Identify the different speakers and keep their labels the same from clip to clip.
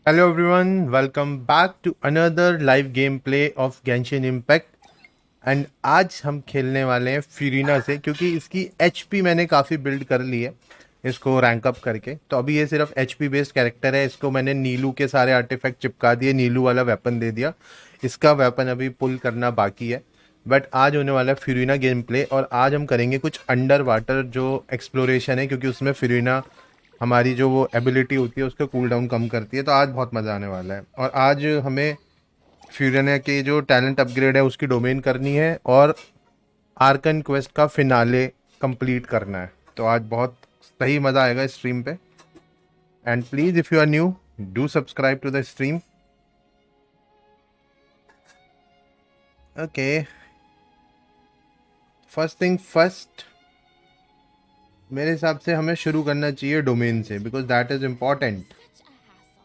Speaker 1: Hello everyone, welcome back to another live gameplay of Genshin Impact and आज हम खेलने वाले हैं फ्यूरिना से क्योंकि इसकी एचपी मैंने काफ़ी बिल्ड कर ली है इसको रैंक अप करके। तो अभी ये सिर्फ एचपी बेस्ड कैरेक्टर है। इसको मैंने नीलू के सारे आर्टिफैक्ट चिपका दिए, नीलू वाला वेपन दे दिया। इसका वेपन अभी पुल करना बाकी है। बट आज होने वाला है फ्यूरिना गेम प्ले और आज हम करेंगे कुछ अंडर वाटर जो एक्सप्लोरेशन है, क्योंकि उसमें फ्यूरिना हमारी जो वो एबिलिटी होती है उसका कूल डाउन कम करती है। तो आज बहुत मज़ा आने वाला है और आज हमें फ्यूरिना के जो टैलेंट अपग्रेड है उसकी डोमेन करनी है और आर्कन क्वेस्ट का फिनाले कंप्लीट करना है। तो आज बहुत सही मज़ा आएगा स्ट्रीम पे। And please if you are new do subscribe to the stream. Okay, first thing first, मेरे हिसाब से हमें शुरू करना चाहिए डोमेन से because that is important.
Speaker 2: Such a hassle.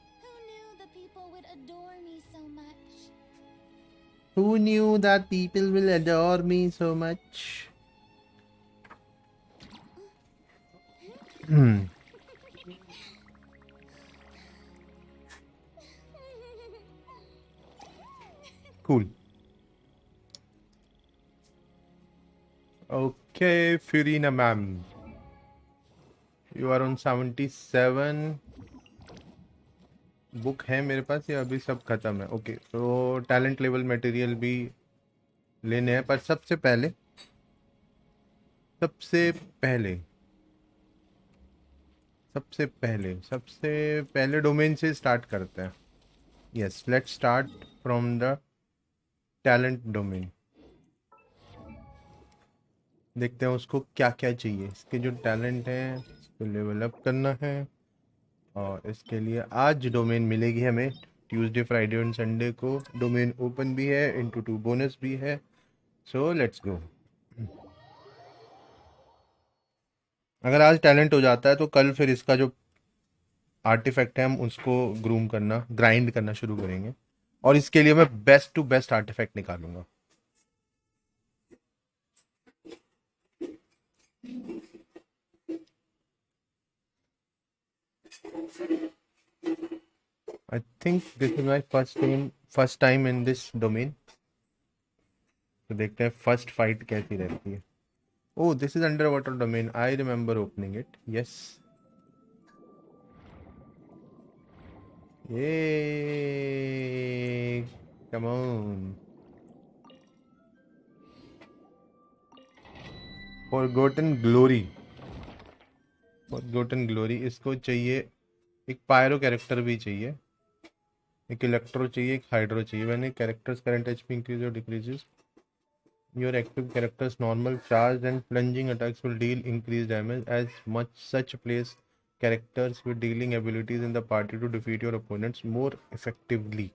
Speaker 2: Who knew the people would adore me so much?
Speaker 1: Who knew that people will adore me so much? Cool. Okay, Furina ma'am. You are on 77. Book है मेरे पास या अभी सब खत्म है? Okay, तो talent level material भी लेने हैं, पर सबसे पहले सबसे पहले डोमेन से स्टार्ट करते हैं। Yes, let's start from the talent domain. देखते हैं उसको क्या क्या चाहिए। इसके जो टैलेंट हैं उसको लेवल अप करना है और इसके लिए आज डोमेन मिलेगी हमें ट्यूसडे फ्राइडे और संडे को। डोमेन ओपन भी है, इनटू 2 बोनस भी है। So let's go. अगर आज टैलेंट हो जाता है तो कल फिर इसका जो आर्टिफैक्ट है हम उसको ग्राइंड करना शुरू करेंगे और इसके लिए मैं बेस्ट टू बेस्ट आर्टिफैक्ट निकालूंगा। I think this is my first time in this domain. तो देखते हैं फर्स्ट फाइट कैसी रहती है। Oh, this is underwater domain, I remember opening it. Yes, ये come on. Forgotten glory, forgotten glory इसको चाहिए। एक पायरो कैरेक्टर भी चाहिए, एक इलेक्ट्रो चाहिए, एक हाइड्रो चाहिए। मैंने कैरेक्टर्स करंट एचपी इंक्रीज और decreases your active characters normal charge and plunging attacks will deal increase damage as much such place characters with dealing abilities in the party to defeat your opponents more effectively।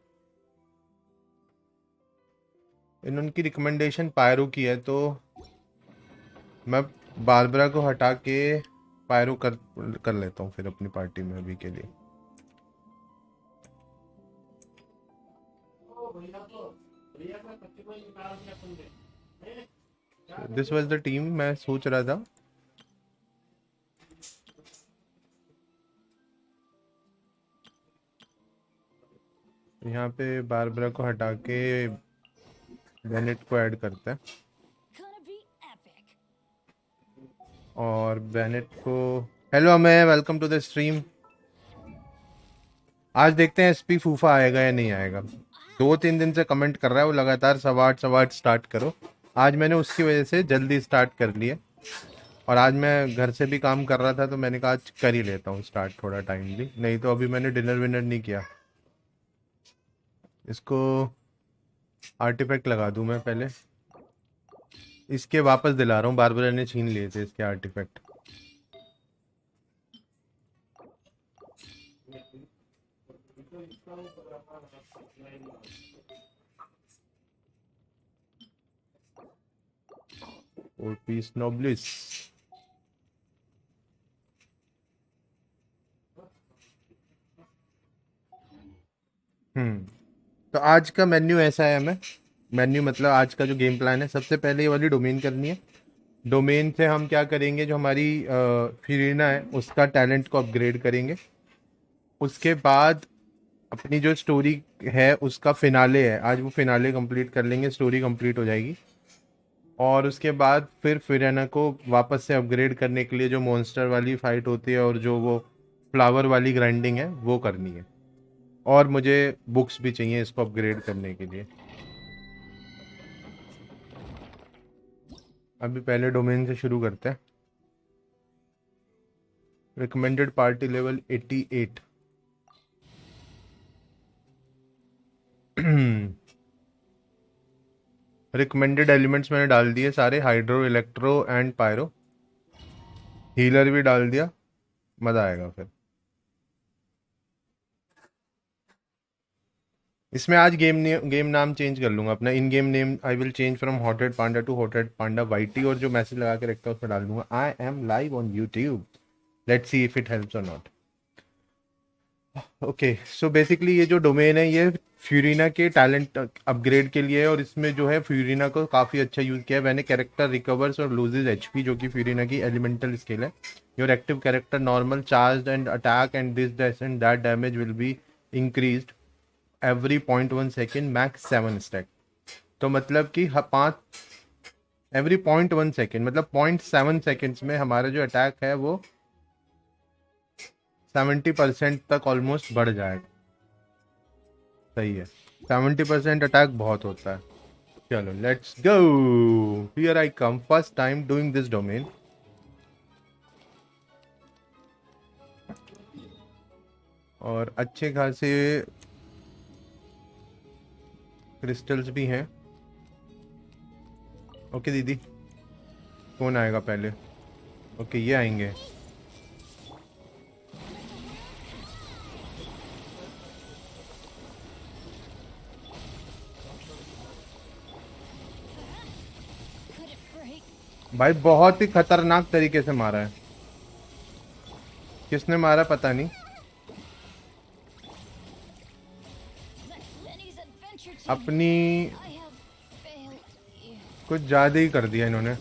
Speaker 1: इनकी recommendation pyro की है तो मैं Barbara को हटा के pyro कर लेता हूँ फिर अपनी पार्टी में अभी के लिए। दिस वाज द टीम मैं सोच रहा था। यहाँ पे बारबरा को हटा के बेनेट को ऐड करते हैं
Speaker 2: Gonna be epic.
Speaker 1: और बेनेट को hello Amay, welcome to the stream. आज देखते हैं एसपी फूफा आएगा या नहीं आएगा। 2-3 दिन से कमेंट कर रहा है वो लगातार, सवाट स्टार्ट करो। आज मैंने उसकी वजह से जल्दी स्टार्ट कर लिया और आज मैं घर से भी काम कर रहा था तो मैंने कहा आज कर ही लेता हूँ स्टार्ट थोड़ा टाइमली, नहीं तो अभी मैंने डिनर विनर नहीं किया। इसको आर्टिफैक्ट लगा दूं मैं पहले, इसके वापस दिला रहा हूँ, बारबरा ने छीन लिए थे इसके आर्टिफैक्ट। और पीस नोब्लिस। तो आज का मेन्यू ऐसा है, हमें मेन्यू मतलब आज का जो गेम प्लान है, सबसे पहले ये वाली डोमेन करनी है। डोमेन से हम क्या करेंगे, जो हमारी फिरीना है उसका टैलेंट को अपग्रेड करेंगे। उसके बाद अपनी जो स्टोरी है उसका फिनाले है, आज वो फिनाले कंप्लीट कर लेंगे, स्टोरी कंप्लीट हो जाएगी। और उसके बाद फिर फिरेना को वापस से अपग्रेड करने के लिए जो मॉन्स्टर वाली फाइट होती है और जो वो फ्लावर वाली ग्राइंडिंग है वो करनी है। और मुझे बुक्स भी चाहिए इसको अपग्रेड करने के लिए। अभी पहले डोमेन से शुरू करते हैं। Recommended party level 88। Recommended elements मैंने डाल दिए सारे, hydro, electro and pyro. Healer भी डाल दिया, मज़ा आएगा फिर। इसमें आज गेम नाम चेंज कर लूंगा अपना। In game name I will change from Hotted Panda to Hotted Panda whitey, और जो मैसेज लगा के रखता है उसमें डाल दूंगा I am live on YouTube, let's see if it helps और नॉट। ओके, सो बेसिकली ये जो डोमेन है ये फ्यूरिना के टैलेंट अपग्रेड के लिए है, और इसमें जो है फ्यूरिना को काफ़ी अच्छा यूज़ किया है मैंने। कैरेक्टर रिकवर्स और लूजेज एचपी, जो कि फ्यूरिना की एलिमेंटल स्किल है। Your active character normal charge and attack and this and that damage will be increased every 0.1 second, max 7 stack. तो मतलब कि 5 एवरी 0.1 सेकेंड, मतलब 0.7 सेकेंड्स में हमारा जो अटैक है वो 70% तक ऑलमोस्ट बढ़ जाएगा। सही है, 70% अटैक बहुत होता है। चलो let's go, here I come, first time doing this domain. और अच्छे खासे क्रिस्टल्स भी हैं। ओके दीदी, कौन आएगा पहले? ओके ये आएंगे।
Speaker 2: Could it break?
Speaker 1: भाई बहुत ही खतरनाक तरीके से मारा है। किसने मारा पता नहीं,
Speaker 2: Let Benny's adventure team.
Speaker 1: अपनी
Speaker 2: I have failed you.
Speaker 1: कुछ ज़्यादा ही कर दिया इन्होंने।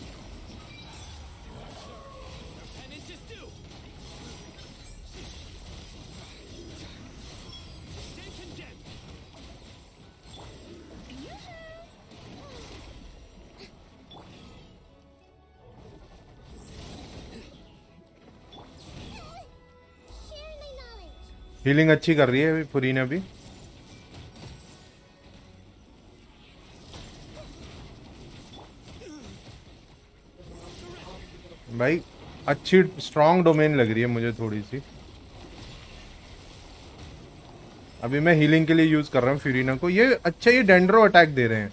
Speaker 2: Share my knowledge.
Speaker 1: हीलिंग अच्छी कर रही है अभी फुरीना भी। भाई अच्छी स्ट्रांग डोमेन लग रही है मुझे थोड़ी सी। अभी मैं हीलिंग के लिए यूज कर रहा हूँ फ्यूरिना को। ये अच्छा, ये डेंड्रो अटैक दे रहे हैं।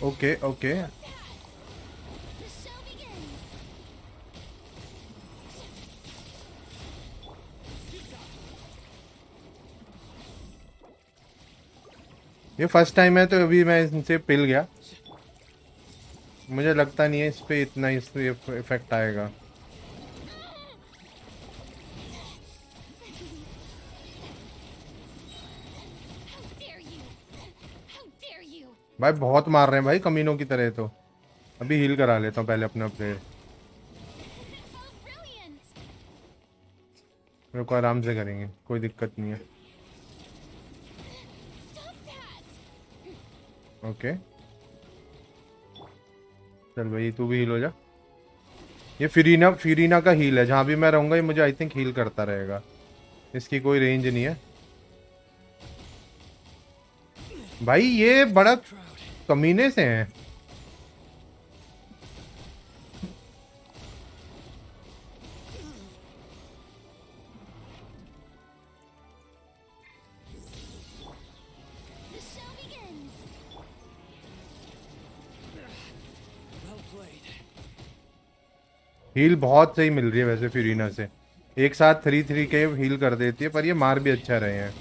Speaker 1: Okay okay,
Speaker 2: The show begins.
Speaker 1: ये फर्स्ट टाइम है तो अभी मैं इनसे पिल गया। मुझे लगता नहीं है इस पे इतना इस पे इफेक्ट आएगा।
Speaker 2: How dare you? How dare you?
Speaker 1: भाई बहुत मार रहे हैं भाई कमीनों की तरह। तो अभी हील करा लेता हूँ पहले अपना प्लेयर।
Speaker 2: Oh, brilliant.
Speaker 1: रुको, आराम से करेंगे, कोई दिक्कत नहीं है।
Speaker 2: Stop that.
Speaker 1: ओके चल भाई, तू भी हील हो जा। ये फिरीना फिरीना का हील है, जहाँ भी मैं रहूंगा ये मुझे आई थिंक हील करता रहेगा। इसकी कोई रेंज नहीं है। भाई ये बड़ा कमीने से हैं।
Speaker 2: The show begins.
Speaker 1: हील बहुत सही मिल रही है वैसे फिरीना से। एक साथ 3-3 के हील कर देती है, पर ये मार भी अच्छा रहे हैं।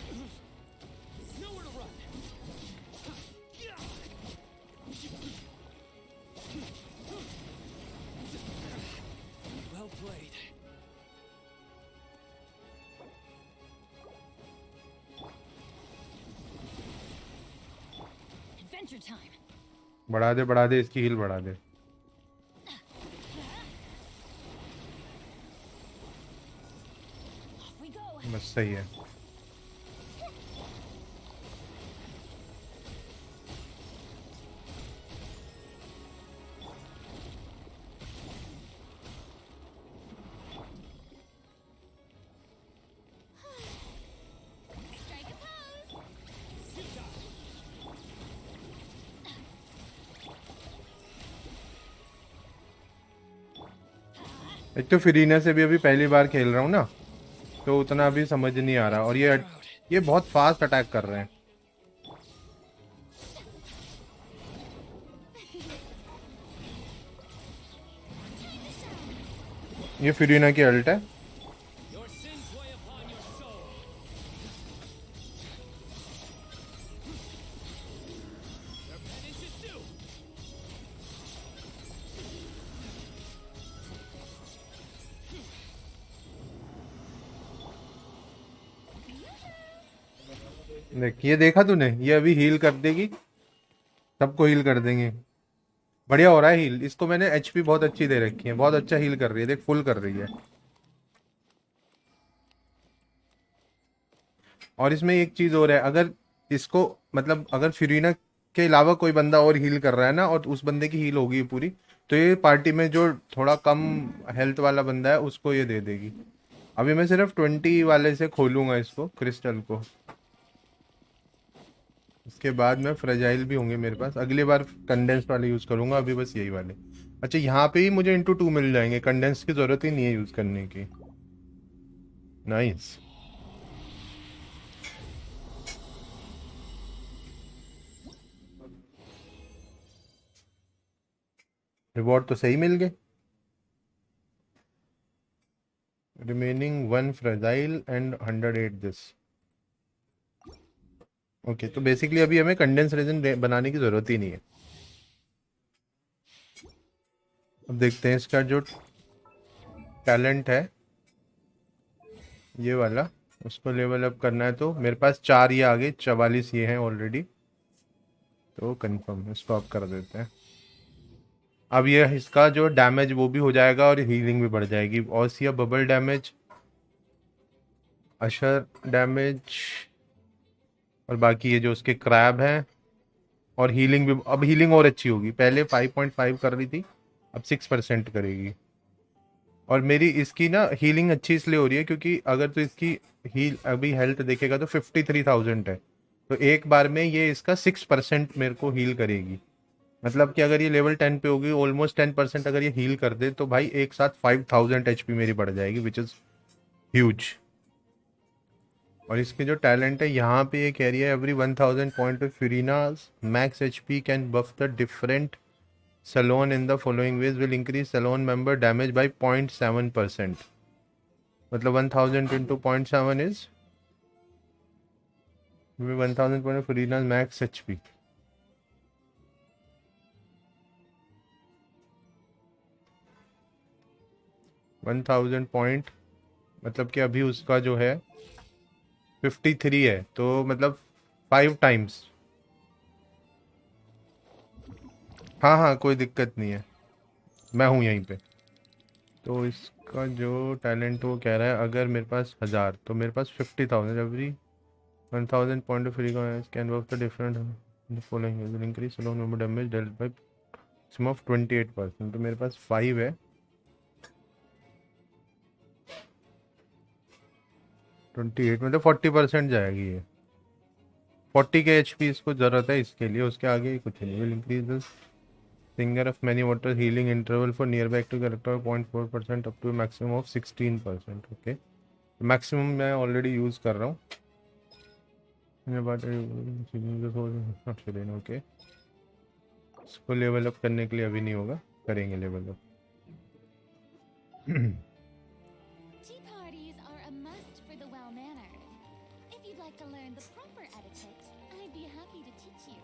Speaker 2: Adventure time.
Speaker 1: बढ़ा दे इसकी हील बढ़ा दे।
Speaker 2: Off we go.
Speaker 1: बस सही है। एक तो फिरीना से भी अभी पहली बार खेल रहा हूँ ना, तो उतना अभी समझ नहीं आ रहा। और ये बहुत फास्ट अटैक कर रहे हैं। ये फिरीना की अल्ट है। देख, ये देखा तूने, ये अभी हील कर देगी, सबको हील कर देंगे। बढ़िया हो रहा है हील। इसको मैंने एचपी बहुत अच्छी दे रखी है, बहुत अच्छा हील कर रही है। देख, फुल कर रही है। और इसमें एक चीज और है, अगर इसको मतलब अगर फिरीना के अलावा कोई बंदा और हील कर रहा है ना, और उस बंदे की हील होगी पूरी, तो ये पार्टी में जो थोड़ा कम हेल्थ वाला बंदा है उसको ये दे देगी। अभी मैं सिर्फ 20 वाले से खोलूंगा इसको, क्रिस्टल को। इसके बाद मैं फ्रेजाइल भी होंगे मेरे पास, अगली बार कंडेंस्ड वाले यूज करूंगा, अभी बस यही वाले। अच्छा, यहाँ पे ही मुझे इंटू 2 मिल जाएंगे, कंडेंस की जरूरत ही नहीं है यूज करने की। नाइस। रिवॉर्ड तो सही मिल गए। Remaining 1 fragile and 108 this. Okay, तो बेसिकली अभी हमें कंडेंस रेजन बनाने की जरूरत ही नहीं है। अब देखते हैं इसका जो टैलेंट है ये वाला, उसको लेवल अप करना है। तो मेरे पास 4 ये आगे, 44 ये हैं ऑलरेडी। तो कंफर्म, इसको अप कर देते हैं। अब ये इसका जो डैमेज वो भी हो जाएगा और हीलिंग भी बढ़ जाएगी। ऑसिया बबल डैमेज, अशर डैमेज, और बाकी ये जो उसके क्रैब हैं। और हीलिंग भी, अब हीलिंग और अच्छी होगी। पहले 5.5 कर रही थी, अब 6% करेगी। और मेरी इसकी ना हीलिंग अच्छी इसलिए हो रही है क्योंकि अगर तो इसकी हील अभी हेल्थ देखेगा तो 53,000 है। तो एक बार में ये इसका 6% मेरे को हील करेगी। मतलब कि अगर ये लेवल 10 पे होगी, ऑलमोस्ट 10% अगर ये हील कर दे तो भाई एक साथ 5000 एचपी मेरी बढ़ जाएगी, विच इज़ ह्यूज। और इसके जो टैलेंट है यहाँ पे ये कह रही है, every 1000 point of Furina's max HP can buff the different salon in the following ways, will increase salon member damage by 0.7%। मतलब 1000 into 0.7 is 1000 point of Furina's max HP. 1000 point मतलब कि अभी उसका जो है 53 है, तो मतलब 5 टाइम्स। हाँ हाँ, कोई दिक्कत नहीं है, मैं हूँ यहीं पे। तो इसका जो टैलेंट वो कह रहा है, अगर मेरे पास 1000 तो मेरे पास 50,000, every 1000 point of free can work the different following increase salon member damage dealt by some of 28%। तो मेरे पास 5 है, 28 मतलब 40% जाएगी ये। 40 के एचपी इसको ज़रूरत है इसके लिए, उसके आगे ही कुछ नहीं। Will increase the singer of many water healing interval for nearby active character 0.4% up to maximum of 16%। Okay, maximum मैं ऑलरेडी यूज़ कर रहा हूँ। ओके, इसको लेवल अप करने के लिए अभी नहीं होगा, करेंगे level up.
Speaker 2: Tea parties are a must for the well-mannered. If you'd like to learn the proper etiquette, I'd be happy to teach you.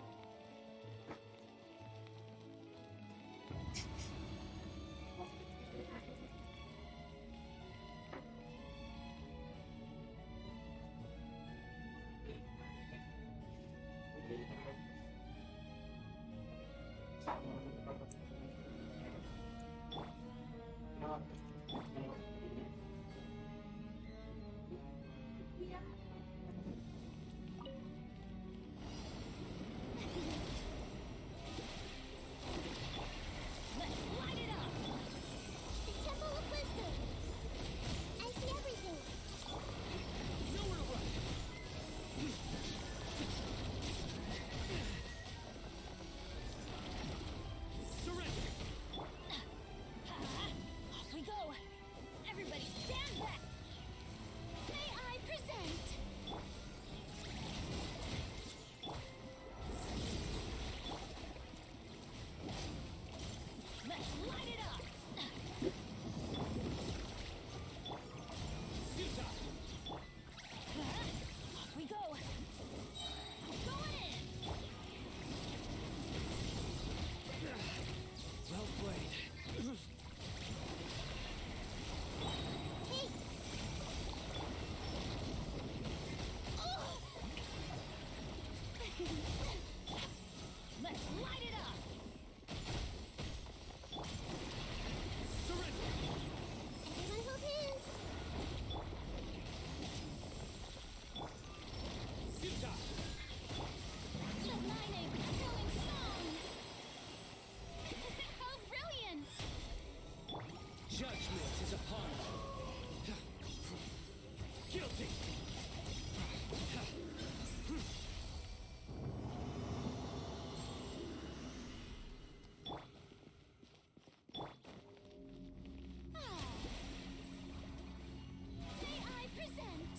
Speaker 2: May I present?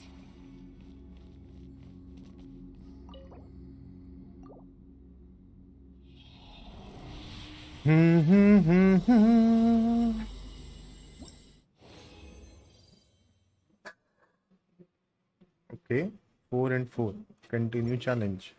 Speaker 1: Okay, 4 and 4. Continue challenge.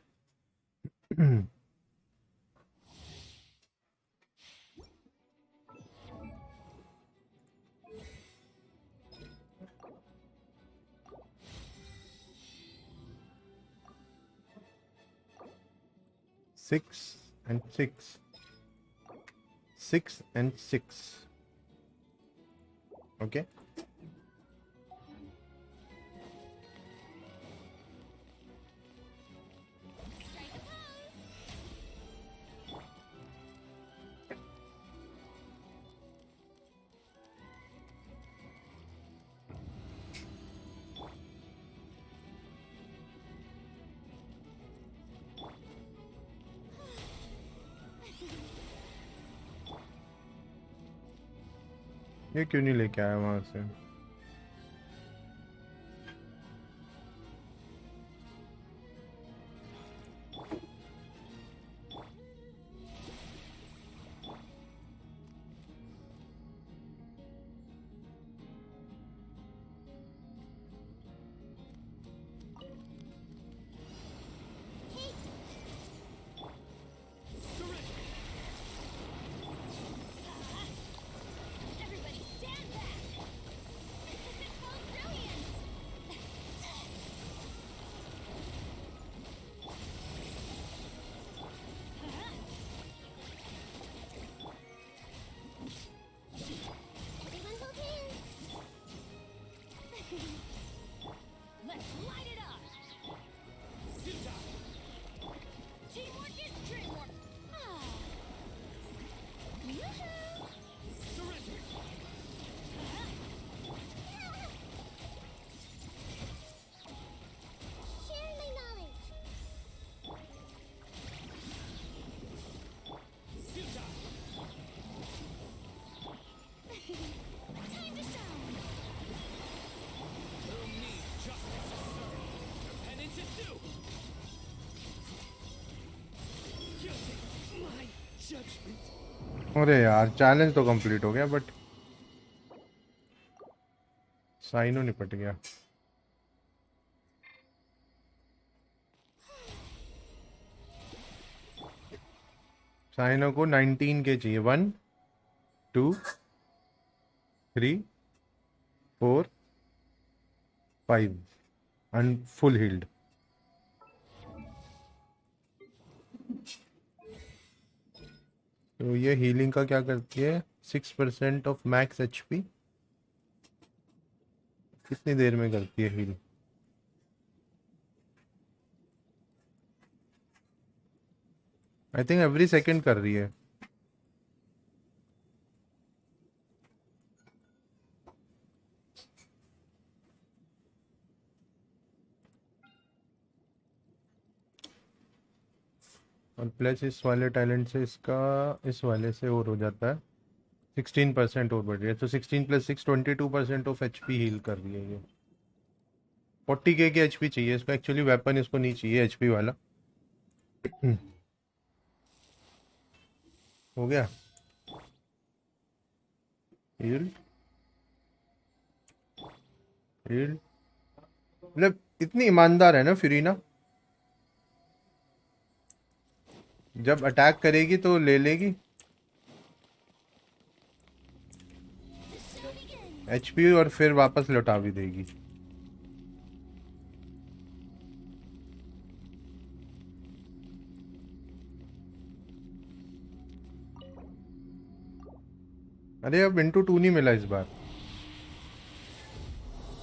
Speaker 1: 6 and 6. 6 and 6. Okay.
Speaker 2: Strike a pose.
Speaker 1: ये क्यों नहीं लेके आया वहां से?
Speaker 2: Everybody stand back. Oh, brilliant. Everyone hold hands. Let's light it up. Teamwork is dreamwork. Ah. Yoo-hoo. Share my knowledge. Time to shine.
Speaker 1: अरे यार, challenge तो कंप्लीट हो गया बट साइनो निपट गया. साइनो को 19 के चाहिए. 1 2 3 4 5 एंड फुल हील्ड. तो ये हीलिंग का क्या करती है? 6% ऑफ मैक्स एचपी. कितनी देर में करती है heal? I think every second कर रही है. और प्लस इस वाले टैलेंट से इसका इस वाले से और हो जाता है. 16% और बढ़ रही है. तो 16 + 6 22% ऑफ एचपी हील कर रही है ये. 40k की एचपी चाहिए इसको. एक्चुअली वेपन इसको नहीं चाहिए एचपी वाला. हो गया हील. हील मतलब इतनी ईमानदार है ना फिरीना. जब अटैक करेगी तो ले लेगी
Speaker 2: The show begins.
Speaker 1: एचपी और फिर वापस लौटा भी देगी. अरे अब इंटू 2 नहीं मिला इस बार.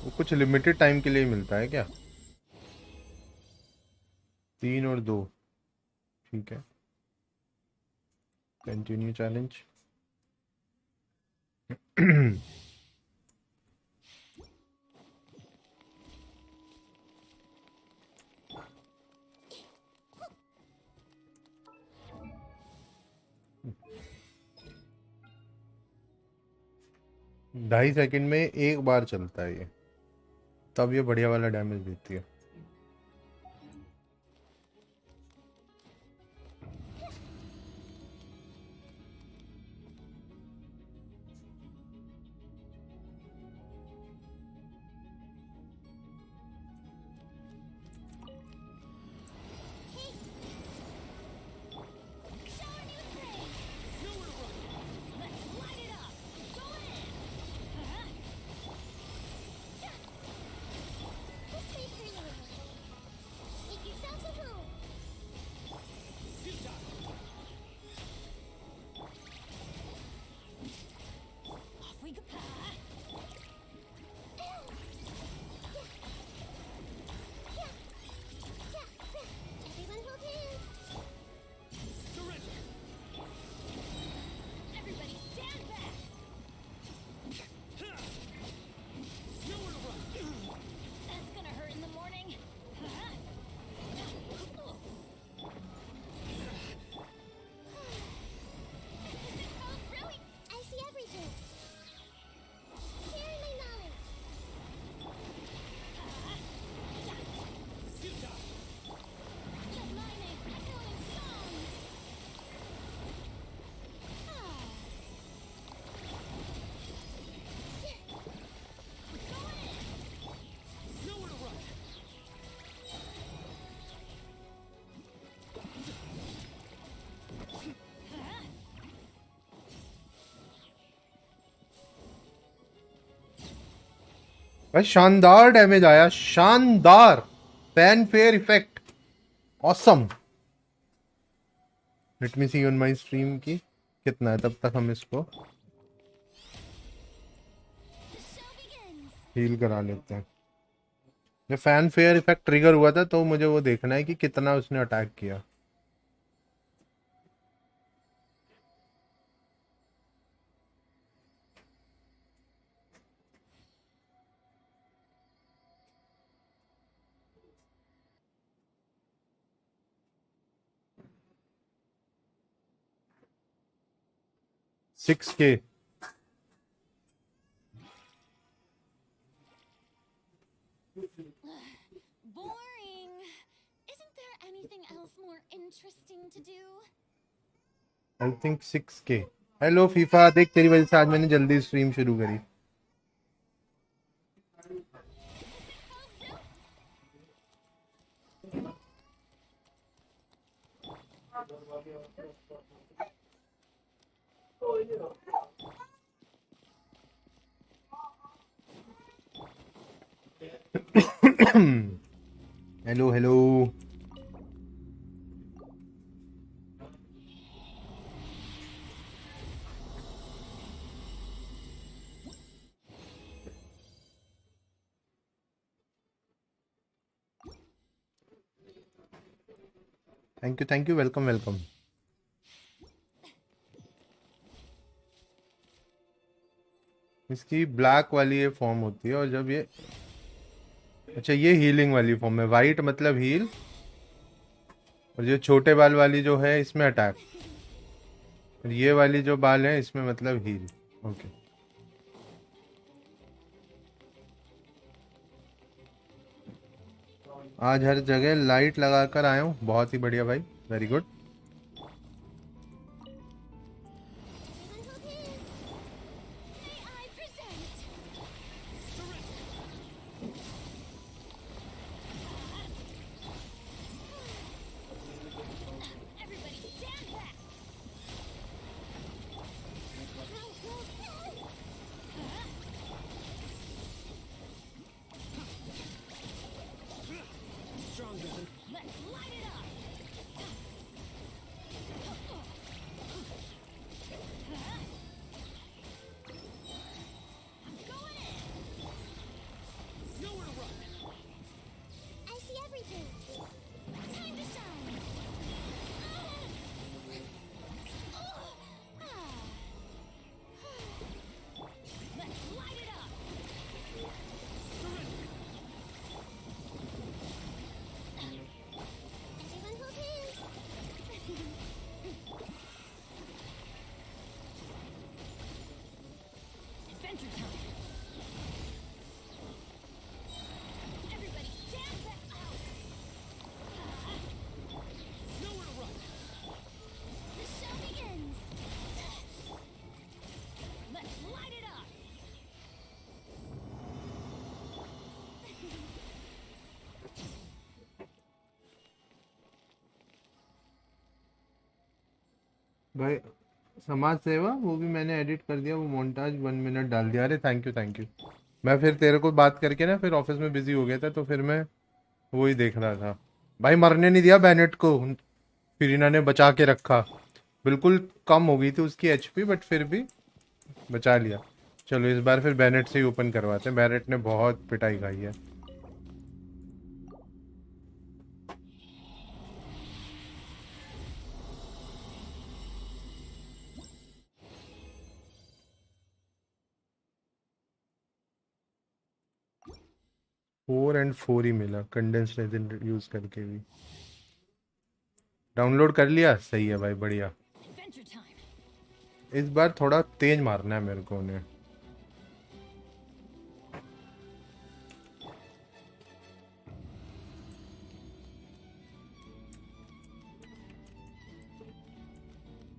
Speaker 1: वो कुछ लिमिटेड टाइम के लिए ही मिलता है क्या? 3 और 2. ठीक है. Continue challenge. 2.5 सेकंड में एक बार चलता है ये, तब ये बढ़िया वाला डैमेज देती है। भाई शानदार डैमेज आया, शानदार fanfare effect, awesome. Let me see on my stream की कितना है, तब तक हम इसको हील करा लेते हैं। जब फैन फेयर इफेक्ट ट्रिगर हुआ था तो मुझे वो देखना है कि कितना उसने अटैक किया। सिक्स के
Speaker 2: Boring. Isn't there anything else more interesting to do?
Speaker 1: I think 6K। Hello FIFA, देख तेरी वजह से आज मैंने जल्दी स्ट्रीम शुरू करी। Hello hello. Thank you, welcome welcome. इसकी ब्लैक वाली ये फॉर्म होती है, और जब ये, अच्छा ये हीलिंग वाली फॉर्म है, वाइट मतलब हील, और ये छोटे बाल वाली जो है इसमें अटैक, और ये वाली जो बाल है इसमें मतलब हील। ओके, आज हर जगह लाइट लगाकर आया हूँ, बहुत ही बढ़िया भाई, very good.
Speaker 2: May I present? Everybody stand back. Let's light it up. Adventure time. Everybody stand back. Nowhere to run. The show begins. Let's light it up.
Speaker 1: भाई समाज सेवा वो भी मैंने एडिट कर दिया, वो मोन्टाज 1 मिनट डाल दिया। अरे थैंक यू। मैं फिर तेरे को बात करके ना फिर ऑफिस में बिजी हो गया था, तो फिर मैं वही देख रहा था। भाई मरने नहीं दिया बेनेट को, फिरिना ने बचा के रखा। बिल्कुल कम हो गई थी उसकी एचपी, बट फिर भी बचा लिया। चलो इस बार फिर बेनेट से ही ओपन करवाते हैं, बेनेट ने बहुत पिटाई खाई है। फोर एंड फोर ही मिला कंडेंस रेजिन यूज करके भी। डाउनलोड कर लिया, सही है भाई, बढ़िया।
Speaker 2: Adventure time.
Speaker 1: इस बार थोड़ा तेज मारना है मेरे को उन्हें।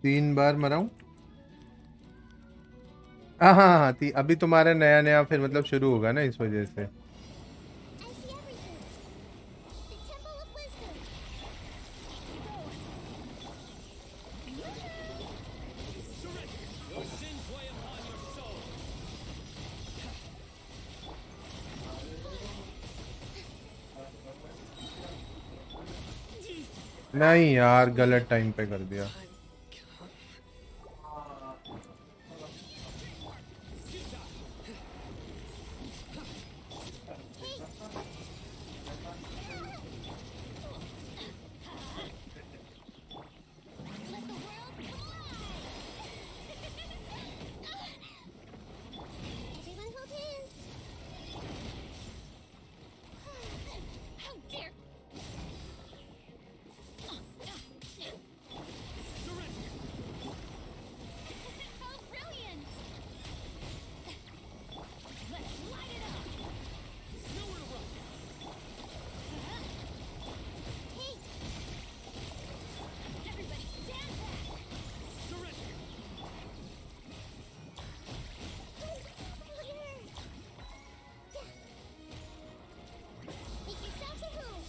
Speaker 1: तीन बार मराऊं? हाँ हाँ हाँ, अभी तुम्हारे नया नया फिर मतलब शुरू होगा ना, इस वजह से।
Speaker 2: I see everything. The Temple of Wisdom.
Speaker 3: Surrender! Your sins weigh upon your soul!
Speaker 1: नहीं यार, गलत टाइम पे कर दिया।
Speaker 2: Let the world collide. Everyone hold hands. How dare!
Speaker 3: Surrender!
Speaker 2: How brilliant! Let's light it up.
Speaker 3: Nowhere to run!
Speaker 2: Hey! Everybody stand back.
Speaker 3: Surrender!
Speaker 2: Make yourselves at home.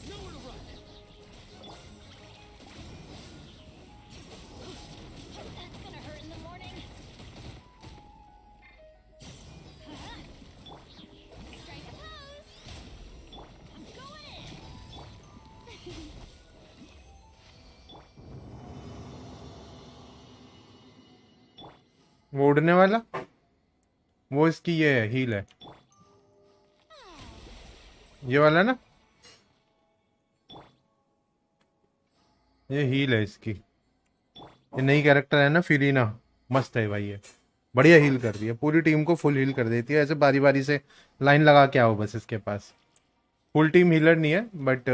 Speaker 3: Nowhere to run!
Speaker 2: That's gonna hurt in the morning. Strike a pose. I'm going in.
Speaker 1: वो उड़ने वाला, वो इसकी ये है, heal है ये वाला ना, ये हील है इसकी। ये नई कैरेक्टर है ना फिरीना, मस्त है भाई ये, बढ़िया हील कर रही है, पूरी टीम को फुल हील कर देती है। ऐसे बारी बारी से लाइन लगा के आओ बस इसके पास। फुल टीम हीलर नहीं है, बट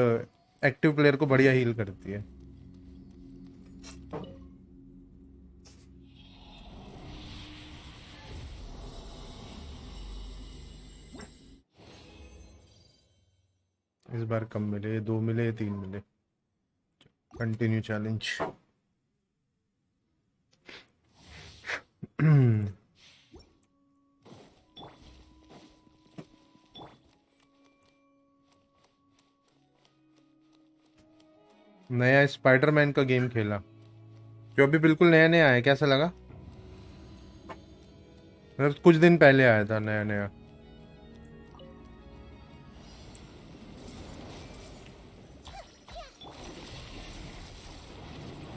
Speaker 1: एक्टिव प्लेयर को बढ़िया हील करती है। इस बार कम मिले, 2 मिले, 3 मिले। Continue challenge. नया स्पाइडरमैन का गेम खेला, जो अभी बिल्कुल नया नया आया, कैसा लगा? मतलब कुछ दिन पहले आया था नया नया।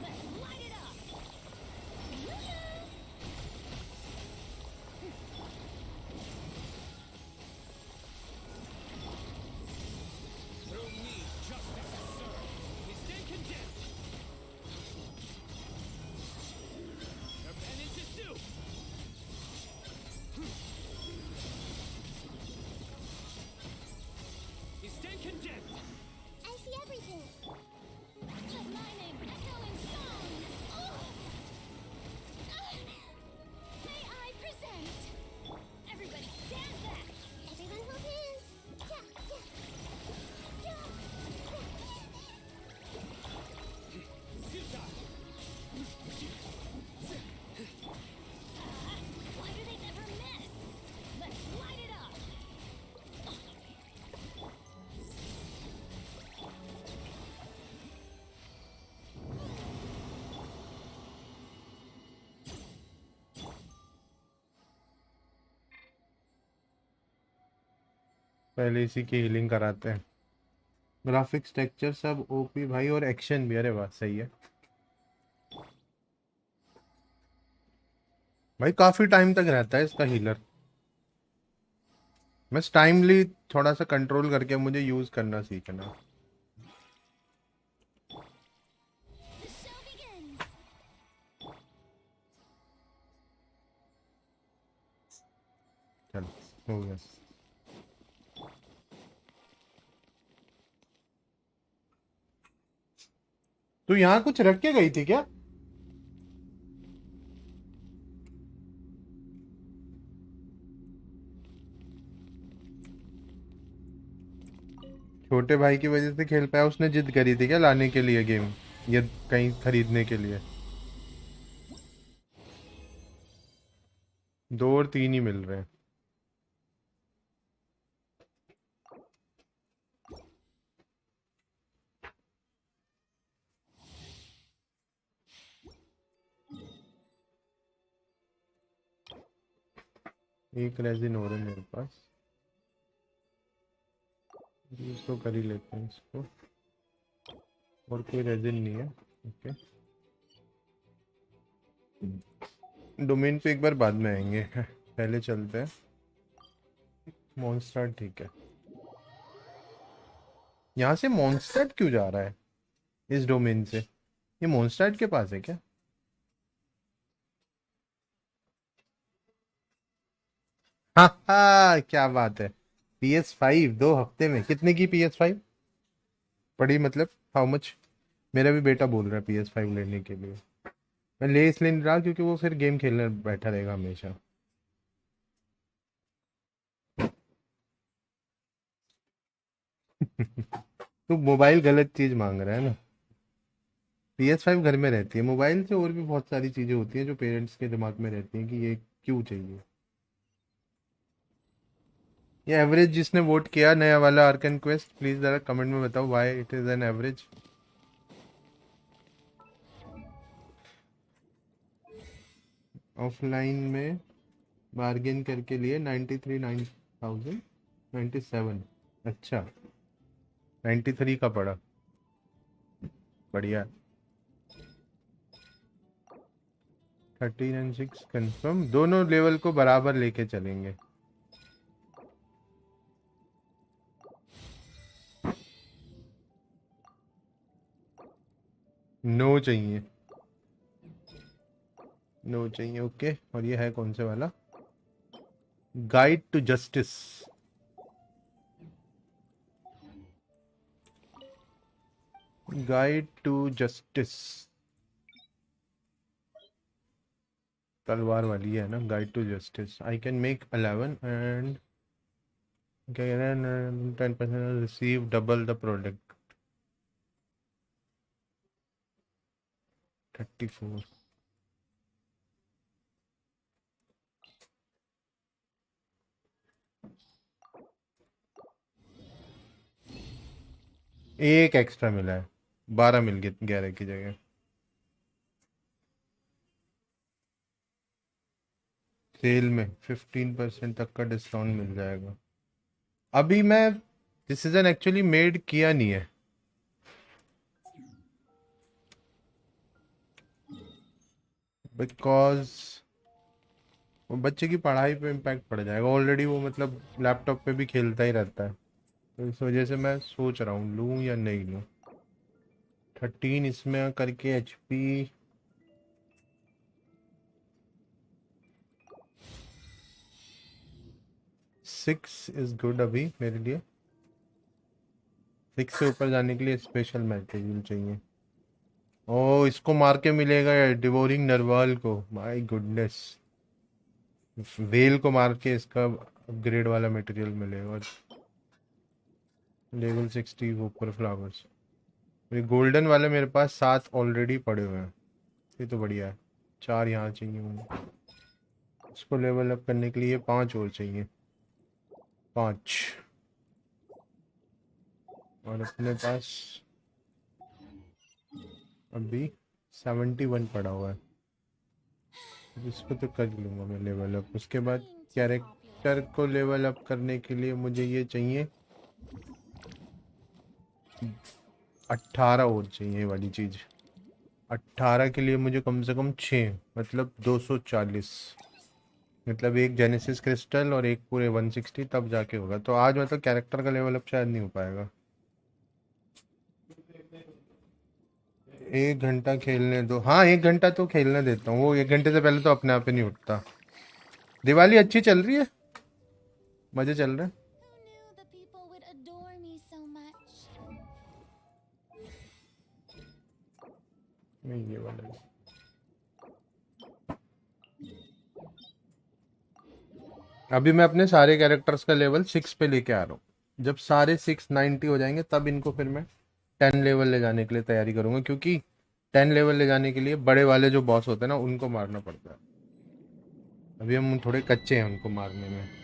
Speaker 2: Let's light it up.
Speaker 3: Through me, justice is served. We stand condemned. Your penance is due.
Speaker 1: पहले इसी की हीलिंग कराते हैं। ग्राफिक्स टेक्सचर सब ओपी भाई, और एक्शन भी, अरे वाह सही है भाई। काफी टाइम तक रहता है इसका हीलर। बस टाइमली थोड़ा सा कंट्रोल करके मुझे यूज करना सीखना।
Speaker 2: The show begins.
Speaker 1: चल हो गया। तू यहाँ कुछ रख के गई थी क्या? छोटे भाई की वजह से खेल पाया? उसने जिद करी थी क्या लाने के लिए गेम, ये कहीं खरीदने के लिए? 2 और 3 ही मिल रहे हैं। एक रेजिन और है मेरे पास, यूज तो कर ही लेते हैं इसको। और कोई रेजिन नहीं है, ओके। डोमेन पे एक बार बाद में आएंगे पहले चलते हैं मॉन्स्टर। ठीक है, यहाँ से मॉन्स्टर क्यों जा रहा है इस डोमेन से? ये मॉन्स्टर के पास है क्या? हाँ हाँ, क्या बात है। PS5 2 हफ्ते में? कितने की PS5 पड़ी, मतलब हाउ मच? मेरा भी बेटा बोल रहा है PS5 लेने के लिए। मैं ले इसलिए नहीं रहा क्योंकि वो फिर गेम खेलने बैठा रहेगा हमेशा। तो मोबाइल गलत चीज मांग रहा है ना। PS5 घर में रहती है, मोबाइल से और भी बहुत सारी चीजें होती हैं जो पेरेंट्स के दिमाग में रहती हैं कि ये क्यों चाहिए। ये एवरेज जिसने वोट किया नया वाला आर्कन क्वेस्ट, प्लीज जरा कमेंट में बताओ why it is an average. Offline में बार्गेन करके लिए 93,997। अच्छा, 93 का पड़ा, बढ़िया। 13 और 6 कंफर्म, दोनों लेवल को बराबर लेके चलेंगे। नो चाहिए, नो चाहिए, ओके। और ये है कौन से वाला? Guide to justice. Guide to justice, तलवार वाली है ना? Guide to justice. I can make 11 and 10% receive double the product. 34। एक एक्स्ट्रा मिला है, 12 मिल गए 11 की जगह। सेल में 15% तक का डिस्काउंट मिल जाएगा। अभी मैं डिसीजन एक्चुअली मेड किया नहीं है, बिकॉज वो बच्चे की पढ़ाई पे इम्पैक्ट पड़ जाएगा। ऑलरेडी वो मतलब लैपटॉप पे भी खेलता ही रहता है, तो इस वजह से मैं सोच रहा हूँ लूँ या नहीं लूँ। 13 इसमें करके HP 6 इज गुड अभी मेरे लिए। 6 से ऊपर जाने के लिए स्पेशल मटेरियल चाहिए। ओ, इसको मार के मिलेगा डिवोरिंग नरवाल को, माय गुडनेस। वेल को मार के इसका अपग्रेड वाला मटेरियल मिलेगा। और लेवल 60 ऊपर फ्लावर्स। ये गोल्डन वाले मेरे पास 7 ऑलरेडी पड़े हुए हैं, ये तो बढ़िया है। 4 यहाँ चाहिए मुझे। इसको लेवल अप करने के लिए 5 और चाहिए, 5। और अपने पास अभी 71 पड़ा हुआ है, इसको तो कर लूँगा मैं लेवल अप। उसके बाद
Speaker 2: Nothing too
Speaker 1: character
Speaker 2: popular
Speaker 1: character को लेवल अप करने के लिए मुझे ये चाहिए 18 और चाहिए ये वाली चीज़। 18 के लिए मुझे कम से कम 6 मतलब 240, मतलब एक जेनेसिस क्रिस्टल और एक पूरे 160 तब जाके होगा। तो आज मतलब कैरेक्टर का लेवल अप शायद नहीं हो पाएगा। 1 घंटा खेलने दो, हाँ 1 घंटा तो खेलने देता हूँ, वो 1 घंटे से पहले तो अपने आप ही नहीं उठता। दिवाली अच्छी चल रही है, मजे चल रहे हैं।
Speaker 2: Who knew the people would adore me so much?
Speaker 1: नहीं ये वाला है। अभी मैं अपने सारे कैरेक्टर्स का लेवल 6 पे लेके आ रहा हूँ। जब सारे 690 हो जाएंगे तब इनको फिर मैं 10 लेवल ले जाने के लिए तैयारी करूंगा, क्योंकि 10 लेवल ले जाने के लिए बड़े वाले जो बॉस होते हैं ना उनको मारना पड़ता है। अभी हम थोड़े कच्चे हैं उनको मारने में।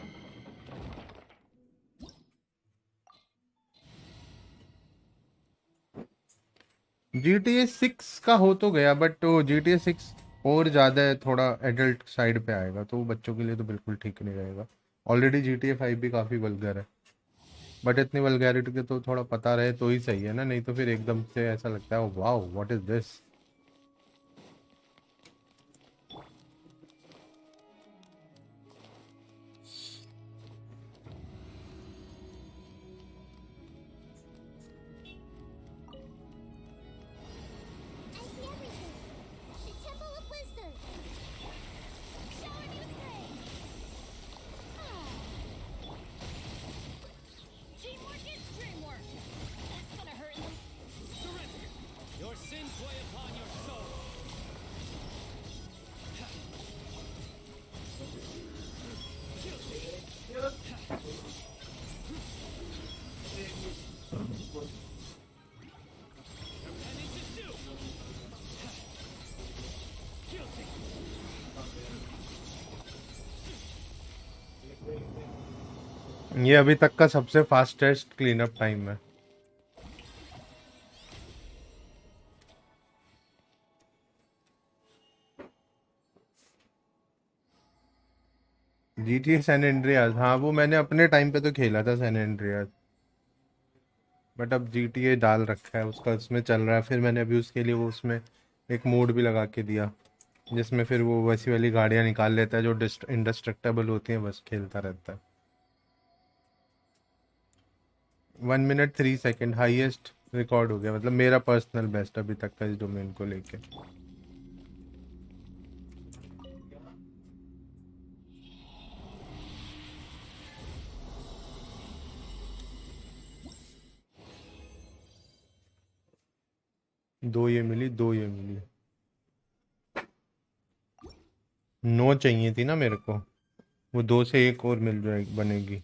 Speaker 1: GTA 6 का हो तो गया, बट वो GTA 6 और ज़्यादा थोड़ा एडल्ट साइड पे आएगा, तो वो बच्चों के लिए तो बिल्कुल ठीक नहीं रहेगा। ऑलरेडी GTA 5 भी काफ़ी वल्गर है, बट इतनी वल्गैरिटी के तो थोड़ा पता रहे तो ही सही है ना, नहीं तो फिर एकदम से ऐसा लगता है wow what is this.
Speaker 2: I see everything. The Temple of Wisdom. Showing you grace. Teamwork is dreamwork. That's gonna hurt them.
Speaker 3: Terrific! Your sins weigh upon your soul. Your penance is due. Guilty.
Speaker 1: ये अभी तक का सबसे fastest clean up time है। GTA San Andreas, हाँ वो मैंने अपने टाइम पे तो खेला था सैन एंड्रियास, बट अब GTA डाल रखा है उसका, उसमें चल रहा है। फिर मैंने अभी उसके लिए वो उसमें एक मोड भी लगा के दिया जिसमें फिर वो वैसी वाली गाड़ियाँ निकाल लेता है जो इंडस्ट्रक्टेबल होती हैं, बस खेलता रहता है। 1 मिनट 3 सेकेंड हाईएस्ट रिकॉर्ड हो गया, मतलब मेरा पर्सनल बेस्ट अभी तक का इस डोमेन को लेके। दो ये मिली, दो ये मिली। 9 चाहिए थी ना मेरे को, वो 2 से एक और मिल जाएगी, बनेगी।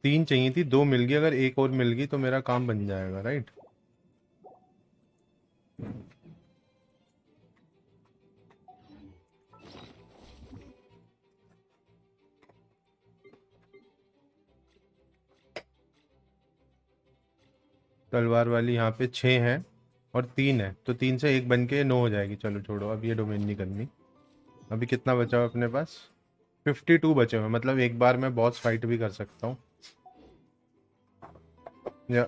Speaker 1: 3 चाहिए थी, 2 मिल गई, अगर एक और मिल गई तो मेरा काम बन जाएगा, राइट। तलवार वाली यहाँ पे 6 है और 3 है, तो 3 से एक बन के 9 हो जाएगी। चलो छोड़ो, अब ये डोमेन नहीं करनी। अभी कितना बचा हुआ अपने पास? 52 बचे हुए, मतलब एक बार मैं बॉस फाइट भी कर सकता हूँ। या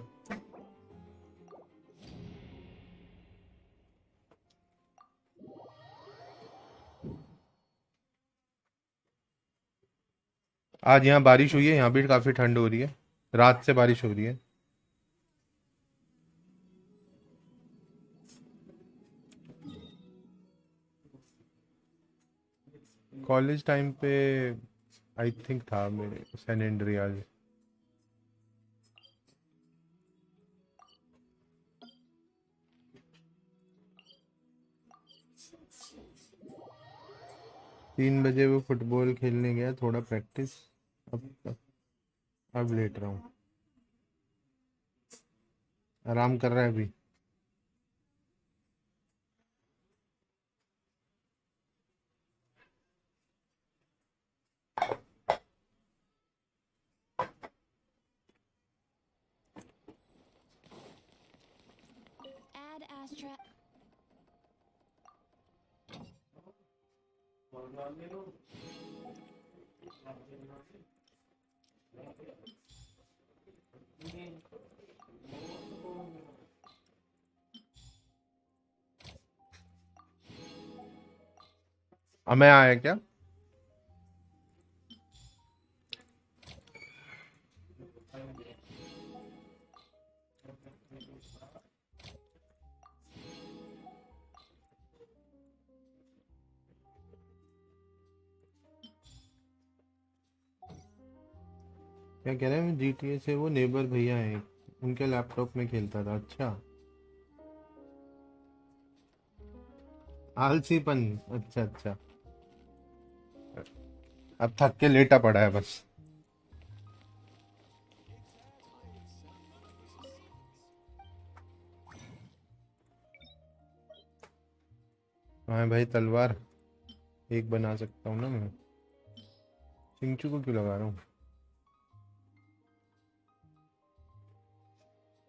Speaker 1: आज यहाँ बारिश हुई है, यहाँ भी काफ़ी ठंड हो रही है, रात से बारिश हो रही है। कॉलेज टाइम पे आई थिंक था मेरे सैन एंड्रियाज। तीन बजे वो फुटबॉल खेलने गया, थोड़ा प्रैक्टिस। अब लेट रहा हूँ, आराम कर रहा है अभी।
Speaker 2: Ad Astra.
Speaker 1: हमें आया क्या? क्या कह रहे हैं? GTA से वो नेबर भैया हैं, उनके लैपटॉप में खेलता था। अच्छा, आलसीपन। अच्छा अच्छा, अब थक के लेटा पड़ा है बस। हाँ भाई, तलवार एक बना सकता हूँ ना मैं। चिंचू को क्यों लगा रहा हूँ?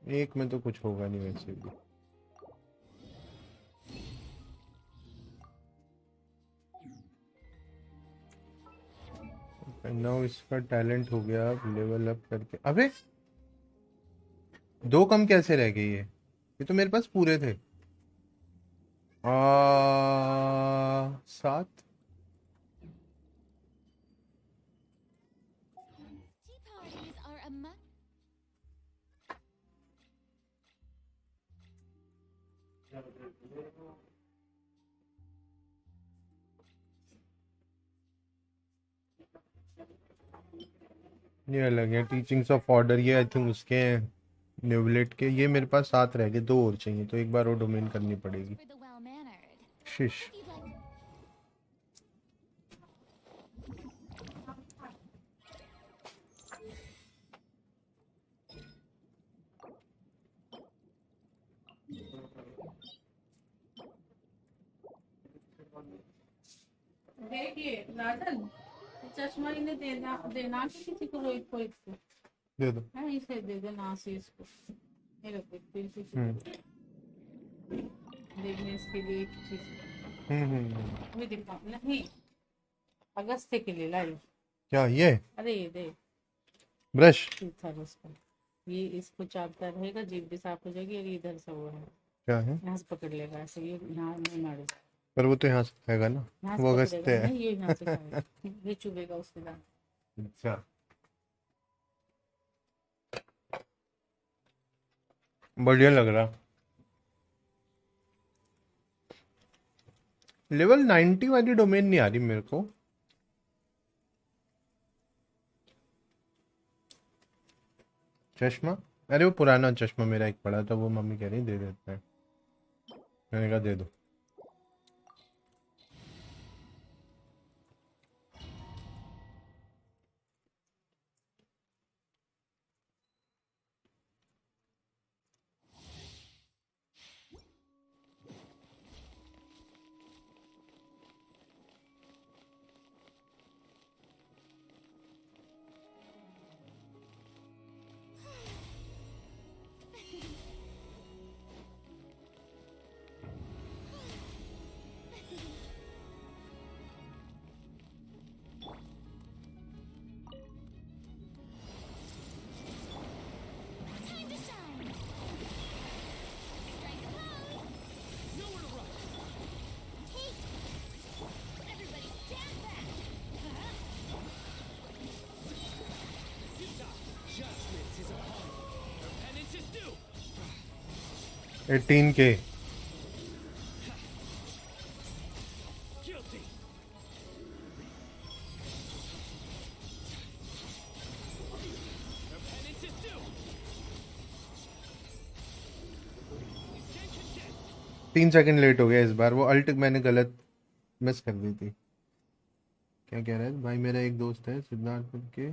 Speaker 1: एक में तो कुछ होगा नहीं वैसे भी। नाउ इसका टैलेंट हो गया, अब लेवल अप करके। अबे, दो कम कैसे रह गई है? ये तो मेरे पास पूरे थे। 7।
Speaker 2: Tea parties are a must.
Speaker 1: ये अलग है, टीचिंग्स ऑफ ऑर्डर, ये आई थिंक उसके हैं, नेवलेट के। ये मेरे पास 7 रह गए, 2 और चाहिए, तो एक बार और डोमेन करनी पड़ेगी।
Speaker 2: For the well-mannered.
Speaker 1: शिश।
Speaker 2: If you'd like.
Speaker 4: देखिए राजन, चश्मा इन्हें देना देना कि किसी को, रोहित को, इसको
Speaker 1: दे दो।
Speaker 4: है, इसे दे देना से इसको। ये रख दे फिर से देखने इसके लिए एक चीज भी दिखा नहीं, अगस्त के लिए लाई।
Speaker 1: क्या ये?
Speaker 4: अरे ये दे
Speaker 1: ब्रश?
Speaker 4: था उसका, ये इसको चापता रहेगा, जीभ भी साफ हो जाएगी, और इधर से वो है,
Speaker 1: क्या है?
Speaker 4: यहाँ से पकड़ लेगा ऐसे, ये यहाँ नहीं मारे,
Speaker 1: पर वो तो यहाँ से खाएगा ना,
Speaker 4: यहाँ से
Speaker 1: वो
Speaker 4: पकड़ेगा
Speaker 1: अगस्त्य है।
Speaker 4: नहीं, ये यहाँ से खाएगा, ये चुभेगा उसके दांत।
Speaker 1: अच्छा, बढ़िया लग रहा। लेवल 90 वाली डोमेन नहीं आ रही मेरे को। चश्मा? अरे वो पुराना चश्मा मेरा एक पड़ा था, वो मम्मी कह रही दे देते हैं। मैंने कहा दे दो।
Speaker 2: Time to shine. Strike a pose.
Speaker 3: Nowhere to run.
Speaker 2: Take. Everybody stand back.
Speaker 3: Judgment is upon you. Your penance is due.
Speaker 1: 18K।
Speaker 3: Guilty. Your penance is due. Ascension dead.
Speaker 1: 3 second late हो गया इस बार, वो alt मैंने गलत miss कर दी थी। क्या कह रहा है भाई? मेरा एक दोस्त है सिद्धार्थपुर के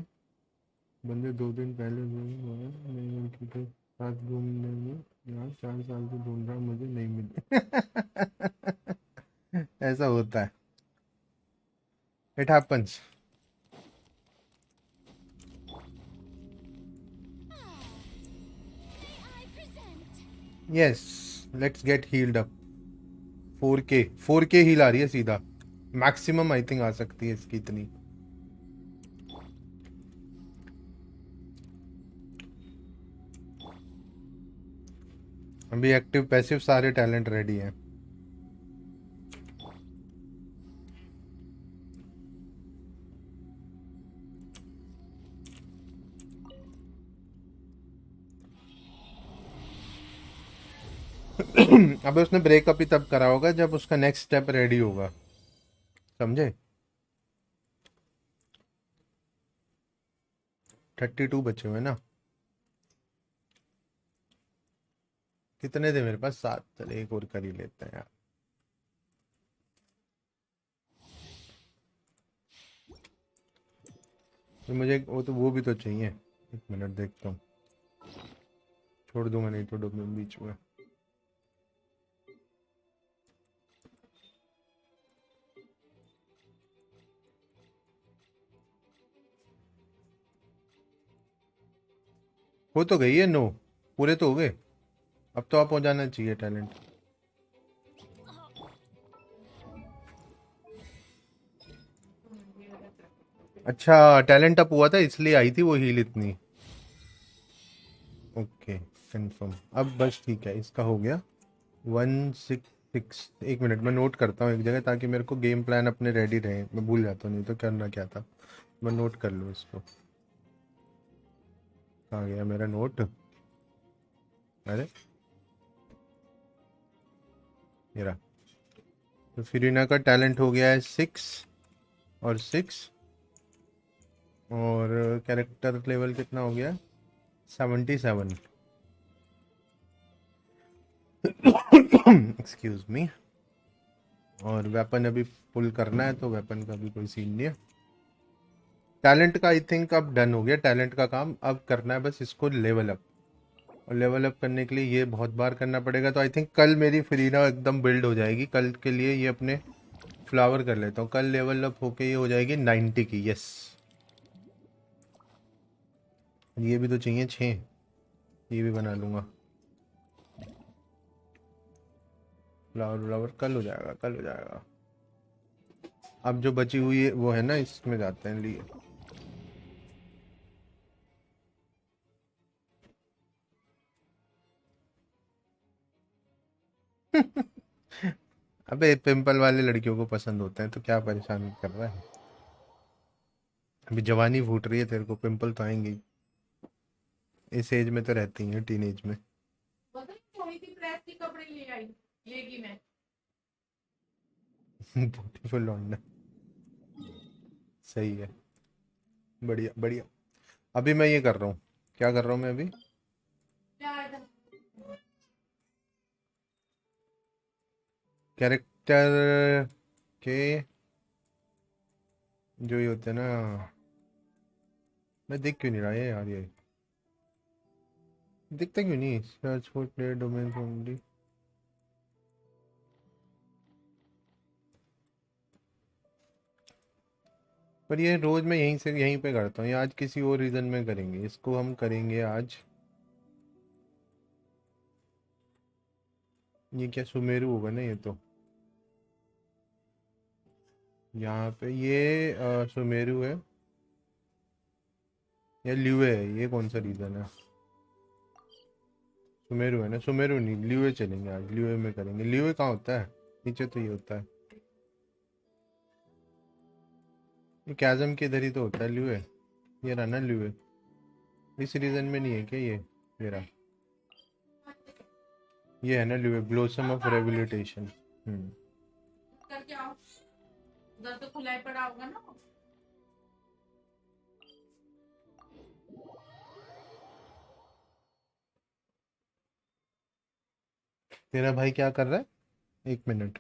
Speaker 1: बंदे, 2 दिन पहले मैं उनके साथ घूमने में यहाँ 4 साल से ढूंढ रहा, मुझे नहीं मिली। ऐसा होता है, it happens.
Speaker 2: May I present?
Speaker 1: Yes, let's get healed up. 4K heal आ रही है सीधा। मैक्सिमम आई थिंक आ सकती है इसकी इतनी। अभी एक्टिव पैसिव सारे टैलेंट रेडी हैं। अबे उसने ब्रेकअप ही तब करा होगा जब उसका नेक्स्ट स्टेप रेडी होगा, समझे? 32 बचे हुए ना। कितने थे मेरे पास? 7। चले एक और कर ही लेते हैं यार। तो मुझे वो भी तो चाहिए। एक मिनट देखता हूँ, छोड़ दूंगा नहीं तो बीच में। हो तो गई है 9, पूरे तो हो गए। अब तो आप हो जाना चाहिए टैलेंट। अच्छा, टैलेंट अप हुआ था इसलिए आई थी वो हील इतनी। Okay, confirm. अब बस ठीक है, इसका हो गया 166। एक मिनट मैं नोट करता हूँ एक जगह, ताकि मेरे को गेम प्लान अपने रेडी रहे, मैं भूल जाता हूँ नहीं तो करना क्या था। मैं नोट कर लूँ इसको। आ गया मेरा नोट। अरे ये रहा। तो फिरिना का टैलेंट हो गया है 6 और 6। और कैरेक्टर लेवल कितना हो गया? 77। Excuse me. और वेपन अभी पुल करना है, तो वेपन का भी कोई सीन नहीं है। टैलेंट का आई थिंक अब डन हो गया, टैलेंट का काम अब करना है बस इसको लेवल अप। और लेवल अप करने के लिए ये बहुत बार करना पड़ेगा, तो आई थिंक कल मेरी फ्रीना एकदम बिल्ड हो जाएगी। कल के लिए ये अपने फ्लावर कर लेता हूँ, कल लेवल अप होके ये हो जाएगी 90 की। यस, ये भी तो चाहिए 6, ये भी बना लूँगा। फ्लावर फ्लावर कल हो जाएगा, कल हो जाएगा। अब जो बची हुई है वो है ना, इसमें जाते हैं लिए। अबे पिंपल वाले लड़कियों को पसंद होते हैं तो क्या परेशान कर रहा है? अभी जवानी फूट रही है, तेरे को पिंपल तो आएंगे ही। इस एज में तो रहती हैं, टीनेज में।
Speaker 4: पता नहीं वही थी प्रेस की कपड़े ले आई लेगी मैं।
Speaker 1: ब्यूटीफुल लौंडा। सही है, बढ़िया बढ़िया। अभी मैं ये कर रहा हूँ, क्या कर रहा हूँ मैं अभी? कैरेक्टर के जो ये होते हैं ना, मैं देख क्यों नहीं रहा है यार? ये दिखता क्यों नहीं? Search for player domain only. पर ये रोज मैं यहीं से यहीं पे करता हूँ, ये आज किसी और रीजन में करेंगे, इसको हम करेंगे आज। ये क्या सुमेरु होगा ना ये तो? यहाँ पे ये सुमेरु है या ल्यूए है? ये कौन सा रीजन है? सुमेरु है ना? सुमेरु नहीं, ल्यूए चलेंगे आज, ल्यूए में करेंगे। ल्यूए कहाँ होता है? नीचे तो ये होता है, ये कैज़म के इधर ही तो होता है ल्यूए। ये रहा ना ल्यूए, इस रीजन में नहीं है क्या ये रहा, ये है ना ल्यूए, ब्लोसम ऑफ रेबिलिटेशन।
Speaker 4: करके आओ, उधर तो खुला ही पड़ा होगा ना।
Speaker 1: तेरा भाई क्या कर रहा है? एक मिनट।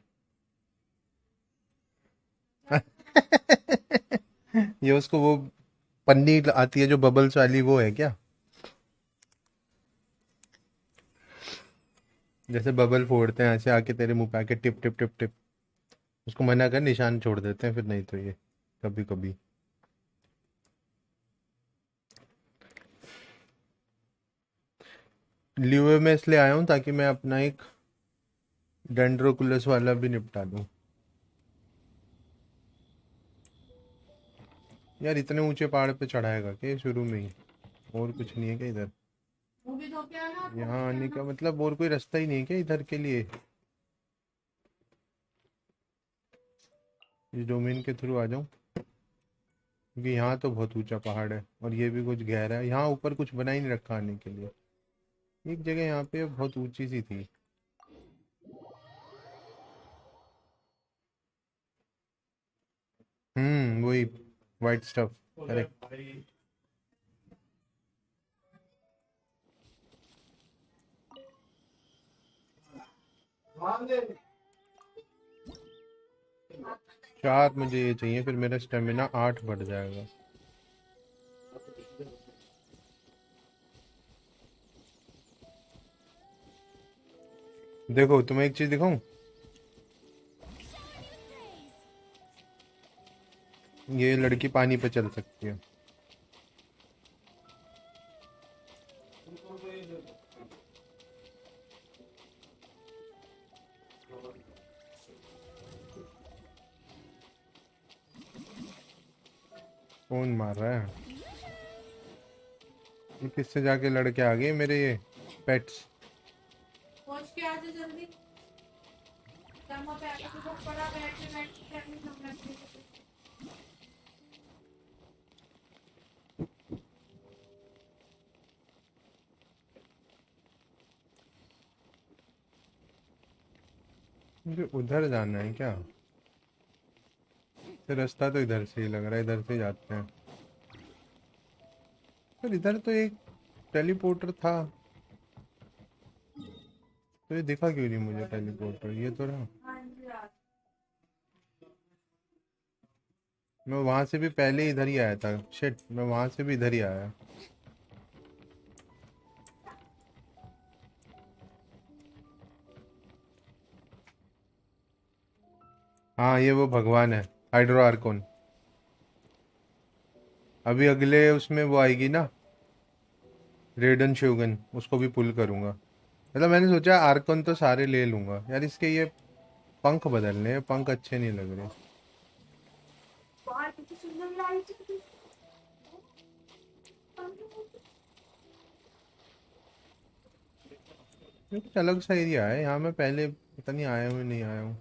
Speaker 1: ये उसको वो पन्नी आती है जो बबल्स वाली, वो है क्या? जैसे बबल फोड़ते हैं ऐसे आके तेरे मुंह पे आके टिप टिप टिप टिप। उसको मना कर, निशान छोड़ देते हैं फिर, नहीं तो ये कभी कभी। ल्यूए में इसलिए आया हूँ ताकि मैं अपना एक डेंड्रोकुलस वाला भी निपटा दूँ। यार इतने ऊंचे पहाड़ पे चढ़ाएगा क्या शुरू में ही? और कुछ नहीं है क्या इधर?
Speaker 4: वो भी धो के आना, वो
Speaker 1: यहाँ
Speaker 4: भी
Speaker 1: आने
Speaker 4: आना।
Speaker 1: का मतलब और कोई रास्ता ही नहीं है क्या इधर के लिए? इस डोमेन के थ्रू आ जाऊं? क्योंकि यहाँ तो बहुत ऊंचा पहाड़ है और ये भी कुछ गहरा है। यहाँ ऊपर कुछ बना ही नहीं रखा आने के लिए। एक जगह यहाँ पे बहुत ऊंची सी थी। वही वाइट स्टफ। करेक्ट। चार मुझे ये चाहिए, फिर मेरा स्टेमिना 8 बढ़ जाएगा। देखो तुम्हें एक चीज दिखाऊं। ये लड़की पानी पे चल सकती है। कौन मार रहा है? ये किससे जाके लड़के आ गए मेरे ये पेट्स?
Speaker 4: पहुंच के आ जा जल्दी। जमा पे आके तो पड़ा बैठ के करनी समझ नहीं।
Speaker 1: मुझे उधर जाना है क्या? तो रास्ता तो इधर से ही लग रहा है, इधर से जाते हैं। पर इधर तो एक टेलीपोर्टर था, तो ये दिखा क्यों नहीं मुझे टेलीपोर्टर? ये तो रहा।
Speaker 4: हाँ जी यार।
Speaker 1: मैं वहां से भी पहले इधर ही आया था। शिट, मैं वहां से भी इधर ही आया। हाँ ये वो भगवान है, हाइड्रो आर्कोन। अभी अगले उसमें वो आएगी ना, रेडन शोगन, उसको भी पुल करूंगा। मतलब मैंने सोचा आर्कोन तो सारे ले लूंगा यार। इसके ये पंख बदलने हैं, पंख अच्छे नहीं लग रहे।
Speaker 4: बाहर कितनी सुंदर लाइट है।
Speaker 1: ये कुछ अलग सा एरिया है यहाँ। मैं पहले पता नहीं आया हूँ नहीं आया हूँ।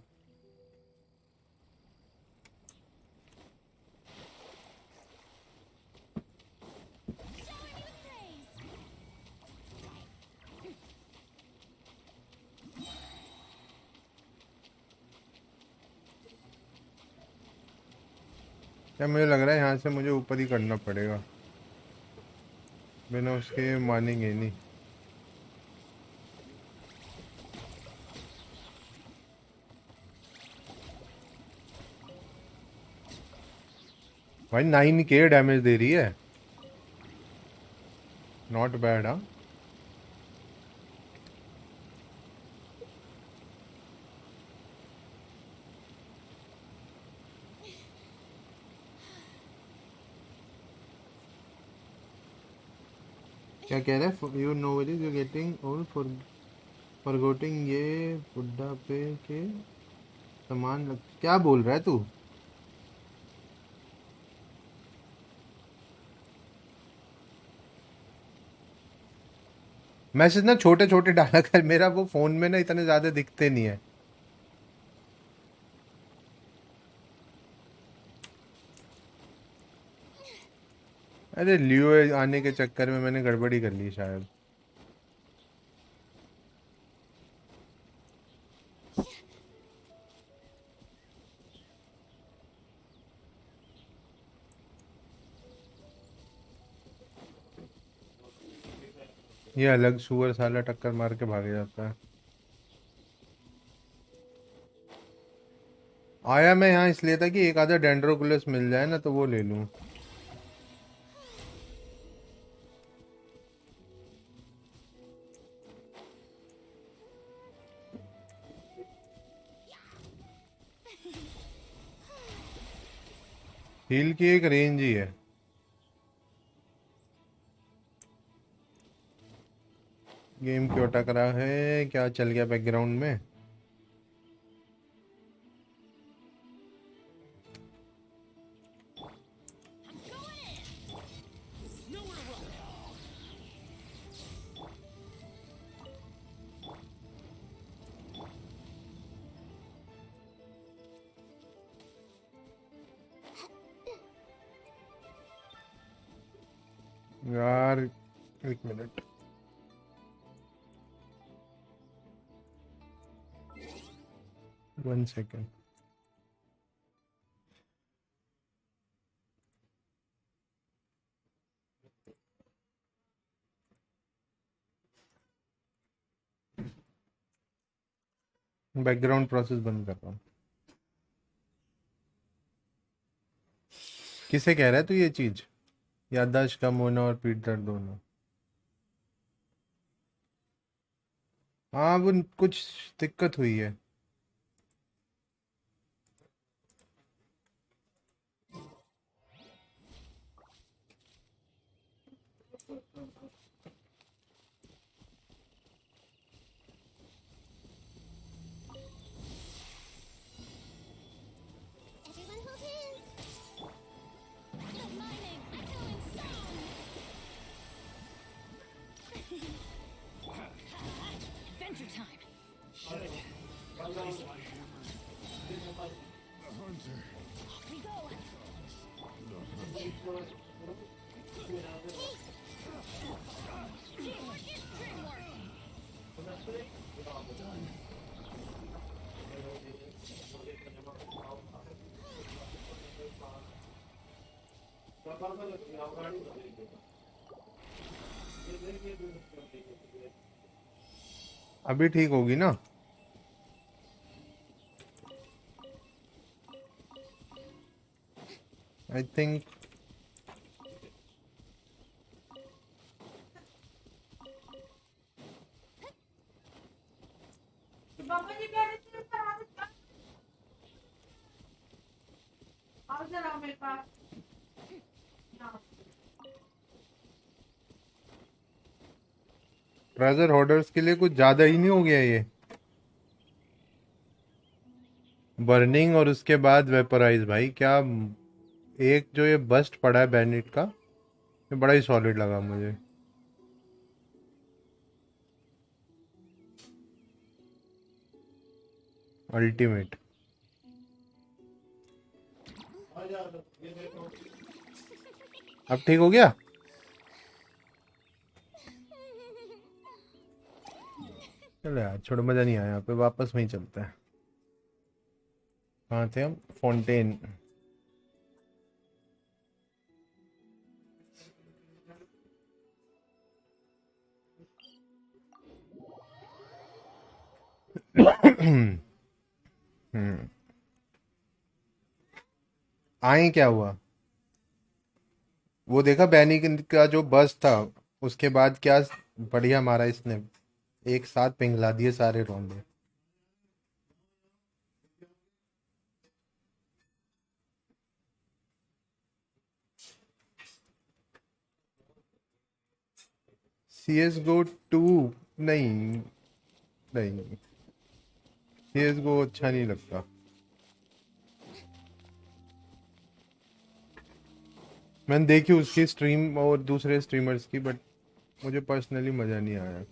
Speaker 1: क्या मुझे लग रहा है यहाँ से मुझे ऊपर ही करना पड़ेगा, बिना उसके मानेंगे नहीं। भाई 9K डैमेज दे रही है। Not bad. हाँ क्या कह रहे हैं? You know it is you getting old forgetting ये बुढ़ा पे के समान क्या बोल रहा है तू? मैसेज ना छोटे छोटे डाला कर, मेरा वो फोन में ना इतने ज्यादा दिखते नहीं है। अरे लियो आने के चक्कर में मैंने गड़बड़ी कर ली शायद। ये अलग सुअर साला टक्कर मार के भाग जाता है। आया मैं यहाँ इसलिए था कि एक आधा डेंड्रोकुलस मिल जाए ना तो वो ले लूँ। हील की एक रेंज ही है। गेम क्यों अटक रहा है? क्या चल गया बैकग्राउंड में? यार एक minute, one second. Background process बंद कर रहा हूँ। किसे कह रहा है तू ये चीज? याददाश्त कम होना और पीठ दर्द होना। हाँ वो कुछ दिक्कत हुई है।
Speaker 2: Everyone hold hands. The mining echoing song. Adventure time. Off we go. Teamwork is dreamwork.
Speaker 1: अभी ठीक होगी ना? आई थिंक
Speaker 4: पापा जी कह रहे थे ऊपर आओ जरा मेरे पास।
Speaker 1: ट्रेजर होर्डर्स के लिए कुछ ज्यादा ही नहीं हो गया ये? बर्निंग और उसके बाद वेपराइज, भाई क्या। एक जो ये बस्ट पड़ा है बैंडिट का, ये बड़ा ही सॉलिड लगा मुझे। अल्टीमेट। अब ठीक हो गया? चलो यार छोड़ो, मजा नहीं आया। यहाँ पे वापस वहीं चलते हैं। कहाँ थे हम? फोंटेन। आए क्या हुआ? वो देखा बैनी का जो बस था, उसके बाद क्या बढ़िया मारा इसने। एक साथ पिघला दिए सारे रोंदे। CSGO 2? नहीं, नहीं, CSGO अच्छा नहीं लगता। मैंने देखी उसकी स्ट्रीम और दूसरे स्ट्रीमर्स की, बट मुझे पर्सनली मज़ा नहीं आया।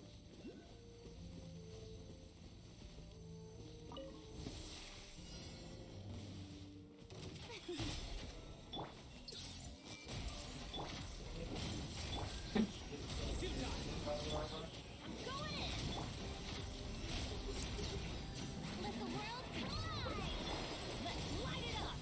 Speaker 2: Let the world collide. Let's light it up.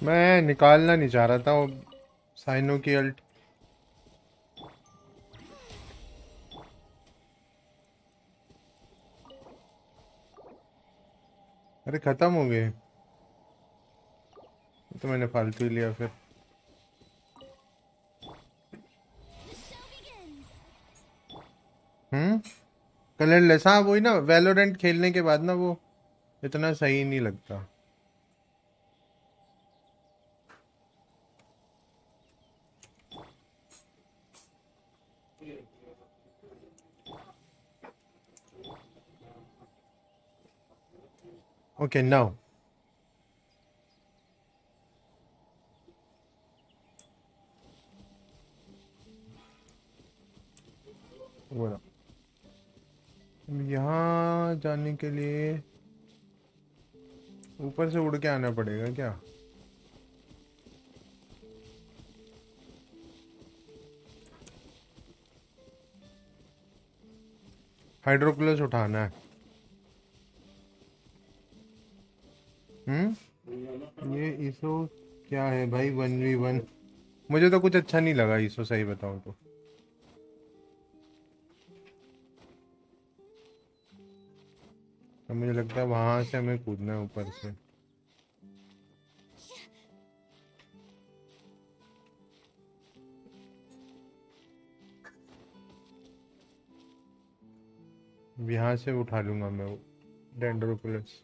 Speaker 1: मैं निकालना नहीं चाह रहा था वो साइनो की अल्ट। अरे खत्म हो गए। तो मैंने फालतू ही लिया फिर।
Speaker 2: The show begins.
Speaker 1: Hmm. Colourless, हाँ वही ना, वैलोरेंट खेलने के बाद ना वो इतना सही नहीं लगता। ओके नाउ बोला, यहाँ जाने के लिए ऊपर से उड़ के आना पड़ेगा क्या? हाइड्रोकुलस उठाना है। ये ईसो क्या है भाई, 1v1? मुझे तो कुछ अच्छा नहीं लगा ईसो, सही बताऊं तो। तो मुझे लगता है वहां से हमें कूदना है ऊपर से। यहाँ से उठा लूंगा मैं वो डेंड्रोकुलस।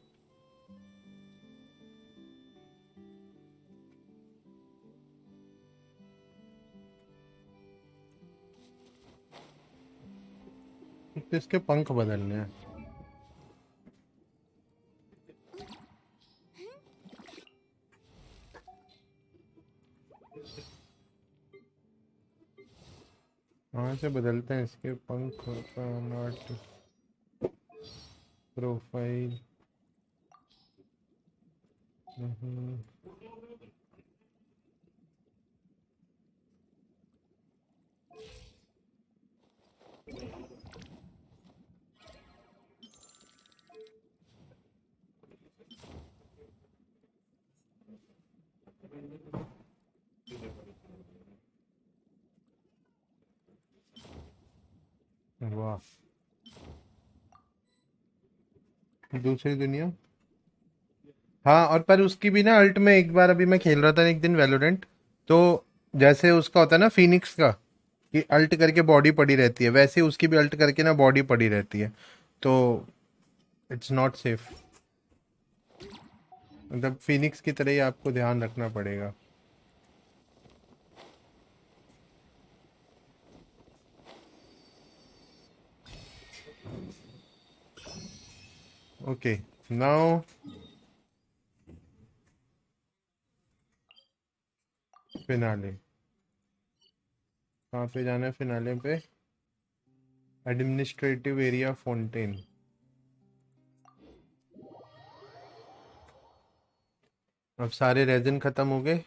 Speaker 1: तो इसके पंख बदलने हैं। कहाँ से बदलते हैं इसके पंख का? Not profile. वाह, दूसरी दुनिया। हाँ, और पर उसकी भी ना अल्ट में एक बार, अभी मैं खेल रहा था एक दिन वैलोरेंट, तो जैसे उसका होता है ना फिनिक्स का, कि अल्ट करके बॉडी पड़ी रहती है, वैसे उसकी भी अल्ट करके ना बॉडी पड़ी रहती है। तो इट्स नॉट सेफ। मतलब फिनिक्स की तरह ही आपको ध्यान रखना पड़ेगा। Okay now finale. कहाँ पे जाना है फिनाले पे? Administrative area Fontaine. अब सारे रेजिन खत्म हो गए।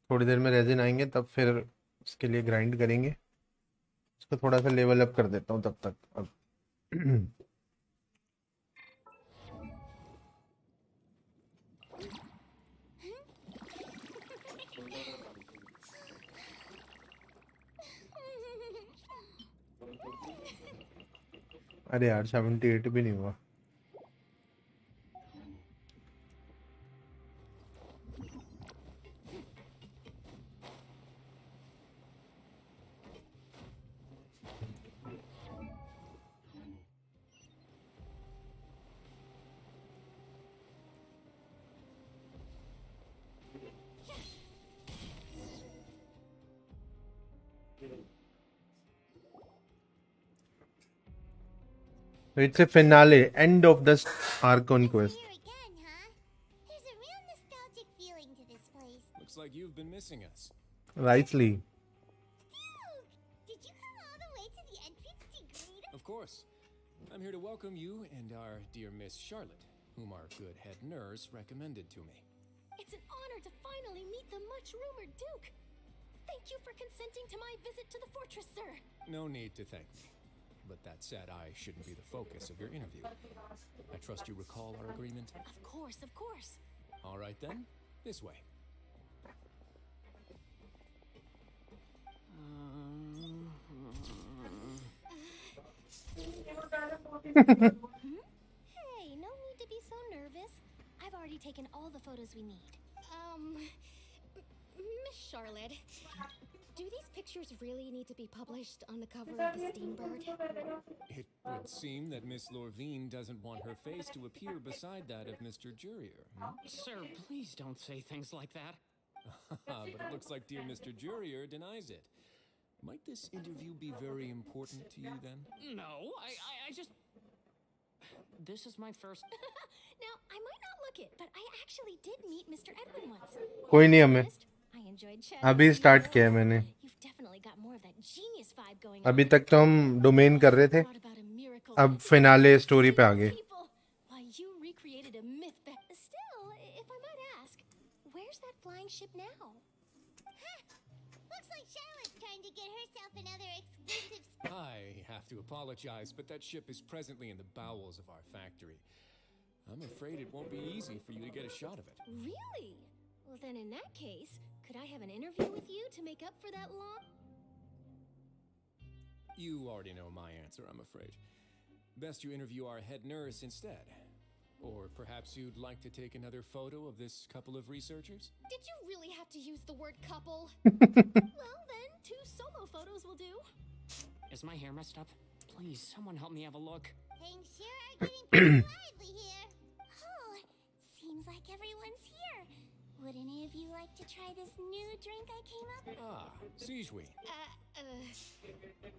Speaker 1: थोड़ी देर में रेजिन आएंगे, तब फिर उसके लिए ग्राइंड करेंगे। उसको थोड़ा सा लेवल अप कर देता हूँ तब तक अब। अरे यार 78 भी नहीं हुआ। It's a finale, end of the arc conquest.
Speaker 2: Here again, huh? There's a real nostalgic feeling to this place.
Speaker 3: Looks like you've been missing us.
Speaker 1: Rightly.
Speaker 2: Dude, did you come all the way to the entrance to greet us?
Speaker 3: Of course. I'm here to welcome you and our dear Miss Charlotte, whom our good head nurse recommended to me.
Speaker 2: It's an honor to finally meet the much-rumored Duke. Thank you for consenting to my visit to the fortress, sir.
Speaker 3: No need to thank me. But that said, I shouldn't be the focus of your interview. I trust you recall our agreement?
Speaker 2: Of course, of course.
Speaker 3: All right then, this way.
Speaker 2: Hey, no need to be so nervous. I've already taken all the photos we need. Miss Charlotte, do these pictures really need to be published on the cover of the Steambird?
Speaker 3: It would seem that Miss Lorvine doesn't want her face to appear beside that of Mr. Jurier.
Speaker 5: Sir, please don't say things like that.
Speaker 3: But it looks like dear Mr. Jurier denies it. Might this interview be very important to you then?
Speaker 5: No, I just... This is my first...
Speaker 2: Now, I might not look it, but I actually did meet Mr. Edwin once.
Speaker 1: कोई नहीं हमें
Speaker 2: I enjoyed chatting
Speaker 1: अभी
Speaker 2: with you
Speaker 1: start
Speaker 2: both.
Speaker 1: किया है मैंने
Speaker 2: You've definitely got more of that genius vibe going
Speaker 1: अभी
Speaker 2: on.
Speaker 1: तक तो हम डोमेन कर रहे थे
Speaker 2: Brought about a miracle.
Speaker 1: अब फिनाले स्टोरी पे आ गए
Speaker 2: People, why you recreated a myth back. Still, if I might ask, where's that flying ship now?
Speaker 6: Looks like Charlotte's trying to get herself another exclusive.
Speaker 3: I have to apologize, but that ship is presently in the bowels of our factory. I'm afraid it won't be easy for you to get a shot of it.
Speaker 2: Really? Well, then in that case, could I have an interview with you to make up for that long?
Speaker 3: You already know my answer, I'm afraid. Best you interview our head nurse instead. Or perhaps you'd like to take another photo of this couple of researchers?
Speaker 2: Did you really have to use the word couple? Well, then, 2 solo photos will do.
Speaker 5: Is my hair messed up? Please, someone help me have a look.
Speaker 6: Things sure are getting pretty lively here. Oh, seems like everyone's here. Would any of you like to try this new drink I came up with?
Speaker 3: Ah, Zowie.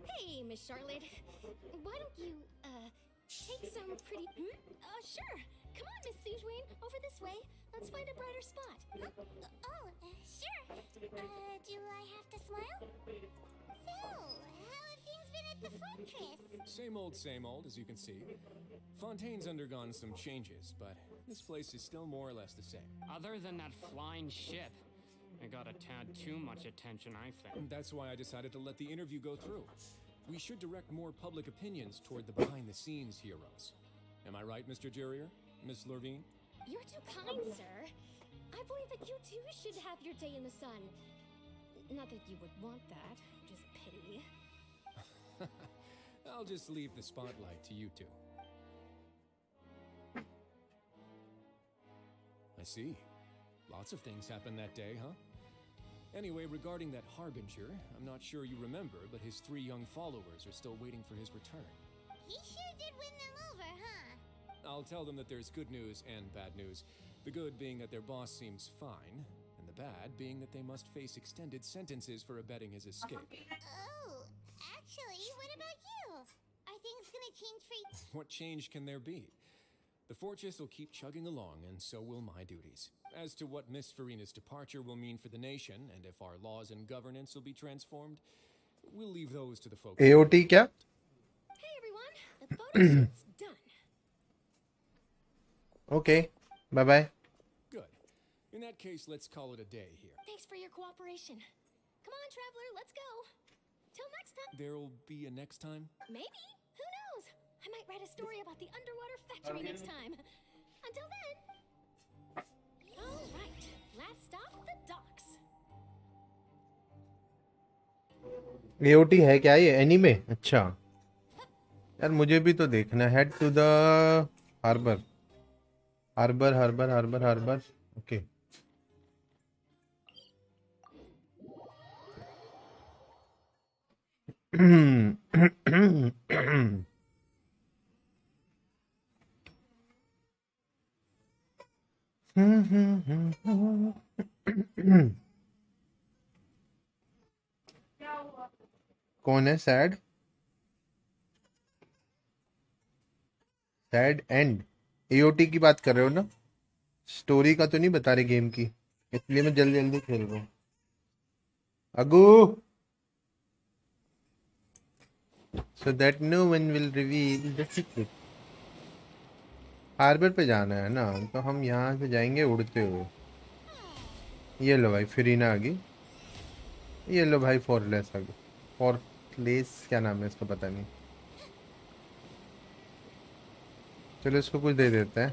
Speaker 2: Hey, Miss Charlotte. Why don't you, take some pretty... sure. Come on, Miss Sujween. Over this way. Let's find a brighter spot.
Speaker 6: Sure. Do I have to smile? So, how have things been at the fortress?
Speaker 3: Same old, as you can see. Fontaine's undergone some changes, but this place is still more or less the same.
Speaker 5: Other than that flying ship, it got a tad too much attention, I think.
Speaker 3: That's why I decided to let the interview go through. We should direct more public opinions toward the behind-the-scenes heroes. Am I right, Mr. Jurier? Miss Lorvine?
Speaker 2: You're too kind, sir. I believe that you too should have your day in the sun. Not that you would want that. Just pity.
Speaker 3: I'll just leave the spotlight to you two. I see. Lots of things happened that day, huh? Anyway, regarding that Harbinger, I'm not sure you remember, but his 3 young followers are still waiting for his return.
Speaker 6: He sure did win them over, huh?
Speaker 3: I'll tell them that there's good news and bad news. The good being that their boss seems fine, and the bad being that they must face extended sentences for abetting his escape.
Speaker 6: Oh, actually, what about you? Are things gonna change for you?
Speaker 3: What change can there be? The fortress will keep chugging along, and so will my duties. As to what Miss Furina's departure will mean for the nation, and if our laws and governance will be transformed, we'll leave those to the folks.
Speaker 1: AOT क्या
Speaker 2: Hey, everyone. The photo shoot's done.
Speaker 1: Okay bye bye
Speaker 3: Good. In that case, let's call it a day here.
Speaker 2: Thanks for your cooperation. Come on, traveler. Let's go. Till next time.
Speaker 3: There'll be a next time?
Speaker 2: Maybe. Who knows? I might write a story about the underwater factory next time. Until then. All right. Last stop, the docks.
Speaker 1: AOT है क्या ये anime अच्छा यार मुझे भी तो देखना head to the harbour harbour harbour harbour harbour okay कौन है सैड सैड एंड एओटी की बात कर रहे हो ना स्टोरी का तो नहीं बता रहे गेम की इसलिए मैं जल्दी जल्दी खेल रहा हूँ अगू so that no one will reveal the secret harbour पे जाना है ना तो हम यहाँ से जाएंगे उड़ते हुए ये लो भाई फिरीना आ गई ये लो भाई फॉरलेस आ गई फॉरलेस क्या नाम है इसका पता नहीं चलो इसको कुछ दे देते हैं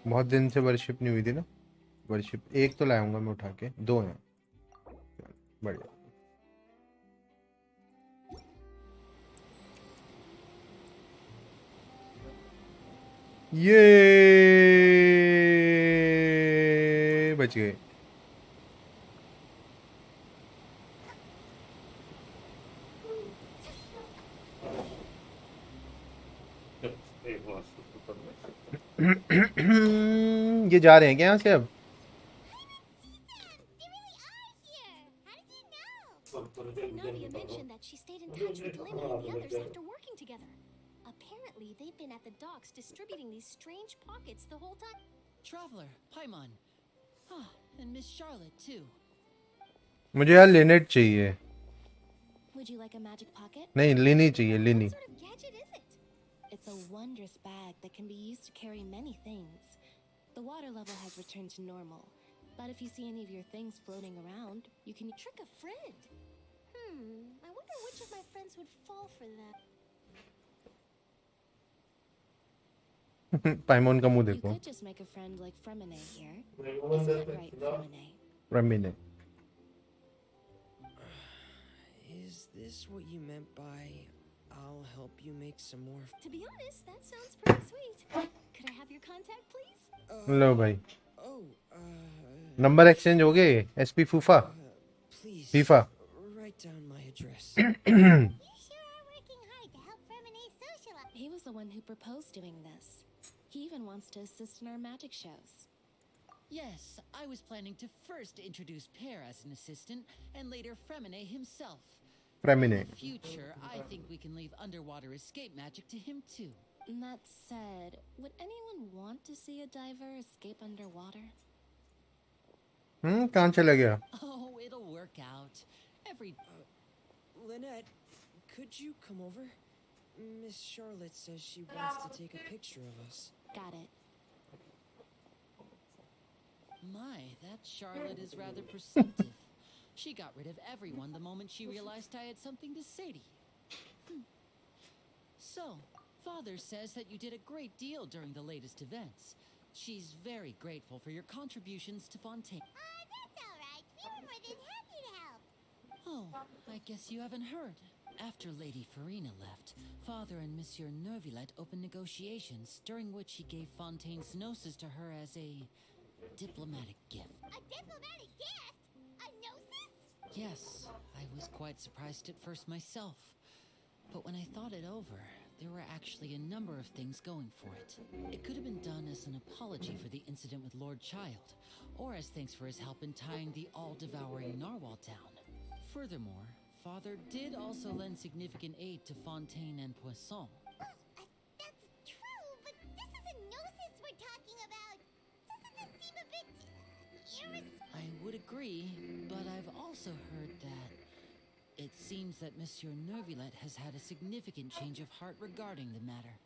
Speaker 1: बहुत दिन से वर्शिप नहीं हुई थी ना वर्शिप एक तो लाऊंगा मैं उठा के 2 हैं बढ़िया ये बच गए. ये जा रहे हैं क्या यहाँ से अब?
Speaker 6: They really are here! How did you know?
Speaker 2: Nadia mentioned that she stayed in touch with Lena and the others after working together. Apparently, they've been at the docks distributing these strange pockets the whole time.
Speaker 7: Traveler, Paimon. Ah, and Miss Charlotte, too.
Speaker 1: मुझे यार Lynette चाहिए.
Speaker 2: Would you like a magic pocket?
Speaker 1: नहीं लिनी चाहिए लिनी.
Speaker 2: What sort of gadget is it? It's a wondrous bag that can be used to carry many things. The water level has returned to normal, but if you see any of your things floating around, you can trick a friend. I wonder which of my friends would fall for that.
Speaker 1: पाइमोन का मुंह
Speaker 2: You
Speaker 1: देखो.
Speaker 2: could just make a friend like Fremine here. Isn't it right, Fremine?
Speaker 1: Rummy ने.
Speaker 8: Is this what you meant by I'll help you make some more?
Speaker 2: To be honest, that sounds pretty sweet. Could I have your contact, please?
Speaker 1: लो भाई.
Speaker 8: Oh,
Speaker 1: number exchange हो गए. SP फूफा.
Speaker 8: please.
Speaker 1: FIFA.
Speaker 8: Write down my address.
Speaker 6: You sure are working hard to help Fermine socialize.
Speaker 2: He was the one who proposed doing this. He even wants to assist in our magic shows.
Speaker 7: Yes, I was planning to first introduce Pear as an assistant, and later Fremine himself.
Speaker 1: फ्रेमिने.
Speaker 7: In the future, I think we can leave underwater escape magic to him too.
Speaker 2: That said, would anyone want to see a diver escape underwater?
Speaker 1: कहाँ चला गया?
Speaker 7: Oh, it'll work out.
Speaker 8: Lynette, could you come over? Miss Charlotte says she wants to take a picture of us.
Speaker 2: Got it.
Speaker 7: My, that Charlotte is rather perceptive. She got rid of everyone the moment she realized I had something to say to you. So, Father says that you did a great deal during the latest events. She's very grateful for your contributions to Fontaine.
Speaker 6: That's all right. We were more than happy to help.
Speaker 7: Oh, I guess you haven't heard. After Lady Furina left, Father and Monsieur Neuvillette opened negotiations, during which he gave Fontaine's gnosis to her as a diplomatic gift.
Speaker 6: A diplomatic gift? A gnosis?
Speaker 7: Yes, I was quite surprised at first myself. But when I thought it over, there were actually a number of things going for it. It could have been done as an apology for the incident with Lord Child, or as thanks for his help in tying the all-devouring narwhal down. Furthermore, Father did also lend significant aid to Fontaine and Poisson.
Speaker 6: That's true, but this is a gnosis we're talking about. Doesn't this seem a bit
Speaker 7: I would agree, but I've also heard that it seems that Monsieur Neuvillette has had a significant change of heart regarding the matter.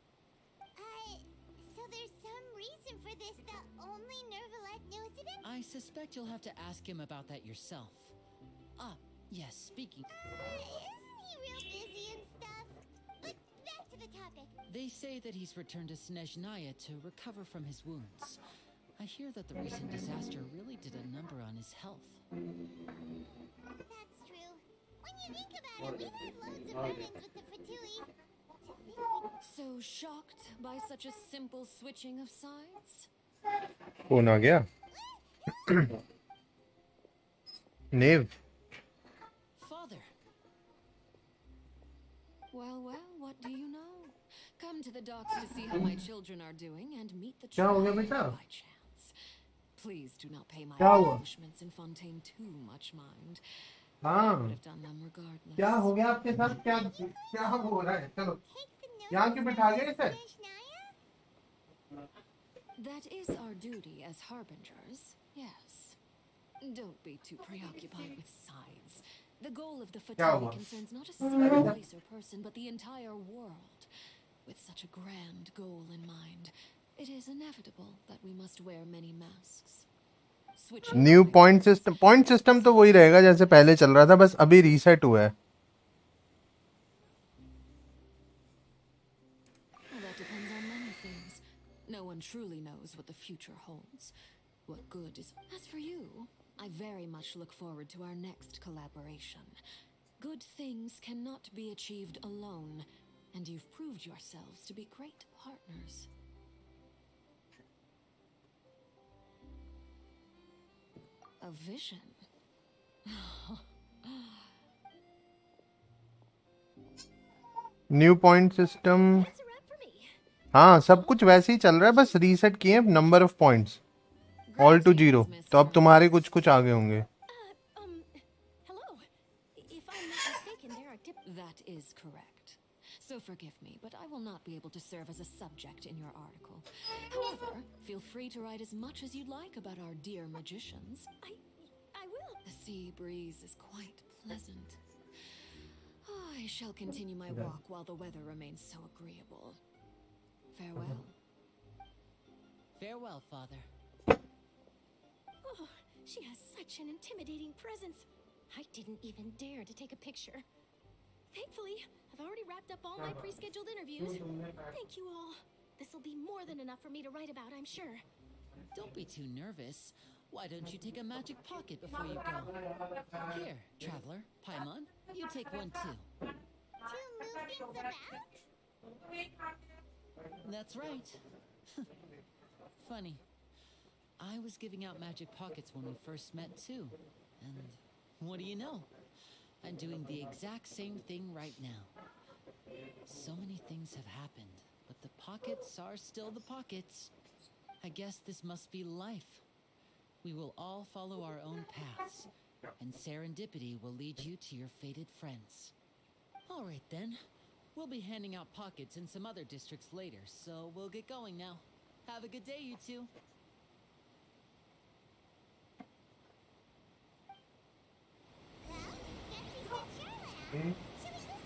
Speaker 6: So there's some reason for this that only Neuvillette knows about?
Speaker 7: I suspect you'll have to ask him about that yourself. Ah, yes, speaking.
Speaker 6: Isn't he real busy and stuff? But back to the topic.
Speaker 7: They say that he's returned to Snezhnaya to recover from his wounds. I hear that the recent disaster really did a number on his health.
Speaker 6: That's true. When you think about it, we've had loads of run-ins with the Fatui.
Speaker 2: So shocked by such a simple switching of sides?
Speaker 1: कौन आ गया? नेव.
Speaker 7: Father!
Speaker 2: Well, what do you know? Come to the docks to see how my children are doing and meet the
Speaker 1: क्या हो गया
Speaker 2: tribe
Speaker 1: बेटा?
Speaker 2: by chance. Please do not pay my
Speaker 1: क्या हुआ?
Speaker 2: accomplishments in Fontaine too much mind. I
Speaker 1: हाँ.
Speaker 2: would have done them regardless.
Speaker 1: क्या हो गया आपके साथ? क्या हो रहा है? चलो. यहाँ क्यों बिठा गए इसे?
Speaker 2: That is our duty as harbingers, yes. Don't be too preoccupied with sides. The goal of the
Speaker 1: क्या
Speaker 2: Fatui
Speaker 1: हुआ?
Speaker 2: concerns not a single place or person, but the entire world. With such a grand goal in mind, it is inevitable that we must wear many masks. Switching
Speaker 1: new
Speaker 2: points-
Speaker 1: point system तो वही रहेगा जैसे पहले चल रहा था, बस अभी रीसेट हुआ है.
Speaker 2: Well, that depends on many things. No one truly knows what the future holds. What good is... As for you, I very much look forward to our next collaboration. Good things cannot be achieved alone, and you've proved yourselves to be great partners. A vision.
Speaker 1: New point system,
Speaker 2: That's a wrap for me.
Speaker 1: हाँ सब कुछ वैसे ही चल रहा है, बस reset किए number of points all to zero, तो अब तुम्हारे कुछ कुछ आगे होंगे.
Speaker 2: Hello. If I'm not mistaken, there are That is correct. So forgive me, but I will not be able to serve as a subject in your article. However, feel free to write as much as you'd like about our dear magicians. I will. The sea breeze is quite pleasant. I shall continue my walk while the weather remains so agreeable. Farewell.
Speaker 7: Farewell, Father.
Speaker 2: Oh, she has such an intimidating presence. I didn't even dare to take a picture. Thankfully, I've already wrapped up all my pre-scheduled interviews. Thank you all. This will be more than enough for me to write about, I'm sure.
Speaker 7: Don't be too nervous. Why don't you take a magic pocket before you go? Here, traveler, Paimon, you take one too.
Speaker 6: To move things about?
Speaker 7: That's right. Funny. I was giving out magic pockets when we first met too. And what do you know? I'm doing the exact same thing right now. So many things have happened, but the pockets are still the pockets. I guess this must be life. We will all follow our own paths, and serendipity will lead you to your fated friends. All right then. We'll be handing out pockets in some other districts later, so we'll get going now. Have a good day, you two.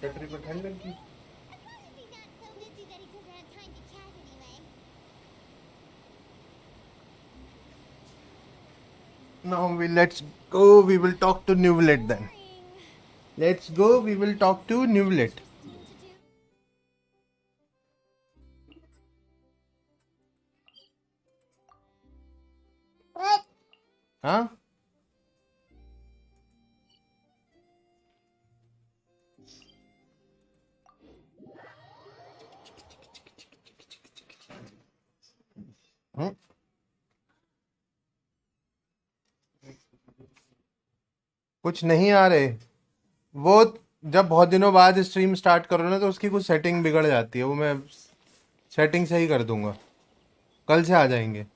Speaker 1: Battery पर ठंड लगी.
Speaker 6: As long as he's not so busy that he doesn't have time to chat anyway.
Speaker 1: Now let's go. We will talk to neuvillette then. Let's go. We will talk to neuvillette. हाँ कुछ नहीं आ रहे वो. जब बहुत दिनों बाद stream start करो ना तो उसकी कुछ सेटिंग बिगड़ जाती है, वो मैं सेटिंग सही कर दूंगा, कल से आ जाएंगे.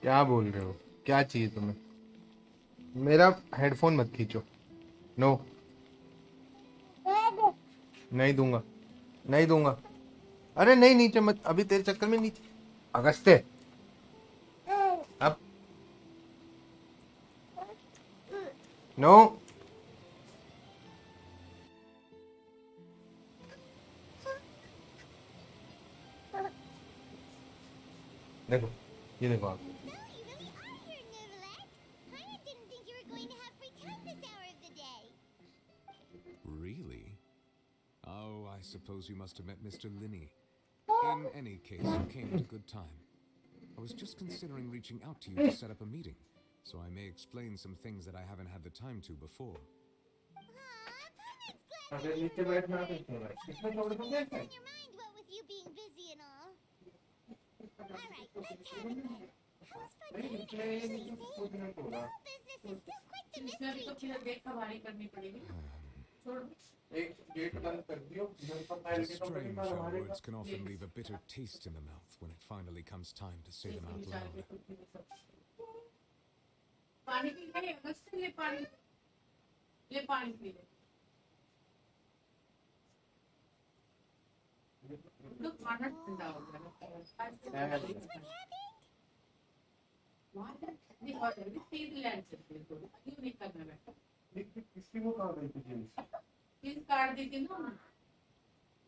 Speaker 1: क्या बोल रहे हो? क्या चाहिए तुम्हें? मेरा हेडफोन मत खींचो. नो, नहीं दूंगा, नहीं दूंगा. अरे नहीं, नीचे मत, अभी तेरे चक्कर में नीचे. अगस्ते अब नो. देखो, ये देखो आप.
Speaker 6: So, you really are here, Neuvillette. I didn't think you were going to have free time this hour of the day.
Speaker 3: Really? Oh, I suppose you must have met Mr. Linney. In any case, you came at a good time. I was just considering reaching out to you to set up a meeting, so I may explain some things that I haven't had the time to before.
Speaker 1: अगर नीचे बैठना है तो इसमें छोड़ दूंगा.
Speaker 6: On your mind, what with you being busy and all. Alright, let's have it then. How's fontaine actually say? The whole business is still quite the
Speaker 4: इसमें भी तो
Speaker 6: mystery.
Speaker 4: फिर देखभाली करनी पड़ेगी. छोड़.
Speaker 1: एक गेट बंद कर दियो.
Speaker 3: It is strange how words can often leave a bitter taste in the mouth when it finally comes time to say them out loud.
Speaker 4: पानी पी ले, अगस्त ले पानी. ले पानी पी ले. तो खाना ठंडा हो गया.
Speaker 6: So, that's what happened?
Speaker 4: वहाँ से नहीं और सीध लैंड से बिल्कुल क्यों नहीं करना बेटा
Speaker 1: किसी को कहा गई थी जींस
Speaker 4: फीस काट दी थी ना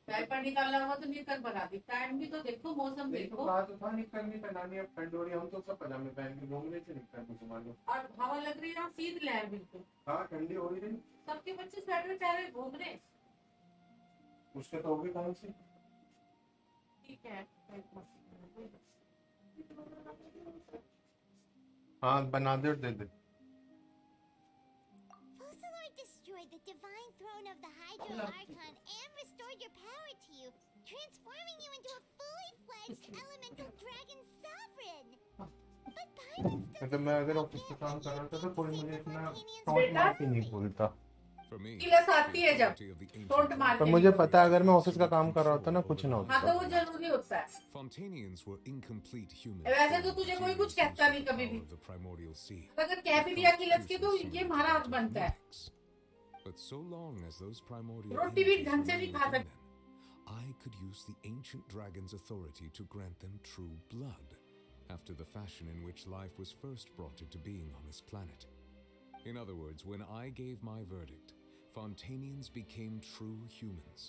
Speaker 4: डायपर निकालना हुआ तो निकल बना दी टाइम भी तो देखो मौसम देखो
Speaker 1: कहा तो था निकल नहीं पहनानी अब ठंड हो रही है हम तो सब पजामे पहन के घूमने से निकल कुछ मालूम
Speaker 4: और हवा लग रही है ना सीध लैंड बिल्कुल
Speaker 1: हाँ ठंडी हो रही है
Speaker 4: सबके बच्चे स्वेटर चाह रहे घूम रहे
Speaker 1: उसके तो होगी कौन सी
Speaker 4: ठीक है
Speaker 1: हाँ बना दे और दे दे
Speaker 6: Fossilor destroyed the divine throne of the Hydro Archon and restored your power to you, transforming you into a fully fledged elemental dragon sovereign. But Paimon still
Speaker 1: मतलब मैं अगर ऑफिस
Speaker 6: doesn't
Speaker 1: में काम कर रहा था तो कोई मुझे इतना
Speaker 6: Fontanian's
Speaker 1: टॉन्ट मार के नहीं बोलता
Speaker 3: For me,
Speaker 4: किलस आती है जब
Speaker 3: the authority of the ancient
Speaker 4: taunt मार
Speaker 1: पर
Speaker 4: के
Speaker 1: मुझे
Speaker 4: नहीं
Speaker 1: पता है अगर मैं ऑफिस का काम कर रहा होता ना कुछ ना
Speaker 4: हाँ
Speaker 1: होता
Speaker 4: तो वो जरूरी होता है
Speaker 3: Fontanians were incomplete humans.
Speaker 4: वैसे तो तुझे कोई कुछ कहता नहीं कभी भी
Speaker 3: The primordial sea.
Speaker 4: अगर कह भी दिया किलस के तो ये महाराज बनता है
Speaker 3: But so long as those primordial
Speaker 4: रोटी भी
Speaker 3: energies
Speaker 4: ढंग से नहीं
Speaker 3: remained
Speaker 4: खा
Speaker 3: within
Speaker 4: सकते
Speaker 3: them, I could use the ancient dragon's authority to grant them true blood, after the fashion in which life was first brought into being on this planet. In other words, when I gave my verdict, Fontanians became true humans,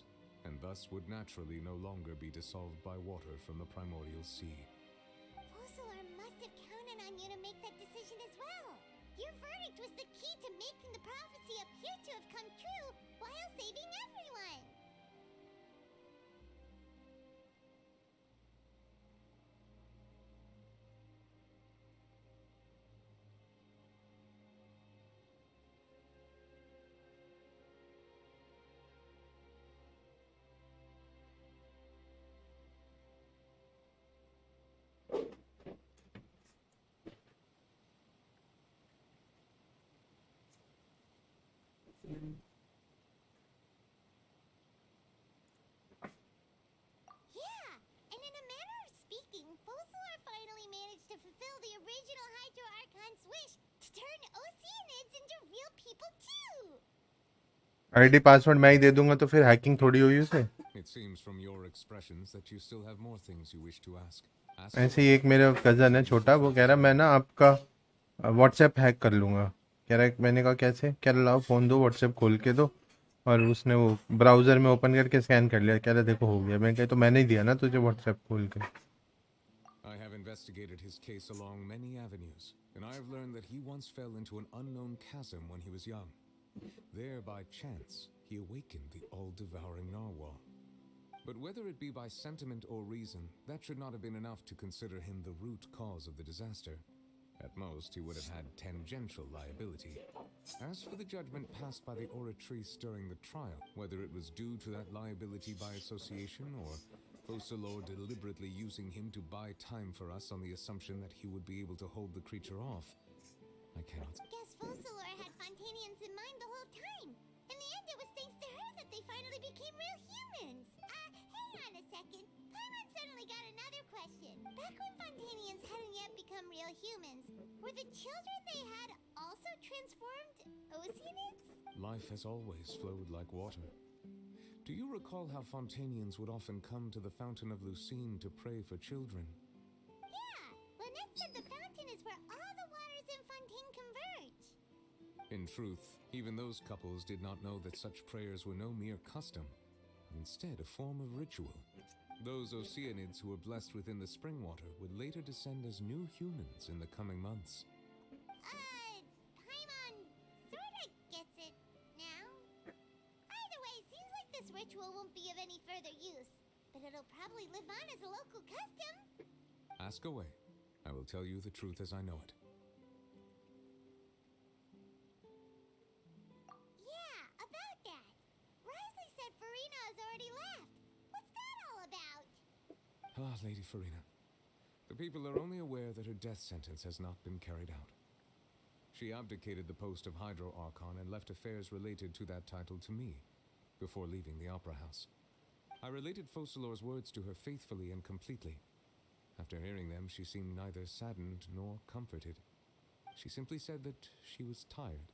Speaker 3: and thus would naturally no longer be dissolved by water from the primordial sea.
Speaker 6: Fossilor must have counted on you to make that decision as well. Your verdict was the key to making the prophecy appear to have come true while saving everyone. Yeah, and in a manner of speaking, Fossilor finally managed to fulfill the original Hydro Archon's wish to turn Oceanids into real people too.
Speaker 1: ID password मैं ही दे दूंगा तो फिर hacking थोड़ी हुई उसे
Speaker 3: It seems from your expressions that you still have more things you wish to ask. Ask
Speaker 1: ऐसे ही एक मेरा कज़न है छोटा वो कह रहा मैं ना आपका व्हाट्सएप हैक कर लूँगा कह रहा है मैंने कहा कैसे कह रहा लाओ फ़ोन दो व्हाट्सएप खोल के दो और उसने वो ब्राउज़र में ओपन करके स्कैन कर लिया कह रहा देखो हो गया मैं कहा तो मैंने ही दिया ना तुझे व्हाट्सएप खोल के
Speaker 3: I have investigated his case along many avenues, and I have learned that he once fell into an unknown chasm when he was young. There, by chance, he awakened the all-devouring narwhal. But whether it be by sentiment or reason, that should not have been enough to consider him the root cause of the disaster. At most, he would have had tangential liability. As for the judgment passed by the oratrice during the trial, whether it was due to that liability by association or Fossilor deliberately using him to buy time for us on the assumption that he would be able to hold the creature off, I cannot.
Speaker 6: Guess Fossilor had Fontanians in mind the whole time. In the end, it was thanks to her that they finally became real humans. Hang on a second. Paimon suddenly got another question. Back when Fontanians hadn't yet become real humans, were the children they had also transformed Oceanids?
Speaker 3: Life has always flowed like water. Do you recall how Fontanians would often come to the Fountain of Lucine to pray for children?
Speaker 6: Yeah, Lynette said the fountain is where all the waters in Fontaine converge.
Speaker 3: In truth, even those couples did not know that such prayers were no mere custom, but instead a form of ritual. Those Oceanids who were blessed within the spring water would later descend as new humans in the coming months.
Speaker 6: Paimon sorta gets it now. Either way, seems like this ritual won't be of any further use, but it'll probably live on as a local custom.
Speaker 3: Ask away. I will tell you the truth as I know it.
Speaker 6: Yeah, about that. Risley said Furina has already left. What's that all about?
Speaker 3: Ah, Lady Furina. The people are only aware that her death sentence has not been carried out. She abdicated the post of Hydro Archon and left affairs related to that title to me, before leaving the Opera House. I related Fossilor's words to her faithfully and completely. After hearing them, she seemed neither saddened nor comforted. She simply said that she was tired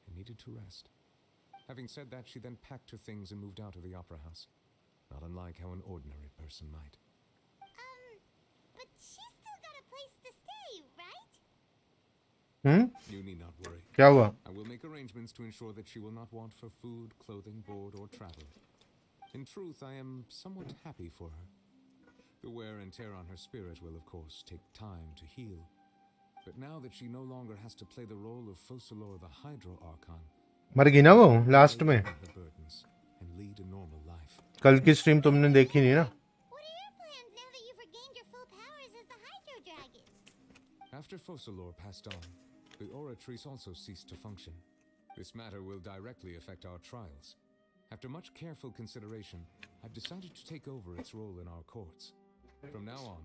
Speaker 3: and needed to rest. Having said that, she then packed her things and moved out of the Opera House, not unlike how an ordinary person might.
Speaker 6: But she's still got a place to stay, right?
Speaker 3: You need not worry.
Speaker 1: क्या हुआ?
Speaker 3: I will make arrangements to ensure that she will not want for food, clothing, board, or travel. In truth, I am somewhat happy for her. The wear and tear on her spirit will, of course, take time to heal. But now that she no longer has to play the role of Focalor the Hydro Archon,
Speaker 1: मर गई ना वो last में.
Speaker 3: her burdens and lead a normal life.
Speaker 1: कल की stream तुमने देखी नहीं ना?
Speaker 6: What are your plans now that you've regained your full powers as the Hydro Dragon?
Speaker 3: After Focalor passed on, the Oratrice also ceased to function. This matter will directly affect our trials. After much careful consideration, I've decided to take over its role in our courts. From now on,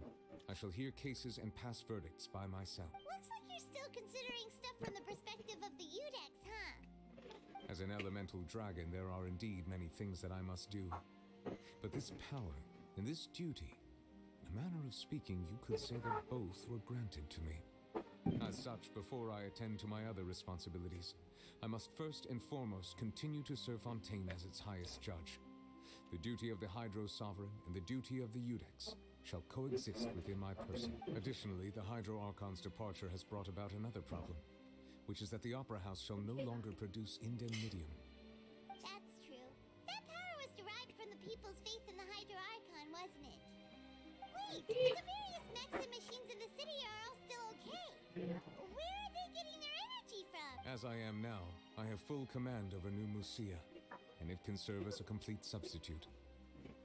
Speaker 3: I shall hear cases and pass verdicts by myself.
Speaker 6: Looks like you're still considering stuff from the perspective of the Udex, huh?
Speaker 3: As an elemental dragon, there are indeed many things that I must do. But this power and this duty, in a manner of speaking, you could say that both were granted to me. As such, before I attend to my other responsibilities, I must first and foremost continue to serve Fontaine as its highest judge. The duty of the Hydro Sovereign and the duty of the Udex shall coexist within my person. Additionally, the Hydro Archon's departure has brought about another problem, which is that the Opera House shall no longer produce indemnitium.
Speaker 6: That's true. That power was derived from the people's faith in the Hydro Archon, wasn't it? Wait, but the various mechs and machines in the city are all still okay. Where are they getting their energy from?
Speaker 3: As I am now, I have full command over New Musia, and it can serve as a complete substitute.